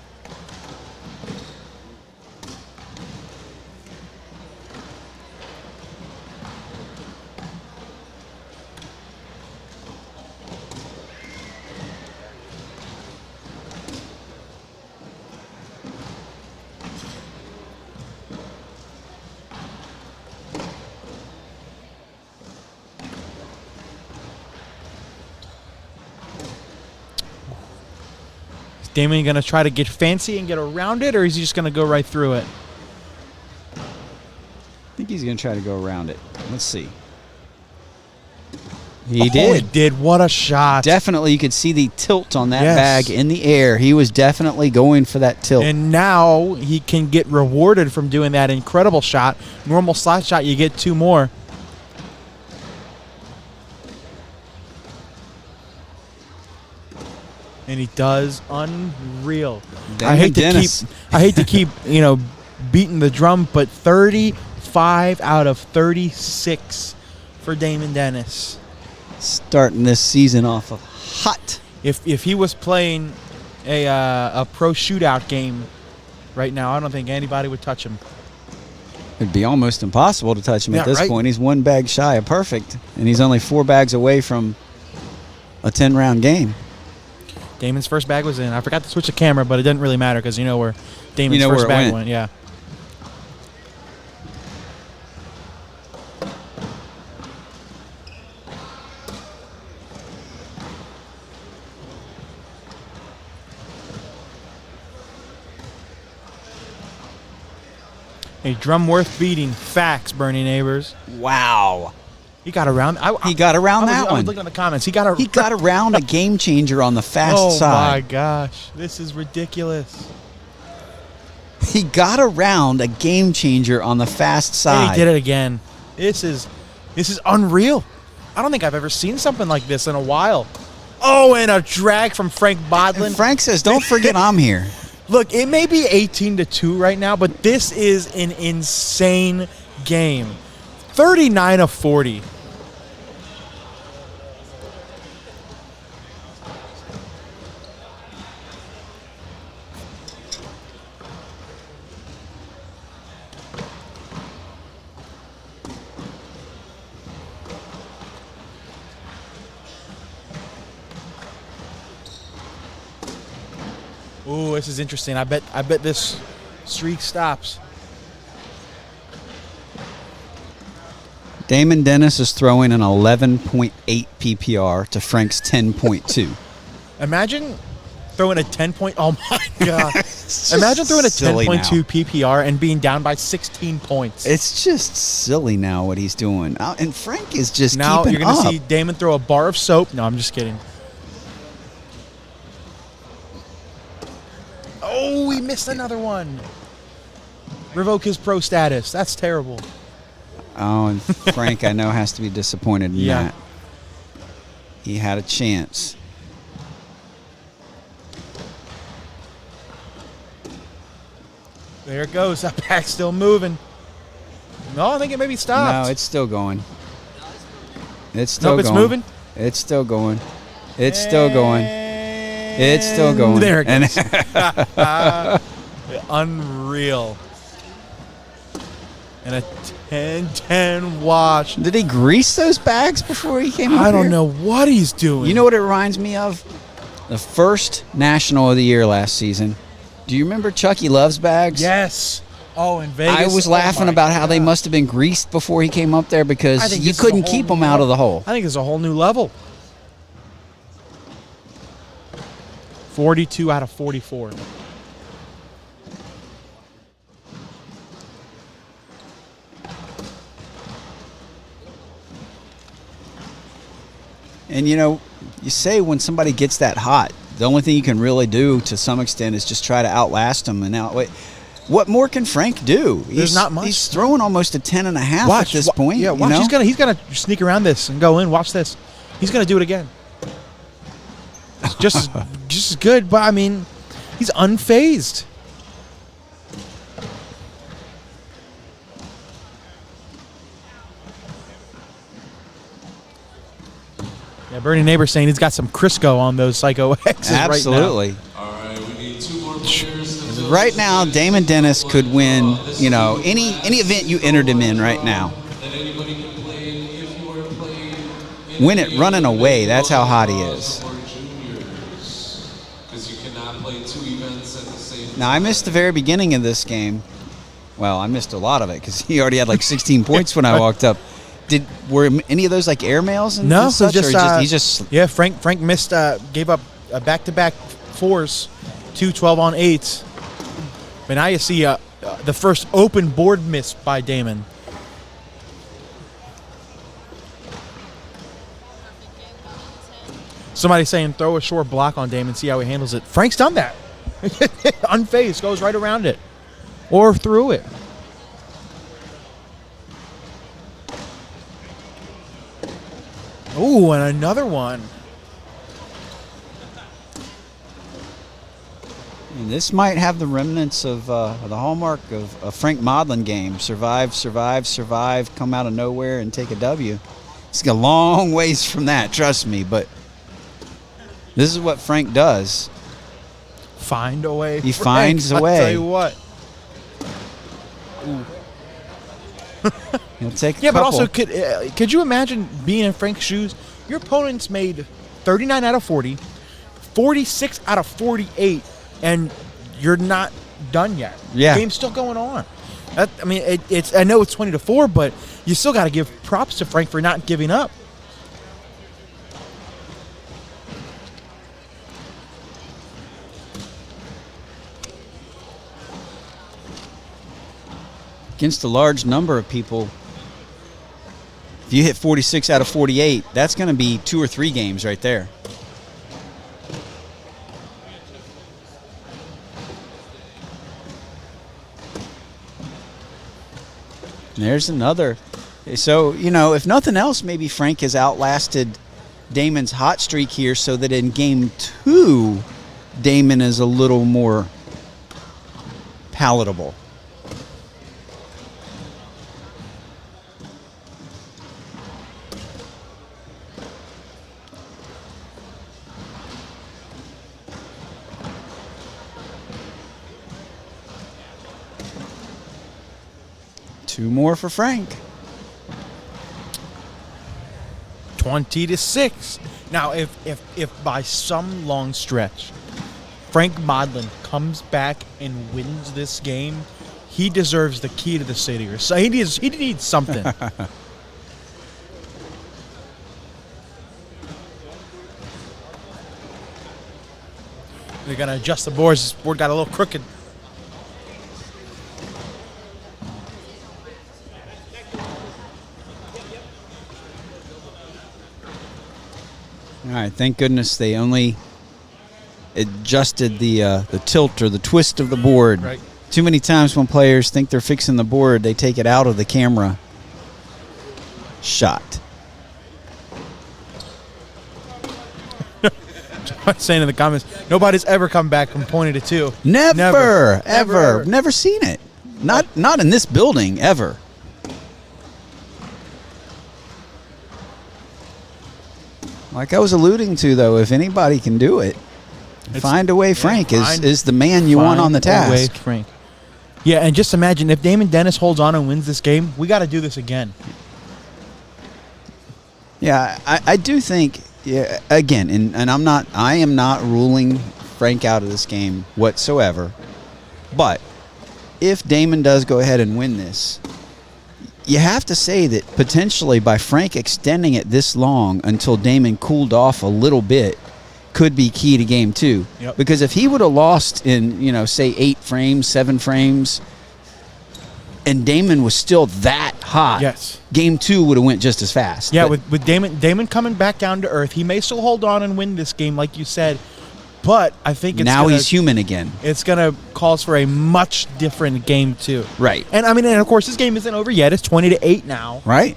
[SPEAKER 1] Damon going to try to get fancy and get around it, or is he just going to go right through it?
[SPEAKER 2] I think he's going to try to go around it. Let's see. He
[SPEAKER 1] He did. What a shot.
[SPEAKER 2] Definitely, you could see the tilt on that bag in the air. He was definitely going for that tilt.
[SPEAKER 1] And now he can get rewarded from doing that incredible shot. Normal slide shot, you get two more. And he does. Unreal. I hate to keep beating the drum, but 35 out of 36 for Damon Dennis.
[SPEAKER 2] Starting this season off of hot.
[SPEAKER 1] If he was playing a pro shootout game right now, I don't think anybody would touch him.
[SPEAKER 2] It'd be almost impossible to touch him at this
[SPEAKER 1] right?
[SPEAKER 2] point. He's one bag shy of perfect, and he's only 4 bags away from a 10-round game.
[SPEAKER 1] Damon's first bag was in. I forgot to switch the camera, but it didn't really matter because you know where Damon's first bag went. Yeah. A drum worth beating. Facts, Bernie Neighbors.
[SPEAKER 2] Wow.
[SPEAKER 1] He got around.
[SPEAKER 2] He got around that
[SPEAKER 1] I
[SPEAKER 2] one.
[SPEAKER 1] was looking at the comments. He got
[SPEAKER 2] around a game changer on the fast side.
[SPEAKER 1] Oh my gosh, this is ridiculous.
[SPEAKER 2] He got around a game changer on the fast side.
[SPEAKER 1] And he did it again. This is unreal. I don't think I've ever seen something like this in a while. Oh, and a drag from Frank Modlin.
[SPEAKER 2] And Frank says, "Don't forget I'm here."
[SPEAKER 1] Look, it may be 18-2 right now, but this is an insane game. 39 of 40. Ooh, this is interesting. I bet this streak stops.
[SPEAKER 2] Damon Dennis is throwing an 11.8 PPR to Frank's 10.2.
[SPEAKER 1] Imagine throwing a 10 point. Oh my god! Imagine throwing a
[SPEAKER 2] silly
[SPEAKER 1] 10.2 PPR and being down by 16 points.
[SPEAKER 2] It's just silly now what he's doing. And Frank is just
[SPEAKER 1] Now
[SPEAKER 2] keeping
[SPEAKER 1] you're going
[SPEAKER 2] up.
[SPEAKER 1] to see Damon throw a bar of soap. No, I'm just kidding. Oh, he missed another one. Revoke his pro status. That's terrible.
[SPEAKER 2] Oh, and Frank, I know, has to be disappointed in
[SPEAKER 1] Yeah.
[SPEAKER 2] that. He had a chance.
[SPEAKER 1] There it goes. That back's still moving. No, I think it maybe stopped.
[SPEAKER 2] No, it's still going. It's still
[SPEAKER 1] Nope,
[SPEAKER 2] going.
[SPEAKER 1] it's moving.
[SPEAKER 2] It's still going. It's still going. It's still going.
[SPEAKER 1] There it
[SPEAKER 2] And-
[SPEAKER 1] goes. Unreal. And a 10-10 wash.
[SPEAKER 2] Did he grease those bags before he came up
[SPEAKER 1] I don't
[SPEAKER 2] here?
[SPEAKER 1] know what he's doing.
[SPEAKER 2] You know what it reminds me of? The first National of the Year last season. Do you remember Chucky Love's bags?
[SPEAKER 1] Yes. Oh, in Vegas.
[SPEAKER 2] I was laughing
[SPEAKER 1] my
[SPEAKER 2] about how they
[SPEAKER 1] God.
[SPEAKER 2] must have been greased before he came up there
[SPEAKER 1] I
[SPEAKER 2] because
[SPEAKER 1] think
[SPEAKER 2] you
[SPEAKER 1] this is a
[SPEAKER 2] couldn't
[SPEAKER 1] whole
[SPEAKER 2] keep
[SPEAKER 1] new
[SPEAKER 2] them out of the hole.
[SPEAKER 1] I think it's a whole new level. 42 out of 44.
[SPEAKER 2] And you know, you say when somebody gets that hot, the only thing you can really do to some extent is just try to outlast them and outwait. What more can Frank do?
[SPEAKER 1] There's not much.
[SPEAKER 2] He's throwing almost a 10.5 at this point.
[SPEAKER 1] Yeah,
[SPEAKER 2] you
[SPEAKER 1] watch.
[SPEAKER 2] know?
[SPEAKER 1] He's gonna sneak around this and go in. Watch this. He's gonna do it again. It's just as good, but I mean, he's unfazed. Yeah, Bernie Neighbor saying he's got some Crisco on those Psycho X's
[SPEAKER 2] Absolutely.
[SPEAKER 4] All right, we need 2 more players. to fill
[SPEAKER 2] Right
[SPEAKER 4] this
[SPEAKER 2] now,
[SPEAKER 4] space.
[SPEAKER 2] Damon Dennis could win, you know, any event you entered him in right now.
[SPEAKER 4] And anybody can play if you are playing.
[SPEAKER 2] Win it running away. That's how hot he is.
[SPEAKER 4] Or juniors, because you cannot play 2 events at the same time.
[SPEAKER 2] Now, I missed the very beginning of this game. Well, I missed a lot of it because he already had like 16 points when I walked up. Were any of those like airmails and
[SPEAKER 1] No,
[SPEAKER 2] and such?
[SPEAKER 1] just,
[SPEAKER 2] or he just
[SPEAKER 1] Yeah, Frank missed, gave up back-to-back 4s, 2 12-on-8s. But now you see the first open board miss by Damon. Somebody saying throw a short block on Damon, see how he handles it. Frank's done that. Unfazed, goes right around it. Or through it. Ooh, and another one.
[SPEAKER 2] And this might have the remnants of the hallmark of a Frank Modlin game. Survive, survive, survive, come out of nowhere and take a W. It's a long ways from that, trust me, but this is what Frank does.
[SPEAKER 1] Find a way.
[SPEAKER 2] He
[SPEAKER 1] Frank,
[SPEAKER 2] finds a
[SPEAKER 1] I'll
[SPEAKER 2] way.
[SPEAKER 1] tell you what.
[SPEAKER 2] He'll take a
[SPEAKER 1] Yeah, but
[SPEAKER 2] couple.
[SPEAKER 1] also, could you imagine being in Frank's shoes? Your opponent's made 39 out of 40, 46 out of 48, and you're not done yet.
[SPEAKER 2] Yeah.
[SPEAKER 1] The game's still going on. I mean, it's. I know it's 20-4, but you still got to give props to Frank for not giving up.
[SPEAKER 2] Against a large number of people, if you hit 46 out of 48, that's going to be 2 or 3 games right there. There's another. So, if nothing else, maybe Frank has outlasted Damon's hot streak here so that in game 2, Damon is a little more palatable. Two more for Frank.
[SPEAKER 1] 20-6. Now, if by some long stretch Frank Modlin comes back and wins this game, he deserves the key to the city. Or so he needs something. They're gonna adjust the boards. This board got a little crooked.
[SPEAKER 2] All right, thank goodness they only adjusted the tilt or the twist of the board.
[SPEAKER 1] Right.
[SPEAKER 2] Too many times when players think they're fixing the board, they take it out of the camera shot.
[SPEAKER 1] Saying in the comments, nobody's ever come back from 20-2.
[SPEAKER 2] Never, ever.
[SPEAKER 1] Ever.
[SPEAKER 2] Never seen it. Not in this building, ever. Like I was alluding to, though, if anybody can do it, find a way Frank is the man you want on the task.
[SPEAKER 1] Frank. Yeah, and just imagine if Damon Dennis holds on and wins this game, we got to do this again.
[SPEAKER 2] Yeah, I do think, yeah, again, and I am not ruling Frank out of this game whatsoever, but if Damon does go ahead and win this, you have to say that potentially by Frank extending it this long until Damon cooled off a little bit could be key to game 2.
[SPEAKER 1] Yep.
[SPEAKER 2] Because if he would have lost in, say 8 frames, 7 frames, and Damon was still that hot,
[SPEAKER 1] Yes.
[SPEAKER 2] game 2 would have went just as fast.
[SPEAKER 1] Yeah,
[SPEAKER 2] But
[SPEAKER 1] with Damon coming back down to earth, he may still hold on and win this game, like you said. But I think
[SPEAKER 2] he's human again.
[SPEAKER 1] It's gonna calls for a much different game 2.
[SPEAKER 2] Right.
[SPEAKER 1] And I mean, and of course, this game isn't over yet. It's 20-8 now.
[SPEAKER 2] Right?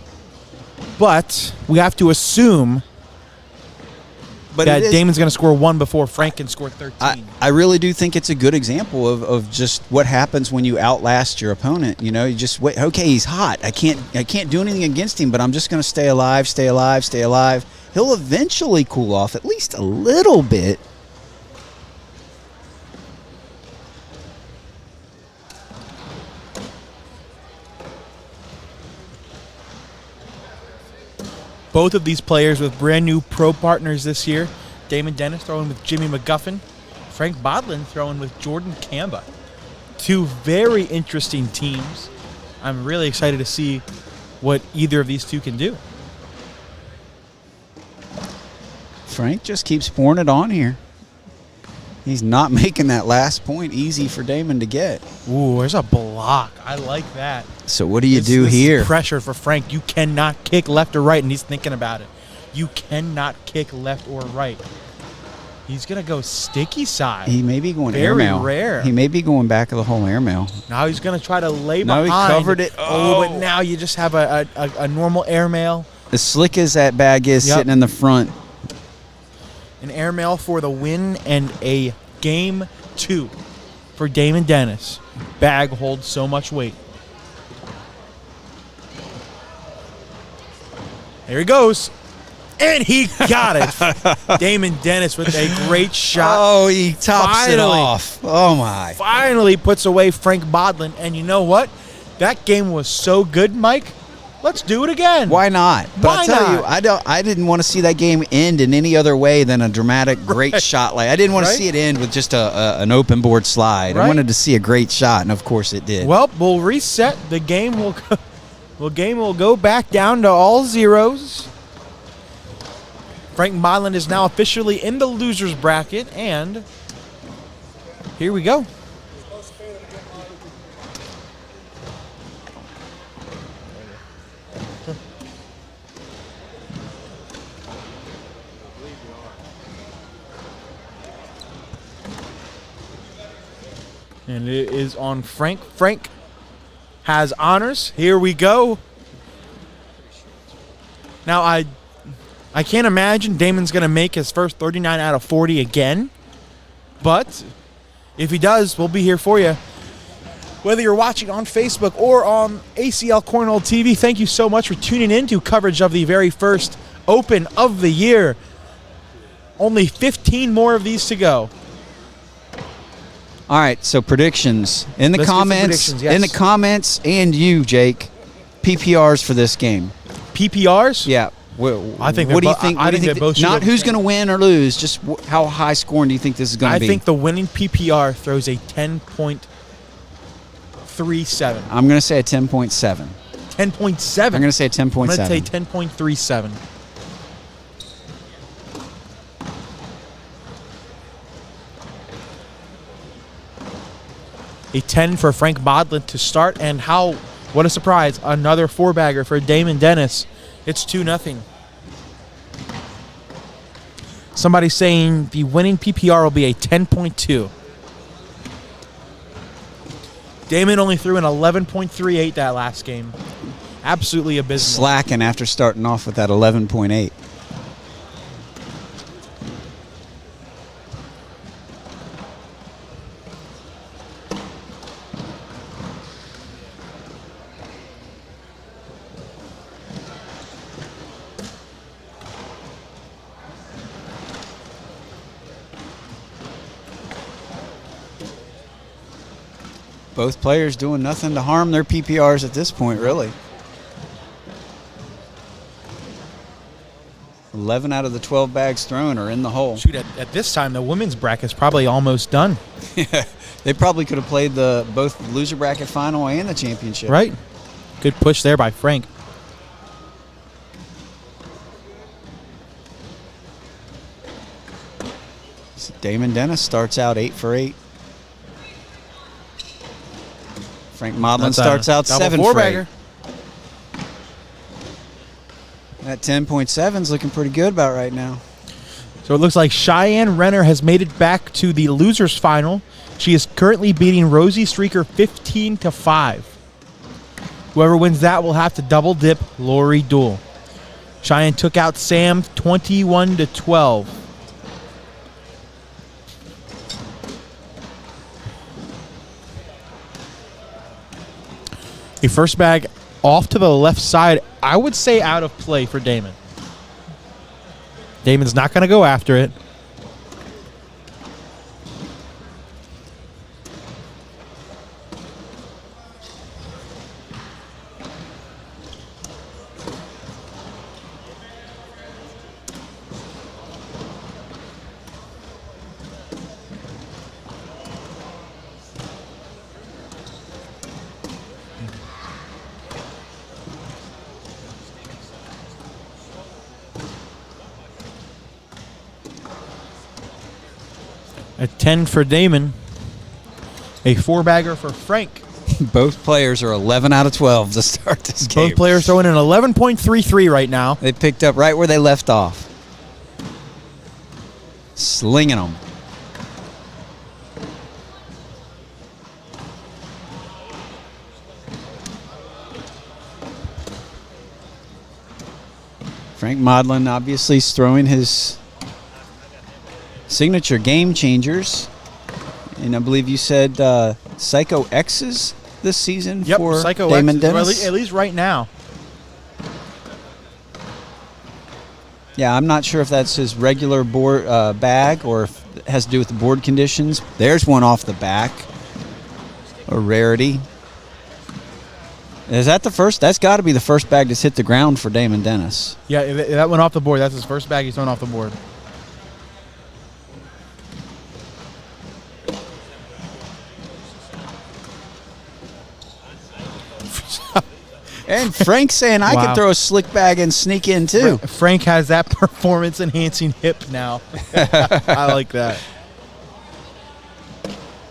[SPEAKER 1] But we have to assume
[SPEAKER 2] But
[SPEAKER 1] that
[SPEAKER 2] it is,
[SPEAKER 1] Damon's gonna score 1 before Frank can score 13.
[SPEAKER 2] I really do think it's a good example of just what happens when you outlast your opponent. You just wait. Okay, he's hot. I can't do anything against him, but I'm just going to stay alive. He'll eventually cool off at least a little bit.
[SPEAKER 1] Both of these players with brand new pro partners this year. Damon Dennis throwing with Jimmy McGuffin. Frank Modlin throwing with Jordan Kamba. 2 very interesting teams. I'm really excited to see what either of these 2 can do.
[SPEAKER 2] Frank just keeps pouring it on here. He's not making that last point easy for Damon to get.
[SPEAKER 1] Ooh, there's a block. I like that.
[SPEAKER 2] So what do you
[SPEAKER 1] This
[SPEAKER 2] do
[SPEAKER 1] is
[SPEAKER 2] here?
[SPEAKER 1] pressure for Frank. You cannot kick left or right, and he's thinking about it. You cannot kick left or right. He's going to go sticky side.
[SPEAKER 2] He may be going
[SPEAKER 1] Very
[SPEAKER 2] airmail.
[SPEAKER 1] rare.
[SPEAKER 2] He may be going back of the whole airmail.
[SPEAKER 1] Now he's going to try to lay
[SPEAKER 2] No,
[SPEAKER 1] behind.
[SPEAKER 2] he covered it.
[SPEAKER 1] Oh, but
[SPEAKER 2] Oh.
[SPEAKER 1] now you just have a normal airmail.
[SPEAKER 2] As slick as that bag is
[SPEAKER 1] Yep.
[SPEAKER 2] sitting in the front,
[SPEAKER 1] An airmail for the win and a game 2 for Damon Dennis. Bag holds so much weight. There he goes. And he got it. Damon Dennis with a great shot.
[SPEAKER 2] oh, he tops it
[SPEAKER 1] Finally.
[SPEAKER 2] off. Oh, my.
[SPEAKER 1] Finally puts away Frank Modlin. And you know what? That game was so good, Mike. Let's do it again.
[SPEAKER 2] Why not? But
[SPEAKER 1] Why
[SPEAKER 2] I'll tell
[SPEAKER 1] not?
[SPEAKER 2] you, I didn't want to see that game end in any other way than a dramatic, great shot. Like I didn't want to
[SPEAKER 1] Right?
[SPEAKER 2] see it end with just an open board slide.
[SPEAKER 1] Right?
[SPEAKER 2] I wanted to see a great shot, and of course it did.
[SPEAKER 1] Well, we'll reset. The game will go, game will go back down to all zeros. Frank Modlin is now officially in the losers bracket, and here we go. And it is on Frank. Frank has honors. Here we go. Now, I can't imagine Damon's going to make his first 39 out of 40 again. But if he does, we'll be here for you. Whether you're watching on Facebook or on ACL Cornhole TV, thank you so much for tuning in to coverage of the very first Open of the year. Only 15 more of these to go.
[SPEAKER 2] All right, so predictions in the
[SPEAKER 1] Let's get some
[SPEAKER 2] comments.
[SPEAKER 1] predictions, yes.
[SPEAKER 2] In the comments, and you, Jake, PPRs for this game.
[SPEAKER 1] PPRs?
[SPEAKER 2] Yeah.
[SPEAKER 1] I think
[SPEAKER 2] What do you
[SPEAKER 1] they're
[SPEAKER 2] think?
[SPEAKER 1] I
[SPEAKER 2] what do
[SPEAKER 1] think
[SPEAKER 2] you
[SPEAKER 1] they both should
[SPEAKER 2] Not
[SPEAKER 1] go
[SPEAKER 2] who's
[SPEAKER 1] the same.
[SPEAKER 2] going to win or lose. Just how high scoring do you think this is going to
[SPEAKER 1] I
[SPEAKER 2] be?
[SPEAKER 1] think the winning PPR throws a 10.37.
[SPEAKER 2] I'm going to say a 10.7.
[SPEAKER 1] 10.7.
[SPEAKER 2] I'm going to say a 10.7.
[SPEAKER 1] I'm going to say 10.37. A 10 for Frank Modlin to start, and what a surprise, another 4-bagger for Damon Dennis. It's 2-0. Somebody's saying the winning PPR will be a 10.2. Damon only threw an 11.38 that last game. Absolutely abysmal.
[SPEAKER 2] Slacking after starting off with that 11.8. Both players doing nothing to harm their PPRs at this point, really. 11 out of the 12 bags thrown are in the hole.
[SPEAKER 1] Shoot, at this time, the women's bracket's probably almost done.
[SPEAKER 2] They probably could have played both the loser bracket final and the championship.
[SPEAKER 1] Right? Good push there by Frank.
[SPEAKER 2] So Damon Dennis starts out 8 for 8. Frank Modlin starts out 7 for 8. That 10.7 is looking pretty good about right now.
[SPEAKER 1] So it looks like Cheyenne Renner has made it back to the losers final. She is currently beating Rosie Streaker 15-5. Whoever wins that will have to double dip Lori Dool. Cheyenne took out Sam 21-12. A first bag off to the left side, I would say out of play for Damon. Damon's not going to go after it. A 10 for Damon. A 4-bagger for Frank.
[SPEAKER 2] Both players are 11 out of 12 to start this game.
[SPEAKER 1] Both players throwing an 11.33 right now.
[SPEAKER 2] They picked up right where they left off. Slinging them. Frank Modlin obviously is throwing his signature game changers. And I believe you said Psycho X's this season for
[SPEAKER 1] Psycho
[SPEAKER 2] Damon
[SPEAKER 1] X,
[SPEAKER 2] Dennis?
[SPEAKER 1] at least right now.
[SPEAKER 2] Yeah, I'm not sure if that's his regular board bag or if it has to do with the board conditions. There's one off the back. A rarity. Is that the first? That's got to be the first bag that's hit the ground for Damon Dennis.
[SPEAKER 1] Yeah, if that went off the board. That's his first bag he's thrown off the board.
[SPEAKER 2] And Frank's saying I
[SPEAKER 1] Wow.
[SPEAKER 2] can throw a slick bag and sneak in too.
[SPEAKER 1] Frank has that performance-enhancing hip now. I like that.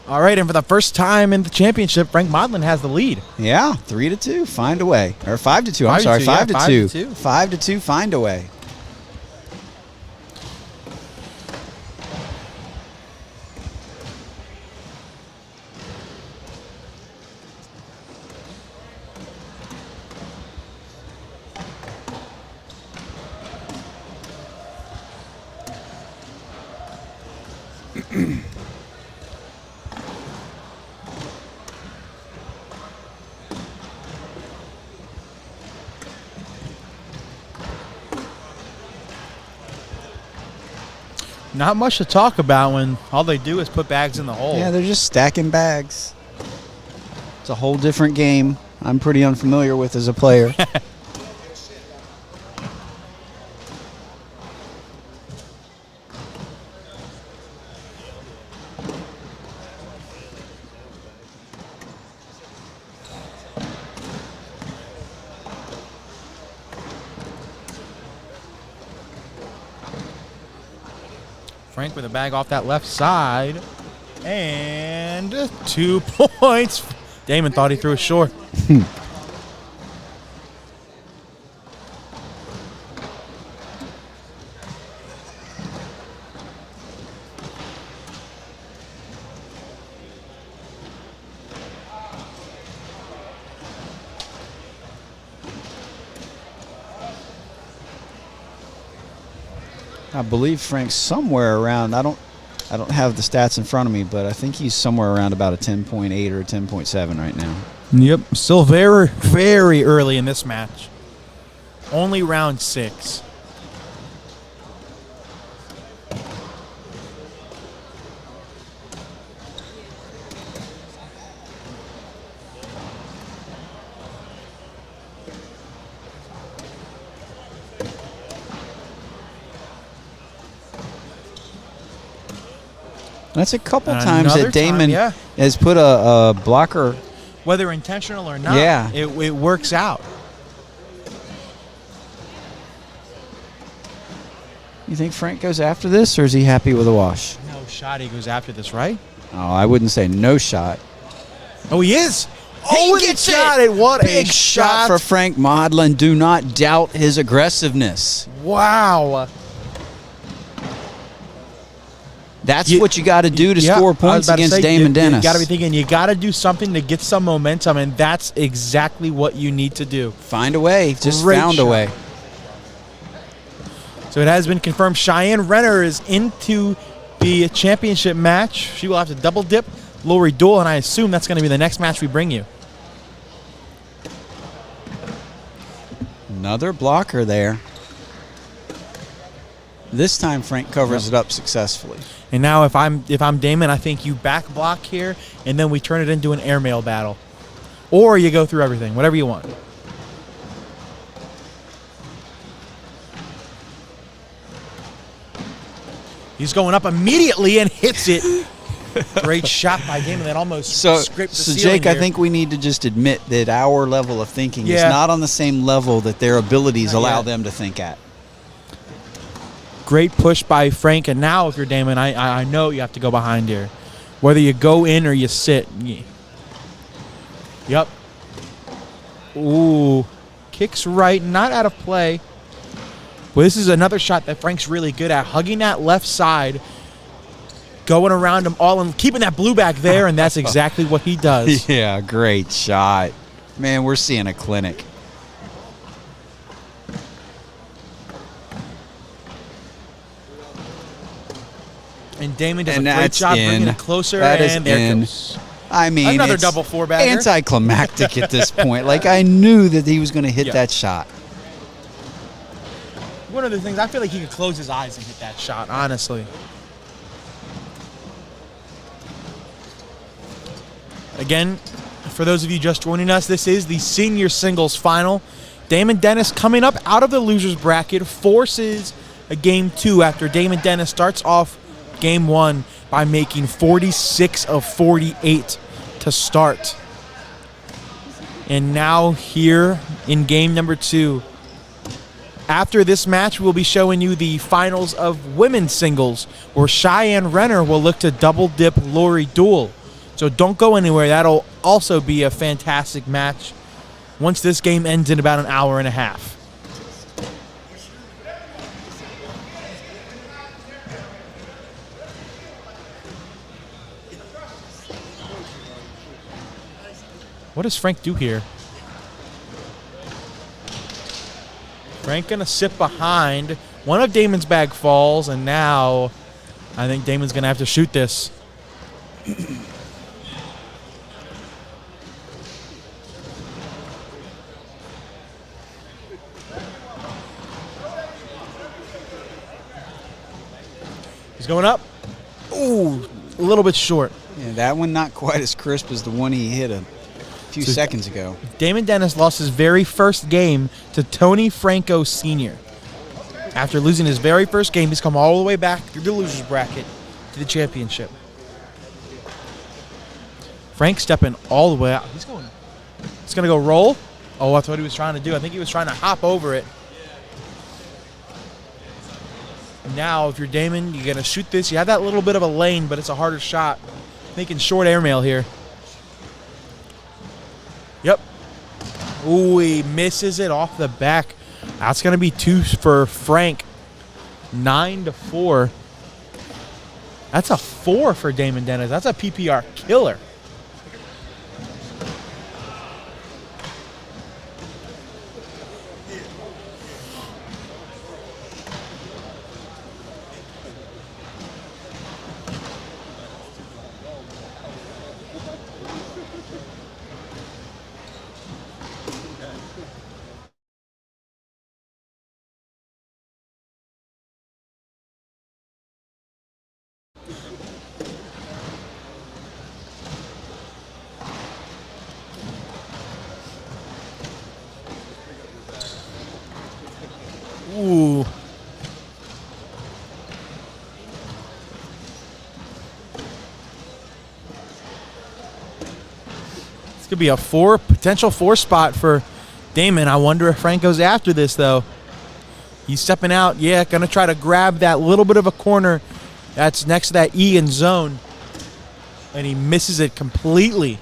[SPEAKER 1] All right, and for the first time in the championship, Frank Modlin has the lead.
[SPEAKER 2] Yeah, 3-2, find a way. Or 5-2. I'm
[SPEAKER 1] 5-2,
[SPEAKER 2] sorry,
[SPEAKER 1] yeah,
[SPEAKER 2] 5-2.
[SPEAKER 1] 5-2.
[SPEAKER 2] 5-2, find a way.
[SPEAKER 1] Not much to talk about when all they do is put bags in the hole.
[SPEAKER 2] Yeah, they're just stacking bags. It's a whole different game I'm pretty unfamiliar with as a player.
[SPEAKER 1] Frank with a bag off that left side. And 2 points. Damon thought he threw it short.
[SPEAKER 2] I believe Frank's somewhere around. I don't have the stats in front of me, but I think he's somewhere around about a 10.8 or a 10.7 right now.
[SPEAKER 1] Yep, still very, very early in this match. Only round 6.
[SPEAKER 2] That's a couple
[SPEAKER 1] And
[SPEAKER 2] times
[SPEAKER 1] another
[SPEAKER 2] that Damon
[SPEAKER 1] time, yeah.
[SPEAKER 2] has put a blocker.
[SPEAKER 1] Whether intentional or not,
[SPEAKER 2] Yeah.
[SPEAKER 1] it works out.
[SPEAKER 2] You think Frank goes after this, or is he happy with a wash?
[SPEAKER 1] No shot, he goes after this, right?
[SPEAKER 2] Oh, I wouldn't say no shot.
[SPEAKER 1] Oh, he is. Oh, he
[SPEAKER 2] gets
[SPEAKER 1] got
[SPEAKER 2] it.
[SPEAKER 1] it. What
[SPEAKER 2] Big
[SPEAKER 1] a
[SPEAKER 2] shot for Frank Modlin. Do not doubt his aggressiveness.
[SPEAKER 1] Wow.
[SPEAKER 2] That's what you got to do to score points against Damon Dennis.
[SPEAKER 1] You got to be thinking, you got to do something to get some momentum, and that's exactly what you need to do.
[SPEAKER 2] Find a way. Just
[SPEAKER 1] Great
[SPEAKER 2] found
[SPEAKER 1] shot.
[SPEAKER 2] a way.
[SPEAKER 1] So it has been confirmed Cheyenne Renner is into the championship match. She will have to double dip Lori Dool, and I assume that's going to be the next match we bring you.
[SPEAKER 2] Another blocker there. This time Frank covers it up successfully.
[SPEAKER 1] And now if I'm Damon, I think you back block here, and then we turn it into an airmail battle. Or you go through everything, whatever you want. He's going up immediately and hits it. Great shot by Damon that almost scraped the
[SPEAKER 2] So
[SPEAKER 1] ceiling
[SPEAKER 2] Jake, I
[SPEAKER 1] here.
[SPEAKER 2] think we need to just admit that our level of thinking is
[SPEAKER 1] Yeah.
[SPEAKER 2] not on the same level that their abilities
[SPEAKER 1] Not
[SPEAKER 2] allow
[SPEAKER 1] yet.
[SPEAKER 2] them to think at.
[SPEAKER 1] Great push by Frank, and now if you're Damon, I know you have to go behind here. Whether you go in or you sit. Yep. Ooh. Kicks right, not out of play. Well, this is another shot that Frank's really good at, hugging that left side, going around them all and keeping that blue back there, and that's exactly what he does.
[SPEAKER 2] Yeah, great shot. Man, we're seeing a clinic.
[SPEAKER 1] And Damon does
[SPEAKER 2] And
[SPEAKER 1] a great
[SPEAKER 2] that's
[SPEAKER 1] job bringing
[SPEAKER 2] in.
[SPEAKER 1] it closer,
[SPEAKER 2] That is
[SPEAKER 1] and there it
[SPEAKER 2] in.
[SPEAKER 1] goes.
[SPEAKER 2] I mean,
[SPEAKER 1] Another
[SPEAKER 2] it's
[SPEAKER 1] double four-bagger.
[SPEAKER 2] anticlimactic at this point. Like, I knew that he was going to hit
[SPEAKER 1] Yeah.
[SPEAKER 2] that shot.
[SPEAKER 1] One of the things, I feel like he could close his eyes and hit that shot, honestly. Again, for those of you just joining us, this is the senior singles final. Damon Dennis coming up out of the loser's bracket, forces a game 2 after Damon Dennis starts off game 1 by making 46 of 48 to start. And now here in game number 2. After this match, we'll be showing you the finals of women's singles, where Cheyenne Renner will look to double dip Lori Dool. So don't go anywhere. That'll also be a fantastic match once this game ends in about an hour and a half. What does Frank do here? Frank gonna sit behind. One of Damon's bag falls, and now I think Damon's going to have to shoot this. He's going up. Ooh, a little bit short.
[SPEAKER 2] Yeah, that one not quite as crisp as the one he hit a few seconds ago.
[SPEAKER 1] Damon Dennis lost his very first game to Tony Franco Sr. After losing his very first game, he's come all the way back through the loser's bracket to the championship. Frank stepping all the way out. He's going to go roll. Oh, that's what he was trying to do. I think he was trying to hop over it. Now, if you're Damon, you're going to shoot this. You have that little bit of a lane, but it's a harder shot. Making short airmail here. Yep. Ooh, he misses it off the back. That's going to be 2 for Frank. 9-4. That's a 4 for Damon Dennis. That's a PPR killer. Ooh. This could be a potential 4 spot for Damon. I wonder if Frank goes after this, though. He's stepping out. Yeah, going to try to grab that little bit of a corner that's next to that E in zone. And he misses it completely.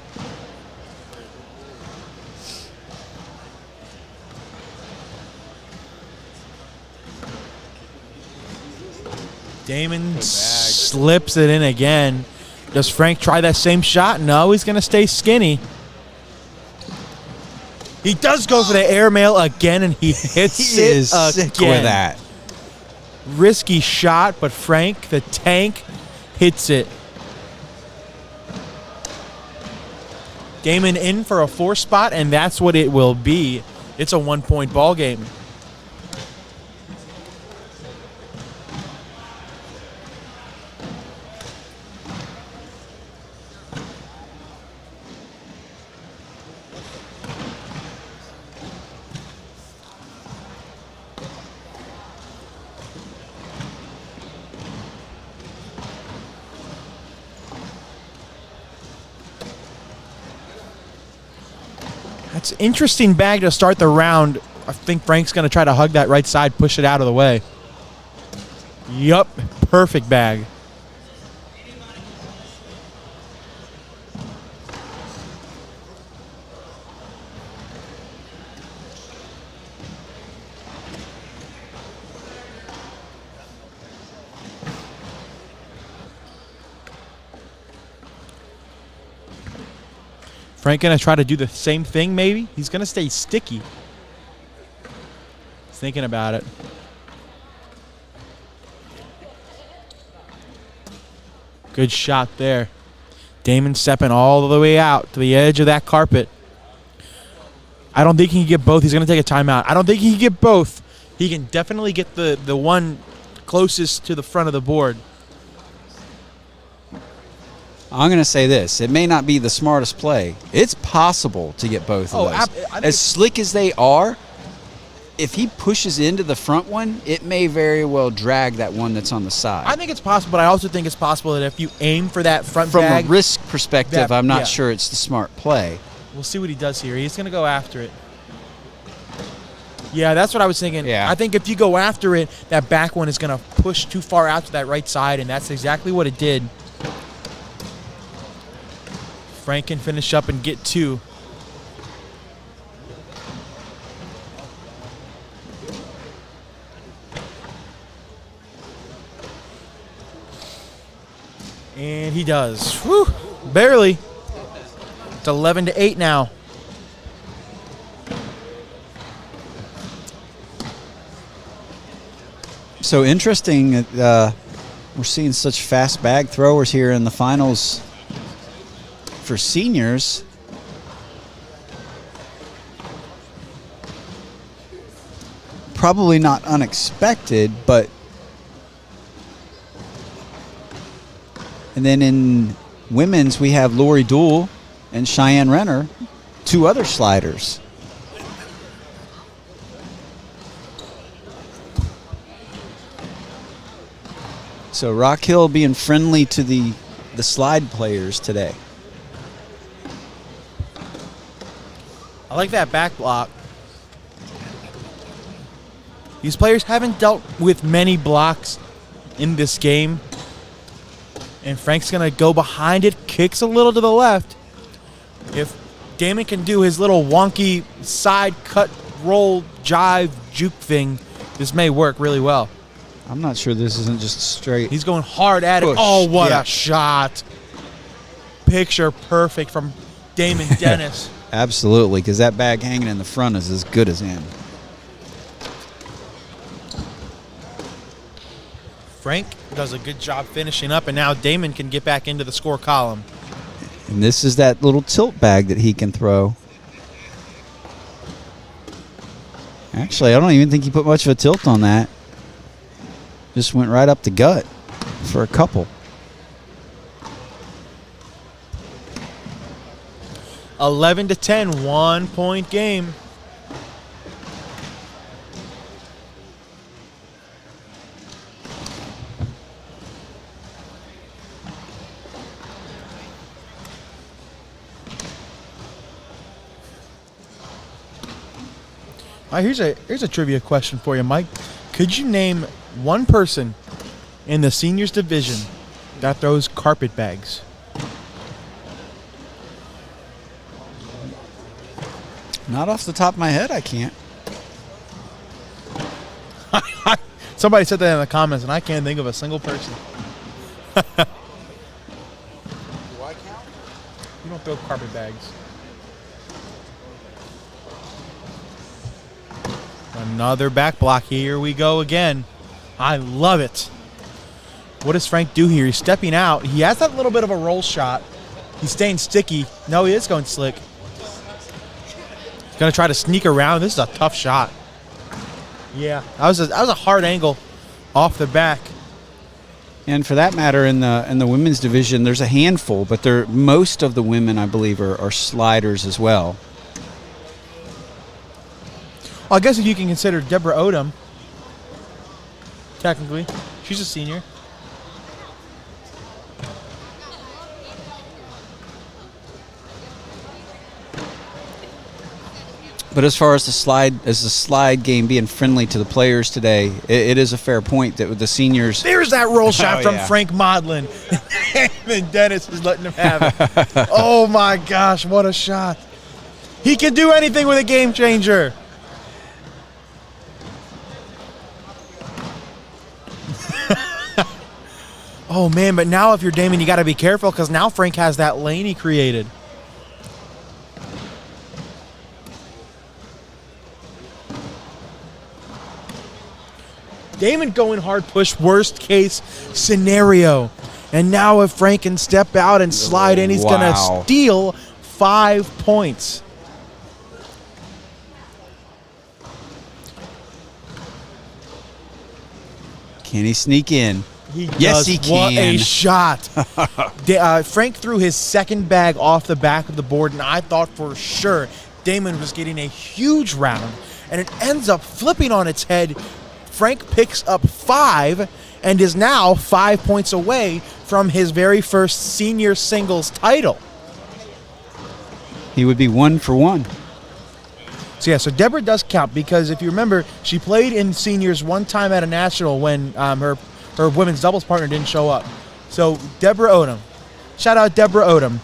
[SPEAKER 1] Damon slips it in again. Does Frank try that same shot? No, he's going to stay skinny. He does go for the airmail again, and he hits
[SPEAKER 2] He
[SPEAKER 1] it
[SPEAKER 2] is
[SPEAKER 1] again.
[SPEAKER 2] sick with that.
[SPEAKER 1] Risky shot, but Frank, the tank, hits it. Damon in for a 4 spot, and that's what it will be. It's a 1-point ball game. That's an interesting bag to start the round. I think Frank's going to try to hug that right side, push it out of the way. Yup, perfect bag. Frank going to try to do the same thing, maybe? He's going to stay sticky. He's thinking about it. Good shot there. Damon stepping all the way out to the edge of that carpet. I don't think he can get both. He's going to take a timeout. I don't think he can get both. He can definitely get the one closest to the front of the board.
[SPEAKER 2] I'm going to say this. It may not be the smartest play. It's possible to get both of those. As slick as they are, if he pushes into the front one, it may very well drag that one that's on the side.
[SPEAKER 1] I think it's possible, but I also think it's possible that if you aim for that front
[SPEAKER 2] From
[SPEAKER 1] bag,
[SPEAKER 2] a risk perspective, I'm not
[SPEAKER 1] yeah.
[SPEAKER 2] sure it's the smart play.
[SPEAKER 1] We'll see what he does here. He's going to go after it. Yeah, that's what I was thinking.
[SPEAKER 2] Yeah.
[SPEAKER 1] I think if you go after it, that back one is going to push too far out to that right side, and that's exactly what it did. Frank can finish up and get 2. And he does. Whew, barely. It's 11-8 now.
[SPEAKER 2] So interesting. We're seeing such fast bag throwers here in the finals for seniors. Probably not unexpected, but... And then in women's, we have Lori Dool and Cheyenne Renner, 2 other sliders. So Rock Hill being friendly to the slide players today.
[SPEAKER 1] I like that back block. These players haven't dealt with many blocks in this game. And Frank's going to go behind it, kicks a little to the left. If Damon can do his little wonky side cut, roll, jive, juke thing, this may work really well.
[SPEAKER 2] I'm not sure this isn't just straight.
[SPEAKER 1] He's going hard at
[SPEAKER 2] push.
[SPEAKER 1] it. Oh, what
[SPEAKER 2] Yeah.
[SPEAKER 1] a shot. Picture perfect from Damon Dennis.
[SPEAKER 2] Absolutely, because that bag hanging in the front is as good as in.
[SPEAKER 1] Frank does a good job finishing up, and now Damon can get back into the score column.
[SPEAKER 2] And this is that little tilt bag that he can throw. Actually, I don't even think he put much of a tilt on that. Just went right up the gut for a couple.
[SPEAKER 1] 11-10, 1-point game. All right, here's a trivia question for you, Mike. Could you name one person in the seniors division that throws carpet bags?
[SPEAKER 2] Not off the top of my head, I can't.
[SPEAKER 1] Somebody said that in the comments, and I can't think of a single person.
[SPEAKER 2] Do I count?
[SPEAKER 1] You don't throw carpet bags. Another back block. Here we go again. I love it. What does Frank do here? He's stepping out. He has that little bit of a roll shot. He's staying sticky. No, he is going slick. He's going to try to sneak around. This is a tough shot. Yeah, that was a hard angle off the back.
[SPEAKER 2] And for that matter, in the women's division, there's a handful, but most of the women, I believe, are sliders as well.
[SPEAKER 1] Well, I guess if you can consider Deborah Odom, technically, she's a senior.
[SPEAKER 2] But as far as the slide game being friendly to the players today, it is a fair point that with the seniors.
[SPEAKER 1] There's that roll shot from
[SPEAKER 2] yeah.
[SPEAKER 1] Frank Modlin. And Dennis is letting him have it. Oh my gosh, what a shot. He can do anything with a game changer. Oh man, but now if you're Damon, you got to be careful because now Frank has that lane he created. Damon going hard push, worst case scenario. And now if Frank can step out and slide in, he's going to steal 5 points.
[SPEAKER 2] Can he sneak in?
[SPEAKER 1] Yes,
[SPEAKER 2] he
[SPEAKER 1] What
[SPEAKER 2] can.
[SPEAKER 1] a shot. Frank threw his second bag off the back of the board, and I thought for sure Damon was getting a huge round. And it ends up flipping on its head. Frank picks up 5 and is now 5 points away from his very first senior singles title.
[SPEAKER 2] He would be 1 for 1.
[SPEAKER 1] So, yeah, so Deborah does count because if you remember, she played in seniors one time at a national when her women's doubles partner didn't show up. So, Deborah Odom. Shout out Deborah Odom.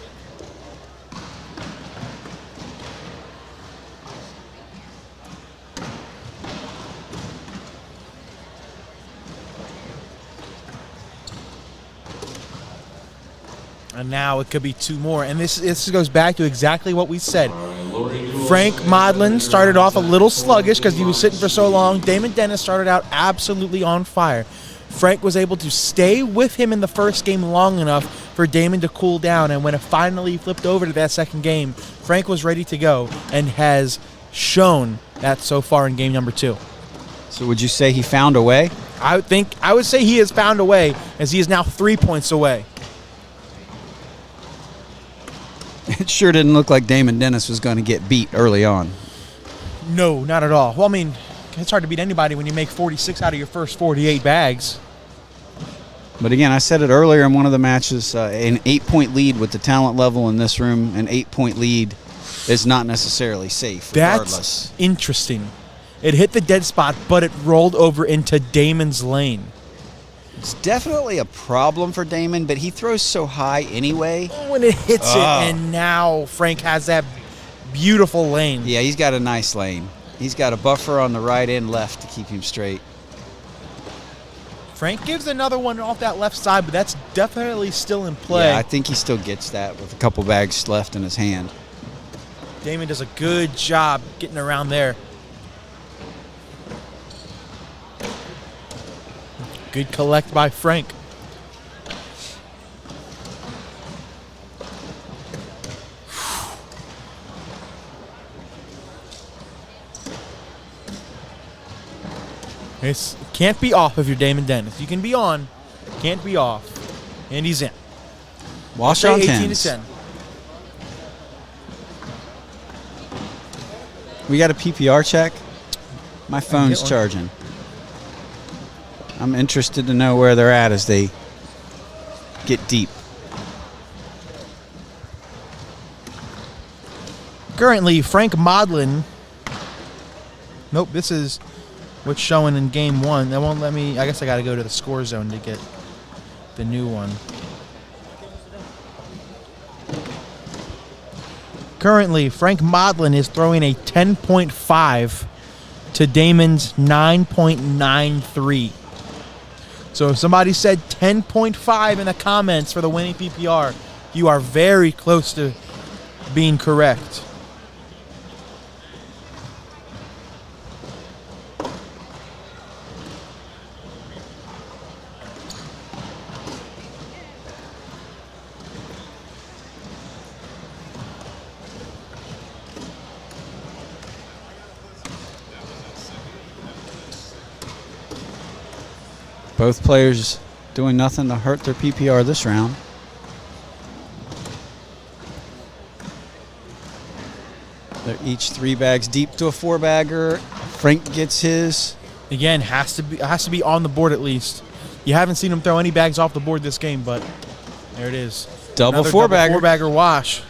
[SPEAKER 1] And now it could be 2 more. And this goes back to exactly what we said. Frank Modlin started off a little sluggish because he was sitting for so long. Damon Dennis started out absolutely on fire. Frank was able to stay with him in the first game long enough for Damon to cool down, and when it finally flipped over to that second game, Frank was ready to go and has shown that so far in game number 2.
[SPEAKER 2] So would you say he found a way?
[SPEAKER 1] I would say he has found a way, as he is now 3 points away.
[SPEAKER 2] It sure didn't look like Damon Dennis was going to get beat early on.
[SPEAKER 1] No, not at all. Well, I mean, it's hard to beat anybody when you make 46 out of your first 48 bags.
[SPEAKER 2] But again, I said it earlier in one of the matches, an 8-point lead with the talent level in this room, an 8-point lead is not necessarily safe, regardless.
[SPEAKER 1] That's interesting. It hit the dead spot, but it rolled over into Damon's lane.
[SPEAKER 2] It's definitely a problem for Damon, but he throws so high anyway.
[SPEAKER 1] When it hits it, and now Frank has that beautiful lane.
[SPEAKER 2] Yeah, he's got a nice lane. He's got a buffer on the right and left to keep him straight.
[SPEAKER 1] Frank gives another one off that left side, but that's definitely still in play.
[SPEAKER 2] Yeah, I think he still gets that with a couple bags left in his hand.
[SPEAKER 1] Damon does a good job getting around there. Good collect by Frank. It can't be off if you're Damon Dennis. You can be on, can't be off. And he's in.
[SPEAKER 2] Wash on
[SPEAKER 1] 18
[SPEAKER 2] tens.
[SPEAKER 1] to 10.
[SPEAKER 2] We got a PPR check. My phone's charging. I'm interested to know where they're at as they get deep.
[SPEAKER 1] Currently, Frank Modlin. Nope, this is what's showing in game 1. That won't let me. I guess I got to go to the score zone to get the new one. Currently, Frank Modlin is throwing a 10.5 to Damon's 9.93. So if somebody said 10.5 in the comments for the winning PPR, you are very close to being correct.
[SPEAKER 2] Both players doing nothing to hurt their PPR this round. They're each 3 bags deep to a 4-bagger. Frank gets his.
[SPEAKER 1] Again, has to be on the board at least. You haven't seen him throw any bags off the board this game, but there it is.
[SPEAKER 2] Double
[SPEAKER 1] Another
[SPEAKER 2] 4-bagger.
[SPEAKER 1] 4-bagger wash.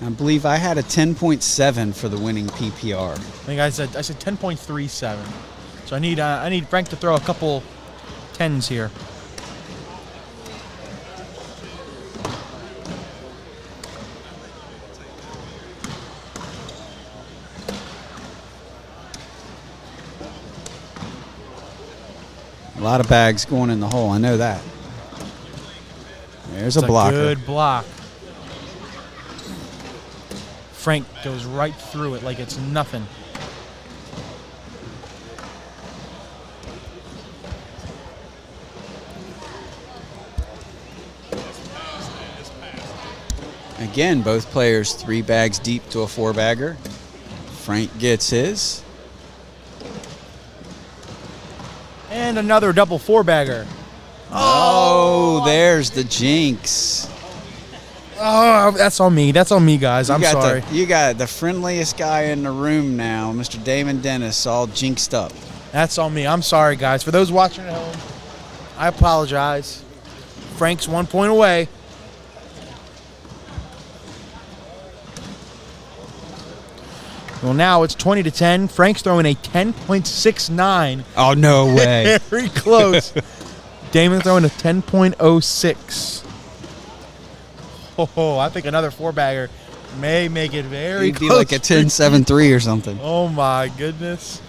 [SPEAKER 2] I believe I had a 10.7 for the winning PPR.
[SPEAKER 1] I think I said 10.37. So I need Frank to throw a couple 10s here.
[SPEAKER 2] A lot of bags going in the hole. I know that. There's a blocker.
[SPEAKER 1] Good block. Frank goes right through it like it's nothing.
[SPEAKER 2] Again, both players 3 bags deep to a 4-bagger. Frank gets his.
[SPEAKER 1] And another double 4-bagger.
[SPEAKER 2] Oh, there's the jinx.
[SPEAKER 1] Oh, that's on me. That's on me, guys. I'm sorry.
[SPEAKER 2] You got the friendliest guy in the room now, Mr. Damon Dennis, all jinxed up.
[SPEAKER 1] That's on me. I'm sorry, guys. For those watching at home, I apologize. Frank's 1 point away. Well, now it's 20 to 10. Frank's throwing a 10.69.
[SPEAKER 2] Oh, no way.
[SPEAKER 1] Very close. Damon throwing a 10.06. Oh, I think another 4-bagger may make it very
[SPEAKER 2] He'd
[SPEAKER 1] close.
[SPEAKER 2] be like a 10.73 or something.
[SPEAKER 1] Oh, my goodness.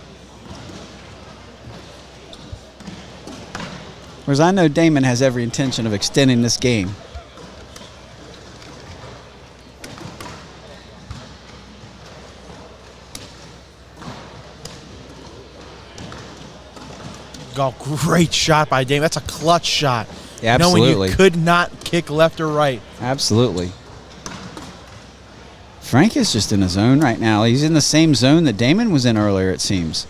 [SPEAKER 2] Whereas I know Damon has every intention of extending this game.
[SPEAKER 1] Oh, great shot by Damon. That's a clutch shot.
[SPEAKER 2] Yeah,
[SPEAKER 1] Knowing
[SPEAKER 2] absolutely.
[SPEAKER 1] you could not kick left or right.
[SPEAKER 2] Absolutely. Frank is just in a zone right now. He's in the same zone that Damon was in earlier, it seems.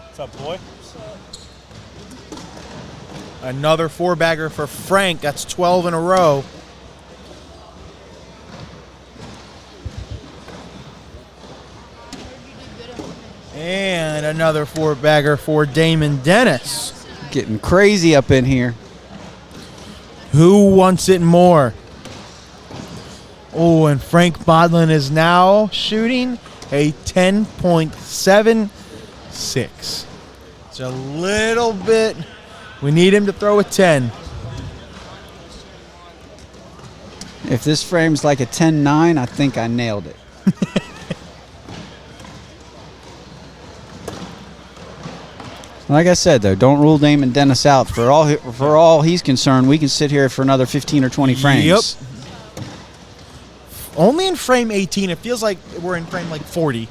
[SPEAKER 1] What's up, boy? Another 4-bagger for Frank. That's 12 in a row. And another 4-bagger for Damon Dennis.
[SPEAKER 2] Getting crazy up in here.
[SPEAKER 1] Who wants it more? Oh, and Frank Modlin is now shooting a 10.76. It's a little bit. We need him to throw a 10.
[SPEAKER 2] If this frame's like a 10-9, I think I nailed it. Like I said, though, don't rule Damon Dennis out. For all he's concerned, we can sit here for another 15 or 20 frames.
[SPEAKER 1] Yep. Only in frame 18. It feels like we're in frame like 40.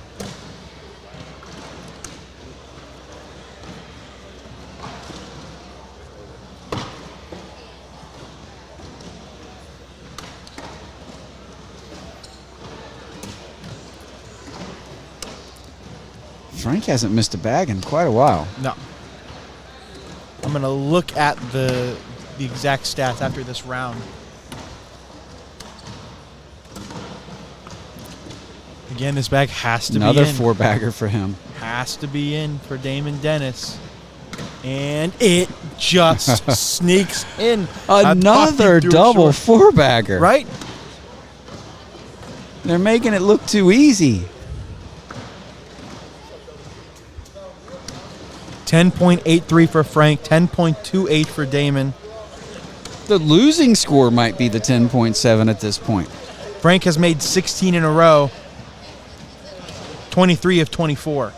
[SPEAKER 2] Frank hasn't missed a bag in quite a while.
[SPEAKER 1] No. I'm going to look at the exact stats after this round. Again, this bag has to
[SPEAKER 2] Another
[SPEAKER 1] be in.
[SPEAKER 2] 4-bagger for him.
[SPEAKER 1] Has to be in for Damon Dennis. And it just sneaks in.
[SPEAKER 2] Another double 4-bagger.
[SPEAKER 1] Right?
[SPEAKER 2] They're making it look too easy.
[SPEAKER 1] 10.83 for Frank, 10.28 for Damon.
[SPEAKER 2] The losing score might be the 10.7 at this point.
[SPEAKER 1] Frank has made 16 in a row, 23 of 24.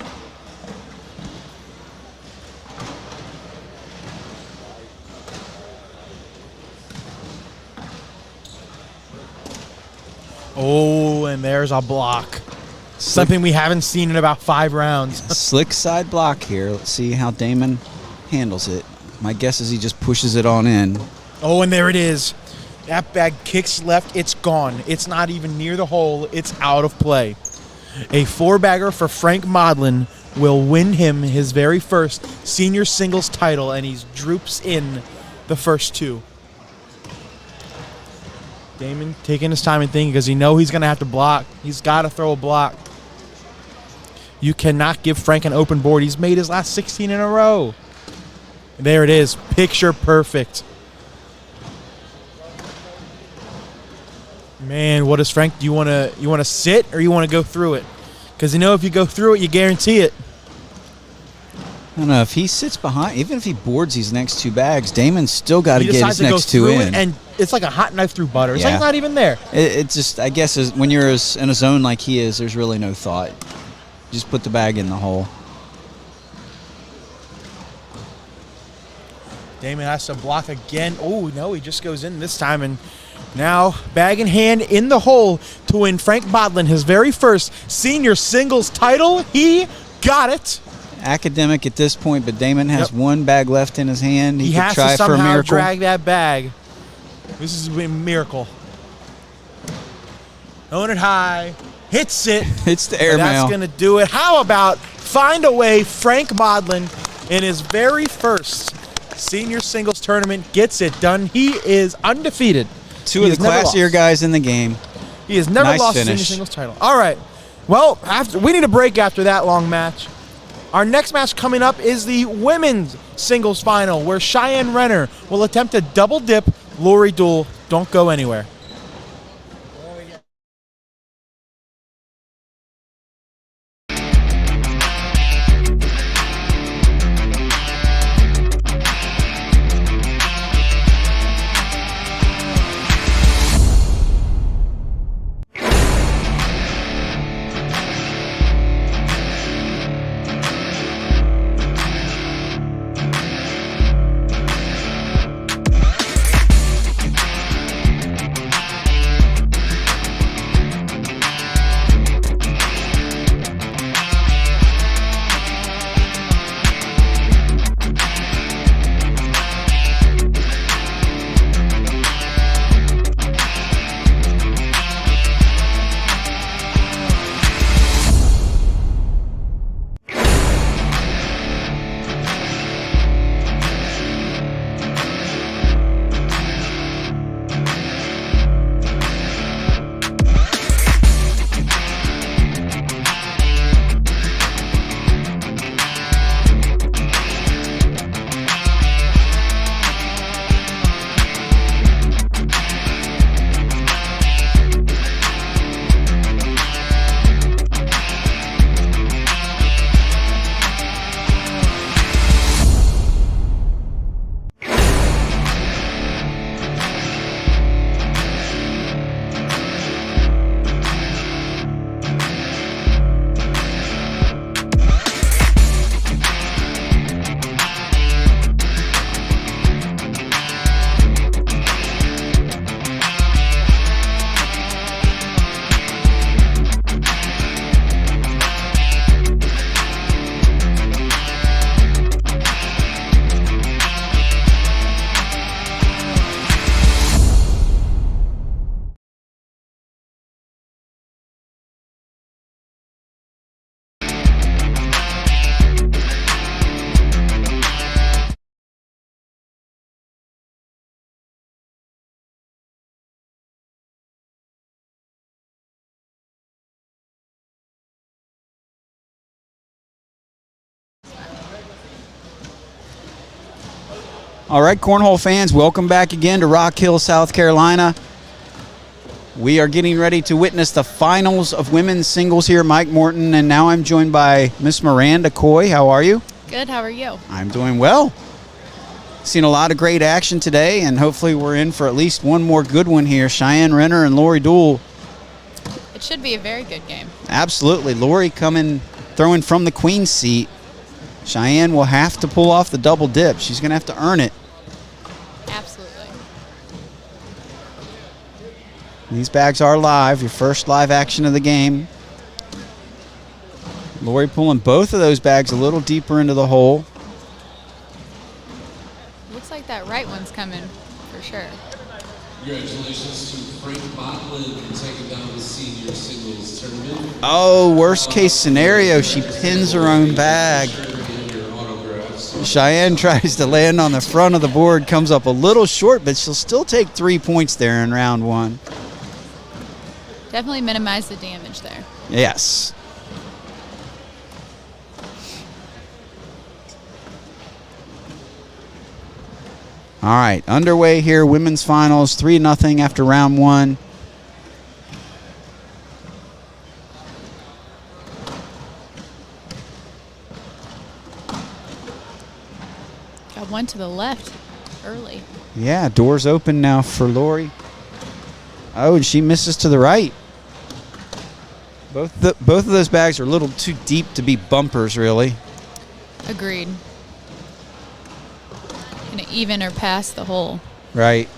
[SPEAKER 1] Oh, and there's a block. Something we haven't seen in about 5 rounds.
[SPEAKER 2] Slick side block here. Let's see how Damon handles it. My guess is he just pushes it on in.
[SPEAKER 1] Oh, and there it is. That bag kicks left. It's gone. It's not even near the hole. It's out of play. A 4-bagger for Frank Modlin will win him his very first senior singles title, and he droops in the first 2. Damon taking his time and thinking because he knows he's going to have to block. He's got to throw a block. You cannot give Frank an open board. He's made his last 16 in a row. There it is. Picture perfect. Man, what does Frank? Do you want to sit or you want to go through it? Because you know if you go through it, you guarantee it.
[SPEAKER 2] I don't know. If he sits behind, even if he boards these next 2 bags, Damon's still got to get his
[SPEAKER 1] decides to go
[SPEAKER 2] next 2
[SPEAKER 1] through
[SPEAKER 2] in.
[SPEAKER 1] it, and it's like a hot knife through butter. It's like
[SPEAKER 2] Yeah.
[SPEAKER 1] it's not even there.
[SPEAKER 2] It just, I guess, when you're in a zone like he is, there's really no thought. Just put the bag in the hole.
[SPEAKER 1] Damon has to block again. Oh, no, he just goes in this time. And now, bag in hand in the hole to win Frank Modlin his very first senior singles title. He got it.
[SPEAKER 2] Academic at this point, but Damon has
[SPEAKER 1] Yep.
[SPEAKER 2] 1 bag left in his hand. He could
[SPEAKER 1] has
[SPEAKER 2] try
[SPEAKER 1] to
[SPEAKER 2] for a
[SPEAKER 1] somehow
[SPEAKER 2] miracle.
[SPEAKER 1] drag that bag. This is a miracle. Throwing it high. Hits it.
[SPEAKER 2] It's the
[SPEAKER 1] But
[SPEAKER 2] airmail.
[SPEAKER 1] that's going to do it. How about find a way Frank Modlin in his very first senior singles tournament gets it done. He is undefeated.
[SPEAKER 2] 2
[SPEAKER 1] He
[SPEAKER 2] of the
[SPEAKER 1] has never
[SPEAKER 2] classier
[SPEAKER 1] lost.
[SPEAKER 2] guys in the game.
[SPEAKER 1] He has never
[SPEAKER 2] Nice
[SPEAKER 1] lost a
[SPEAKER 2] finish.
[SPEAKER 1] senior singles title. All right. Well, we need a break after that long match. Our next match coming up is the women's singles final, where Cheyenne Renner will attempt to double dip Lori Dool. Don't go anywhere.
[SPEAKER 2] All right, Cornhole fans, welcome back again to Rock Hill, South Carolina. We are getting ready to witness the finals of women's singles here. Mike Morton, and now I'm joined by Miss Miranda Coy. How are you?
[SPEAKER 3] Good. How are you?
[SPEAKER 2] I'm doing well. Seen a lot of great action today, and hopefully we're in for at least one more good one here. Cheyenne, Renner, and Lori Dool.
[SPEAKER 3] It should be a very good game.
[SPEAKER 2] Absolutely. Lori throwing from the queen's seat. Cheyenne will have to pull off the double dip. She's going to have to earn it.
[SPEAKER 3] Absolutely.
[SPEAKER 2] These bags are live, your first live action of the game. Lori pulling both of those bags a little deeper into the hole.
[SPEAKER 3] Looks like that right one's coming for sure.
[SPEAKER 4] Congratulations to Frank Modlin for taking down the senior singles tournament.
[SPEAKER 2] Oh, worst case scenario, she pins her own bag. Cheyenne tries to land on the front of the board, comes up a little short, but she'll still take 3 points there in round one.
[SPEAKER 3] Definitely minimize the damage there.
[SPEAKER 2] Yes. All right, underway here, women's finals, 3-0 after round one.
[SPEAKER 3] Got one to the left early.
[SPEAKER 2] Yeah, doors open now for Lori. Oh, and she misses to the right. Both of those bags are a little too deep to be bumpers, really.
[SPEAKER 3] Agreed. Gonna even or pass the hole.
[SPEAKER 2] Right.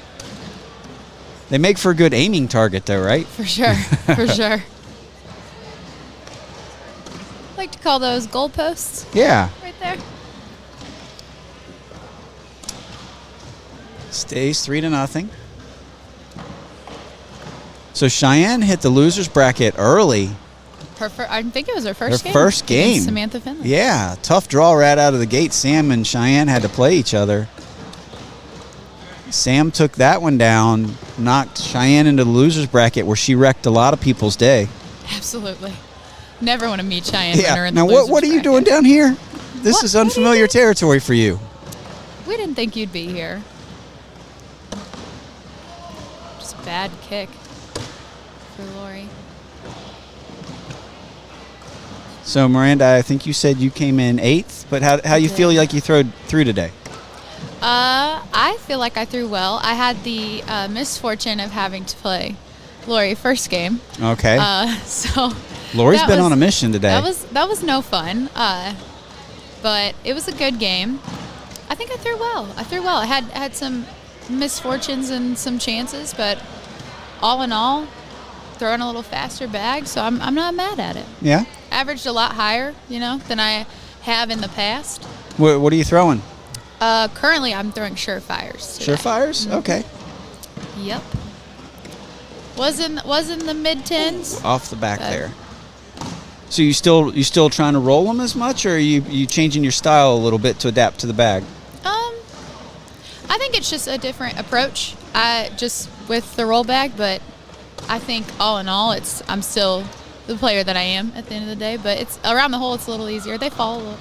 [SPEAKER 2] They make for a good aiming target, though, right?
[SPEAKER 3] For sure. For sure. Like to call those goalposts
[SPEAKER 2] Yeah.
[SPEAKER 3] right there.
[SPEAKER 2] Stays 3-0. So Cheyenne hit the loser's bracket early.
[SPEAKER 3] I think it was her first
[SPEAKER 2] Her
[SPEAKER 3] game.
[SPEAKER 2] first game.
[SPEAKER 3] Against Samantha Finley.
[SPEAKER 2] Yeah, tough draw right out of the gate. Sam and Cheyenne had to play each other. Sam took that one down, knocked Cheyenne into the loser's bracket where she wrecked a lot of people's day.
[SPEAKER 3] Absolutely. Never want to meet Cheyenne Renner in the
[SPEAKER 2] Now,
[SPEAKER 3] losers
[SPEAKER 2] what are you
[SPEAKER 3] bracket.
[SPEAKER 2] doing down here? This
[SPEAKER 3] What-
[SPEAKER 2] is
[SPEAKER 3] what are you
[SPEAKER 2] unfamiliar
[SPEAKER 3] doing?
[SPEAKER 2] territory for you.
[SPEAKER 3] We didn't think you'd be here. Just a bad kick for Lori.
[SPEAKER 2] So, Miranda, I think you said you came in 8th, but how you feel like you through today?
[SPEAKER 3] I feel like I threw well. I had the misfortune of having to play Lori first game.
[SPEAKER 2] Okay.
[SPEAKER 3] So
[SPEAKER 2] Lori's
[SPEAKER 3] that
[SPEAKER 2] been
[SPEAKER 3] was-
[SPEAKER 2] on a mission today.
[SPEAKER 3] That was no fun. But it was a good game. I think I threw well. I had some misfortunes and some chances, but all in all, throwing a little faster bag, so I'm not mad at it.
[SPEAKER 2] Yeah?
[SPEAKER 3] Averaged a lot higher, than I have in the past.
[SPEAKER 2] What are you throwing?
[SPEAKER 3] Currently, I'm throwing surefires. today.
[SPEAKER 2] Surefires? Okay.
[SPEAKER 3] Yep. Was in the mid tens.
[SPEAKER 2] Off the back
[SPEAKER 3] Good.
[SPEAKER 2] there. So you still trying to roll them as much, or are you changing your style a little bit to adapt to the bag?
[SPEAKER 3] I think it's just a different approach. Just with the roll bag, but I think all in all, I'm still the player that I am at the end of the day. But it's around the hole, it's a little easier. They fall.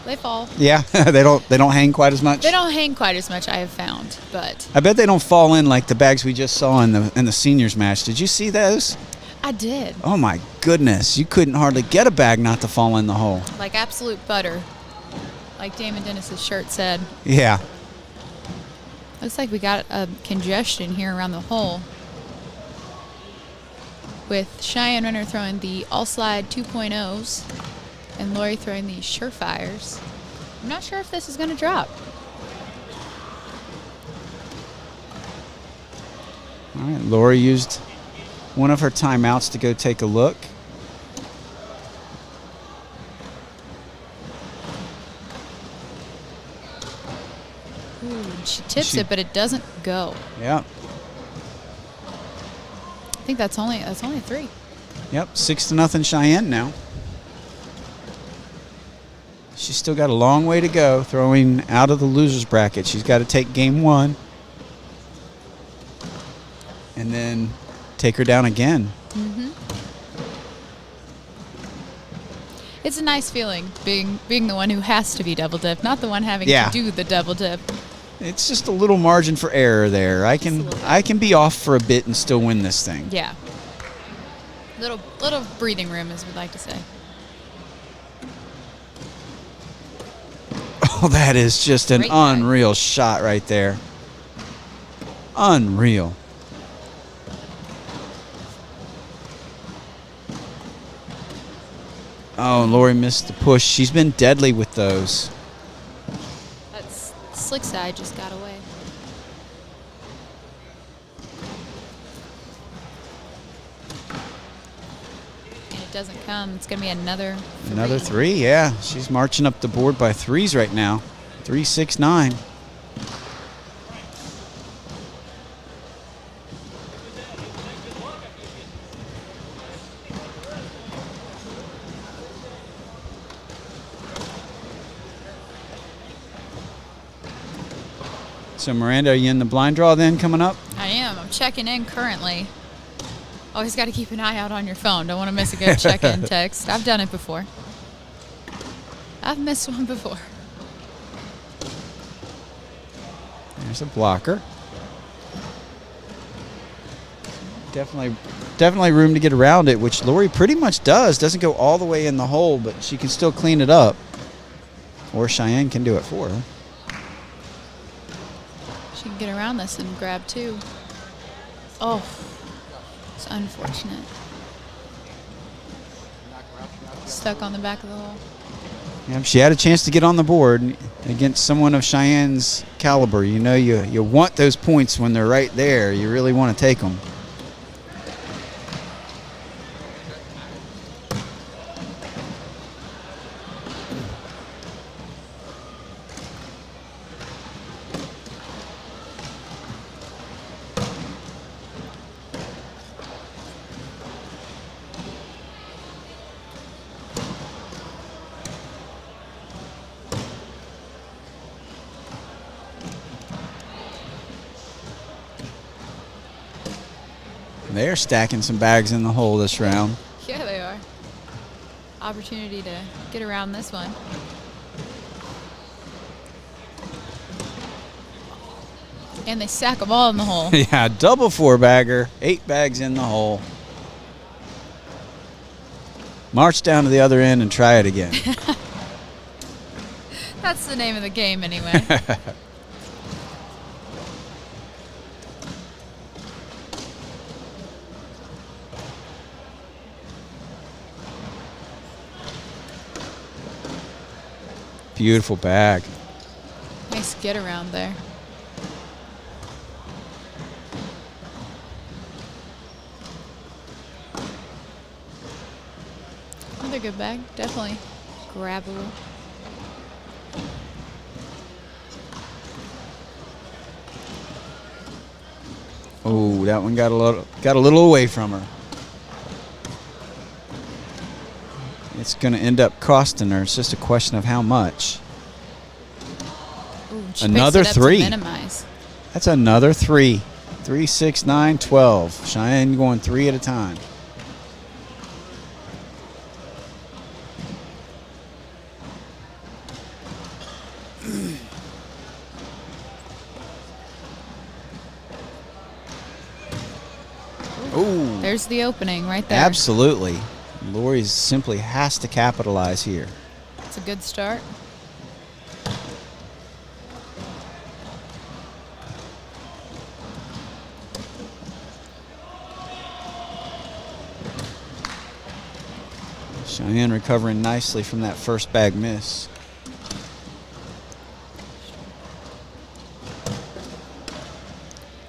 [SPEAKER 2] Yeah, they don't hang quite as much.
[SPEAKER 3] They don't hang quite as much, I have found. But
[SPEAKER 2] I bet they don't fall in like the bags we just saw in the seniors match. Did you see those?
[SPEAKER 3] I did.
[SPEAKER 2] Oh my goodness, you couldn't hardly get a bag not to fall in the hole.
[SPEAKER 3] Like absolute butter. Like Damon Dennis's shirt said.
[SPEAKER 2] Yeah.
[SPEAKER 3] Looks like we got a congestion here around the hole. With Cheyenne Renner throwing the all-slide 2.0s and Lori throwing the surefires. I'm not sure if this is going to drop.
[SPEAKER 2] All right, Lori used one of her timeouts to go take a look.
[SPEAKER 3] Ooh, she tips it, but it doesn't go.
[SPEAKER 2] Yeah.
[SPEAKER 3] I think that's only a 3.
[SPEAKER 2] Yep, 6-0 Cheyenne now. She's still got a long way to go throwing out of the loser's bracket. She's got to take game 1 and then take her down again.
[SPEAKER 3] Mm-hmm. It's a nice feeling being the one who has to be double dip, not the one having
[SPEAKER 2] Yeah.
[SPEAKER 3] to do the double dip.
[SPEAKER 2] It's just a little margin for error there. I can be off for a bit and still win this thing.
[SPEAKER 3] Yeah. Little breathing room, as we'd like to say.
[SPEAKER 2] Oh, that is just an
[SPEAKER 3] Great guy.
[SPEAKER 2] unreal shot right there. Unreal. Oh, Lori missed the push. She's been deadly with those.
[SPEAKER 3] That's slick side just got away. And it doesn't come. It's going to be another three.
[SPEAKER 2] Another 3, yeah. She's marching up the board by 3s right now. 3, 6, 9. So, Miranda, are you in the blind draw then coming up?
[SPEAKER 3] I am. I'm checking in currently. Always got to keep an eye out on your phone. Don't want to miss a good check-in text. I've done it before. I've missed one before.
[SPEAKER 2] There's a blocker. Definitely room to get around it, which Lori pretty much does. Doesn't go all the way in the hole, but she can still clean it up. Or Cheyenne can do it for her.
[SPEAKER 3] She can get around this and grab 2. Oh, it's unfortunate. Stuck on the back of the hole.
[SPEAKER 2] Yeah, she had a chance to get on the board against someone of Cheyenne's caliber. You know, you want those points when they're right there. You really want to take them. They're stacking some bags in the hole this round.
[SPEAKER 3] Yeah, they are. Opportunity to get around this one. And they stack them all in the hole.
[SPEAKER 2] Yeah, double 4-bagger, 8 bags in the hole. March down to the other end and try it again.
[SPEAKER 3] That's the name of the game anyway.
[SPEAKER 2] Beautiful bag.
[SPEAKER 3] Nice get around there. Another good bag. Definitely grabbable.
[SPEAKER 2] Oh, that one got a little away from her. It's going to end up costing her. It's just a question of how much.
[SPEAKER 3] Ooh, she
[SPEAKER 2] Another
[SPEAKER 3] picks it up
[SPEAKER 2] 3.
[SPEAKER 3] to minimize.
[SPEAKER 2] That's another 3. 3, 6, 9, 12. Cheyenne going 3 at a time. Ooh.
[SPEAKER 3] There's the opening right there.
[SPEAKER 2] Absolutely. Lori simply has to capitalize here.
[SPEAKER 3] It's a good start.
[SPEAKER 2] Cheyenne recovering nicely from that first bag miss.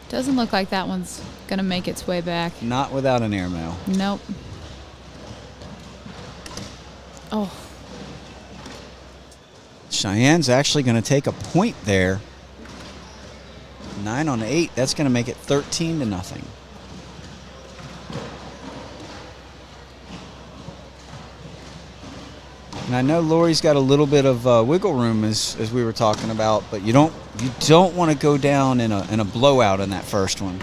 [SPEAKER 3] Doesn't look like that one's going to make its way back.
[SPEAKER 2] Not without an airmail.
[SPEAKER 3] Nope. Oh,
[SPEAKER 2] Cheyenne's actually going to take a point there. 9 on 8. That's going to make it 13-0. And I know Lori's got a little bit of wiggle room as we were talking about, but you don't want to go down in a blowout in that first one.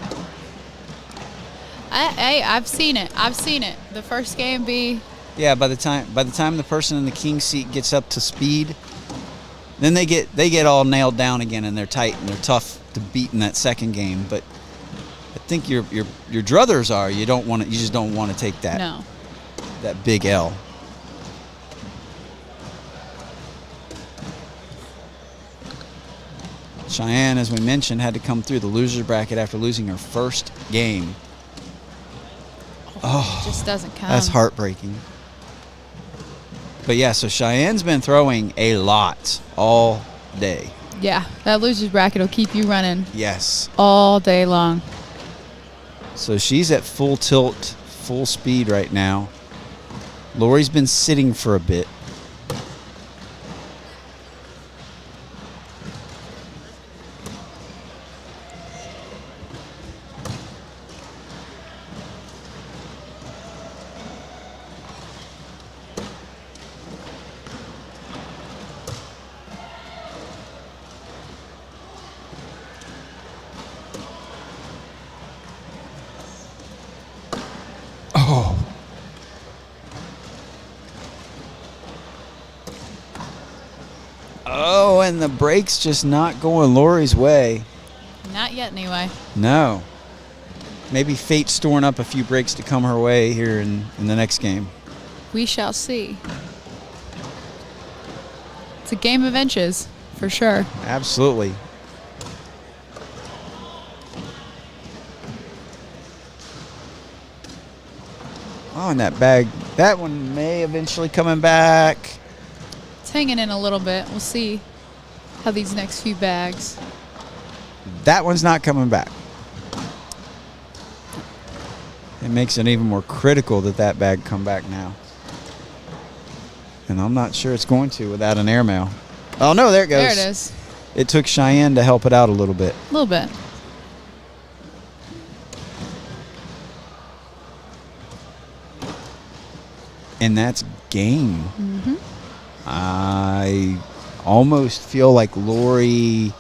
[SPEAKER 3] I've seen it. I've seen it. The first game be.
[SPEAKER 2] Yeah, by the time the person in the king seat gets up to speed, Then they get all nailed down again, and they're tight and they're tough to beat in that second game. But I think your druthers are you just don't want to take that big L. Cheyenne, as we mentioned, had to come through the loser's bracket after losing her first game.
[SPEAKER 3] Oh, it just doesn't count.
[SPEAKER 2] That's heartbreaking. But yeah, so Cheyenne's been throwing a lot all day.
[SPEAKER 3] Yeah, that loser's bracket will keep you running.
[SPEAKER 2] Yes.
[SPEAKER 3] All day long.
[SPEAKER 2] So she's at full tilt, full speed right now. Lori's been sitting for a bit. Oh, and the break's just not going Lori's way.
[SPEAKER 3] Not yet, anyway.
[SPEAKER 2] No. Maybe fate's storing up a few breaks to come her way here in the next game.
[SPEAKER 3] We shall see. It's a game of inches, for sure.
[SPEAKER 2] Absolutely. Oh, and that bag, that one may eventually coming back.
[SPEAKER 3] It's hanging in a little bit. We'll see how these next few bags.
[SPEAKER 2] That one's not coming back. It makes it even more critical that that bag come back now. And I'm not sure it's going to without an airmail. Oh, no, there it goes.
[SPEAKER 3] There it is.
[SPEAKER 2] It took Cheyenne to help it out a little bit.
[SPEAKER 3] A little bit.
[SPEAKER 2] And that's game.
[SPEAKER 3] Mm-hmm.
[SPEAKER 2] I almost feel like Lori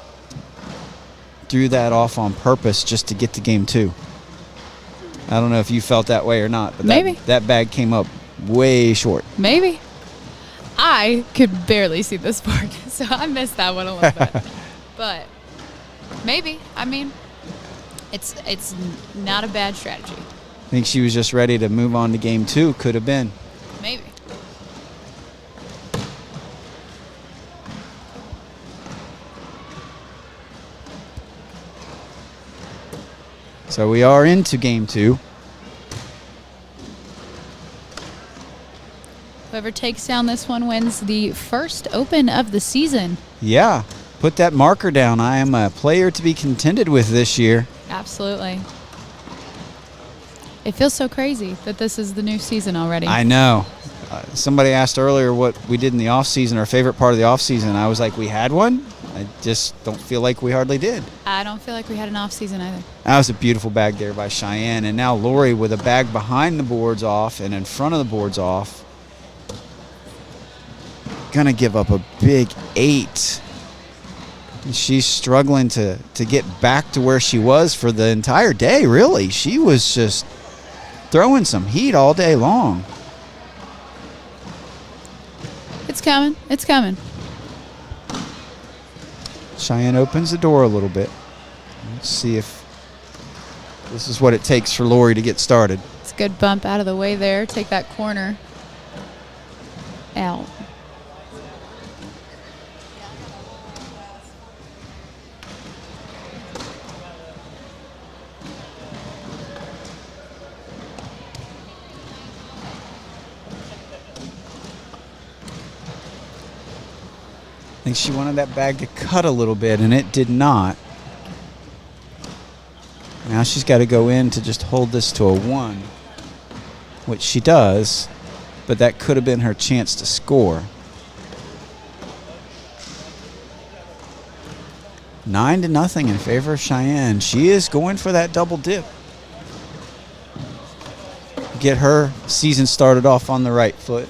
[SPEAKER 2] threw that off on purpose just to get to game 2. I don't know if you felt that way or not, but
[SPEAKER 3] maybe
[SPEAKER 2] that bag came up way short.
[SPEAKER 3] Maybe. I could barely see this board, so I missed that one a little bit. But maybe. I mean, it's not a bad strategy.
[SPEAKER 2] I think she was just ready to move on to game 2. Could have been.
[SPEAKER 3] Maybe.
[SPEAKER 2] So we are into game 2.
[SPEAKER 3] Whoever takes down this one wins the first Open of the season.
[SPEAKER 2] Yeah. Put that marker down. I am a player to be contended with this year.
[SPEAKER 3] Absolutely. It feels so crazy that this is the new season already.
[SPEAKER 2] I know. Somebody asked earlier what we did in the off season, our favorite part of the off season. I was like, we had one? I just don't feel like we hardly did.
[SPEAKER 3] I don't feel like we had an off season either.
[SPEAKER 2] That was a beautiful bag there by Cheyenne. And now Lori with a bag behind the boards off and in front of the boards off. Gonna give up a big 8. And she's struggling to get back to where she was for the entire day, really. She was just throwing some heat all day long.
[SPEAKER 3] It's coming. It's coming.
[SPEAKER 2] Cheyenne opens the door a little bit. Let's see if this is what it takes for Lori to get started.
[SPEAKER 3] It's a good bump out of the way there. Take that corner out.
[SPEAKER 2] I think she wanted that bag to cut a little bit, and it did not. Now she's got to go in to just hold this to a 1, which she does, but that could have been her chance to score. 9-0 in favor of Cheyenne. She is going for that double dip. Get her season started off on the right foot.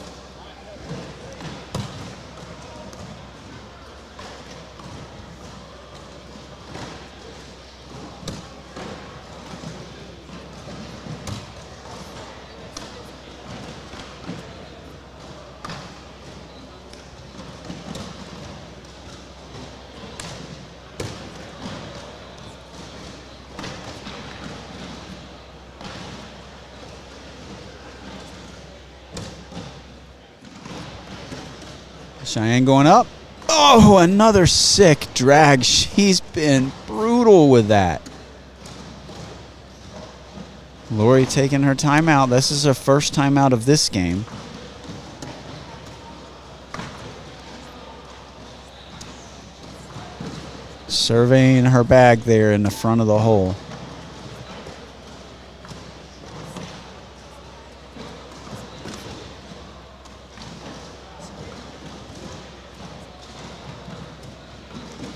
[SPEAKER 2] Cheyenne going up. Oh, another sick drag. She's been brutal with that. Lori taking her timeout. This is her first timeout of this game. Surveying her bag there in the front of the hole.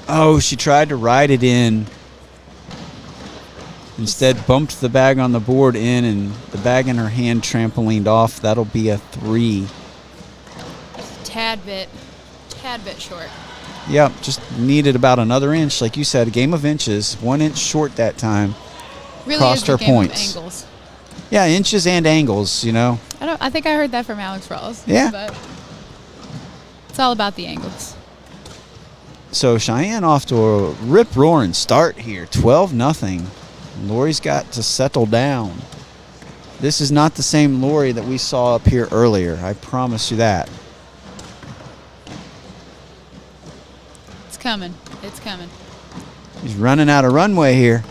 [SPEAKER 2] Oh, she tried to ride it in. Instead, bumped the bag on the board in, and the bag in her hand trampolined off. That'll be a 3.
[SPEAKER 3] Tad bit short.
[SPEAKER 2] Yep, just needed about another inch. Like you said, a game of inches. 1 inch short that time.
[SPEAKER 3] Really
[SPEAKER 2] Cost
[SPEAKER 3] is a
[SPEAKER 2] her
[SPEAKER 3] game
[SPEAKER 2] points.
[SPEAKER 3] of angles.
[SPEAKER 2] Yeah, inches and angles, you know.
[SPEAKER 3] I think I heard that from Alex Rawls.
[SPEAKER 2] Yeah.
[SPEAKER 3] But it's all about the angles.
[SPEAKER 2] So Cheyenne off to a rip-roaring start here. 12-0. Lori's got to settle down. This is not the same Lori that we saw up here earlier. I promise you that.
[SPEAKER 3] It's coming. It's coming.
[SPEAKER 2] He's running out of runway here.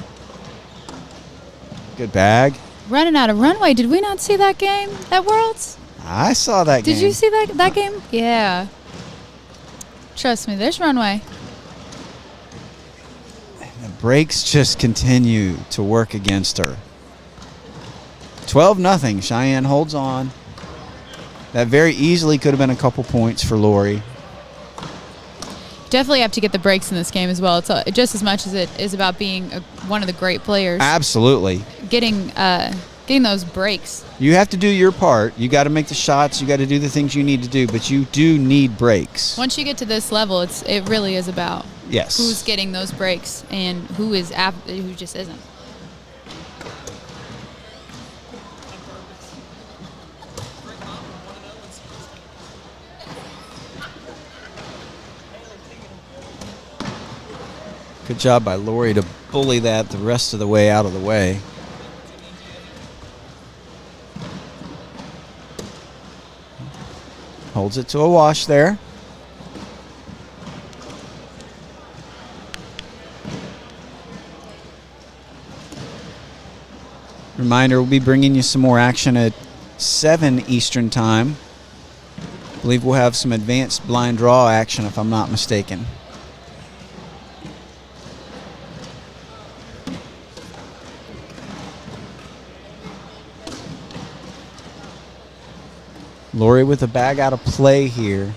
[SPEAKER 2] Good bag.
[SPEAKER 3] Running out of runway. Did we not see that game at Worlds?
[SPEAKER 2] I saw that game.
[SPEAKER 3] Did you see that game? Yeah. Trust me, there's runway.
[SPEAKER 2] The brakes just continue to work against her. 12-0. Cheyenne holds on. That very easily could have been a couple points for Lori.
[SPEAKER 3] Definitely have to get the breaks in this game as well. It's just as much as it is about being one of the great players.
[SPEAKER 2] Absolutely.
[SPEAKER 3] Getting those breaks.
[SPEAKER 2] You have to do your part. You got to make the shots. You got to do the things you need to do, but you do need breaks.
[SPEAKER 3] Once you get to this level, it really is about
[SPEAKER 2] Yes.
[SPEAKER 3] who's getting those breaks and who just isn't.
[SPEAKER 2] Good job by Lori to bully that the rest of the way out of the way. Holds it to a wash there. Reminder, we'll be bringing you some more action at 7 Eastern Time. I believe we'll have some advanced blind draw action if I'm not mistaken. Lori with a bag out of play here.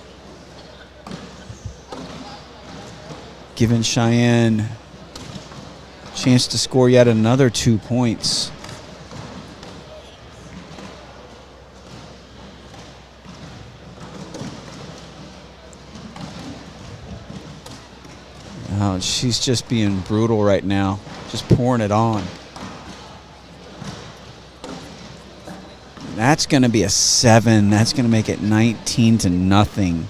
[SPEAKER 2] Giving Cheyenne a chance to score yet another 2 points. Oh, she's just being brutal right now. Just pouring it on. That's going to be a 7. That's going to make it 19-0.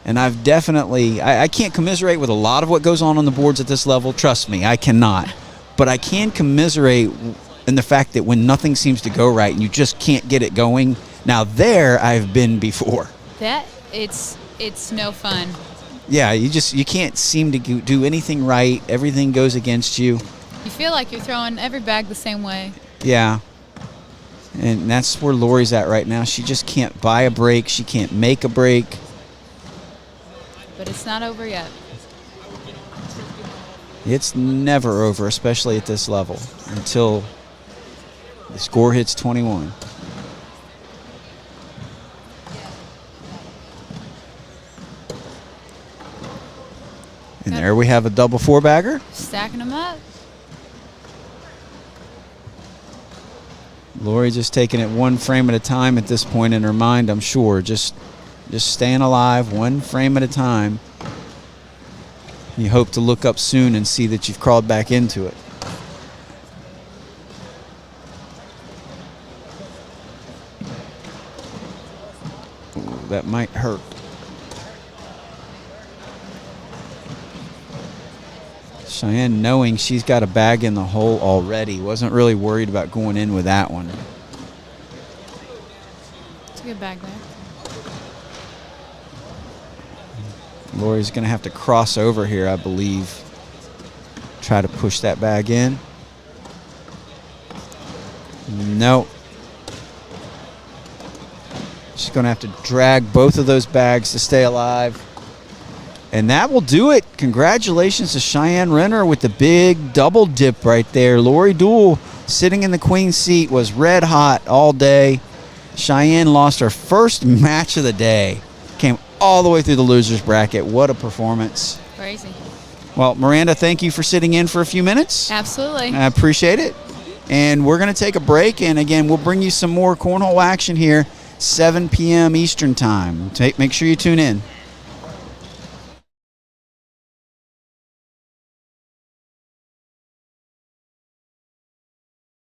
[SPEAKER 2] And I've definitely, I can't commiserate with a lot of what goes on the boards at this level. Trust me, I cannot. But I can commiserate in the fact that when nothing seems to go right and you just can't get it going. Now there I've been before.
[SPEAKER 3] It's no fun.
[SPEAKER 2] Yeah, you can't seem to do anything right. Everything goes against you.
[SPEAKER 3] You feel like you're throwing every bag the same way.
[SPEAKER 2] Yeah. And that's where Lori's at right now. She just can't buy a break. She can't make a break.
[SPEAKER 3] But it's not over yet.
[SPEAKER 2] It's never over, especially at this level, until the score hits 21. And there we have a double 4-bagger.
[SPEAKER 3] Stacking them up.
[SPEAKER 2] Lori just taking it one frame at a time at this point in her mind, I'm sure. Just staying alive one frame at a time. You hope to look up soon and see that you've crawled back into it. Ooh, that might hurt. Cheyenne, knowing she's got a bag in the hole already, wasn't really worried about going in with that one.
[SPEAKER 3] It's a good bag there.
[SPEAKER 2] Lori's going to have to cross over here, I believe. Try to push that bag in. No. She's going to have to drag both of those bags to stay alive. And that will do it. Congratulations to Cheyenne Renner with the big double dip right there. Lori Dool, sitting in the queen seat, was red hot all day. Cheyenne lost her first match of the day. Came all the way through the losers bracket. What a performance.
[SPEAKER 3] Crazy.
[SPEAKER 2] Well, Miranda, thank you for sitting in for a few minutes.
[SPEAKER 3] Absolutely.
[SPEAKER 2] I appreciate it. And we're going to take a break. And again, we'll bring you some more cornhole action here, 7 p.m. Eastern time. Make sure you tune in.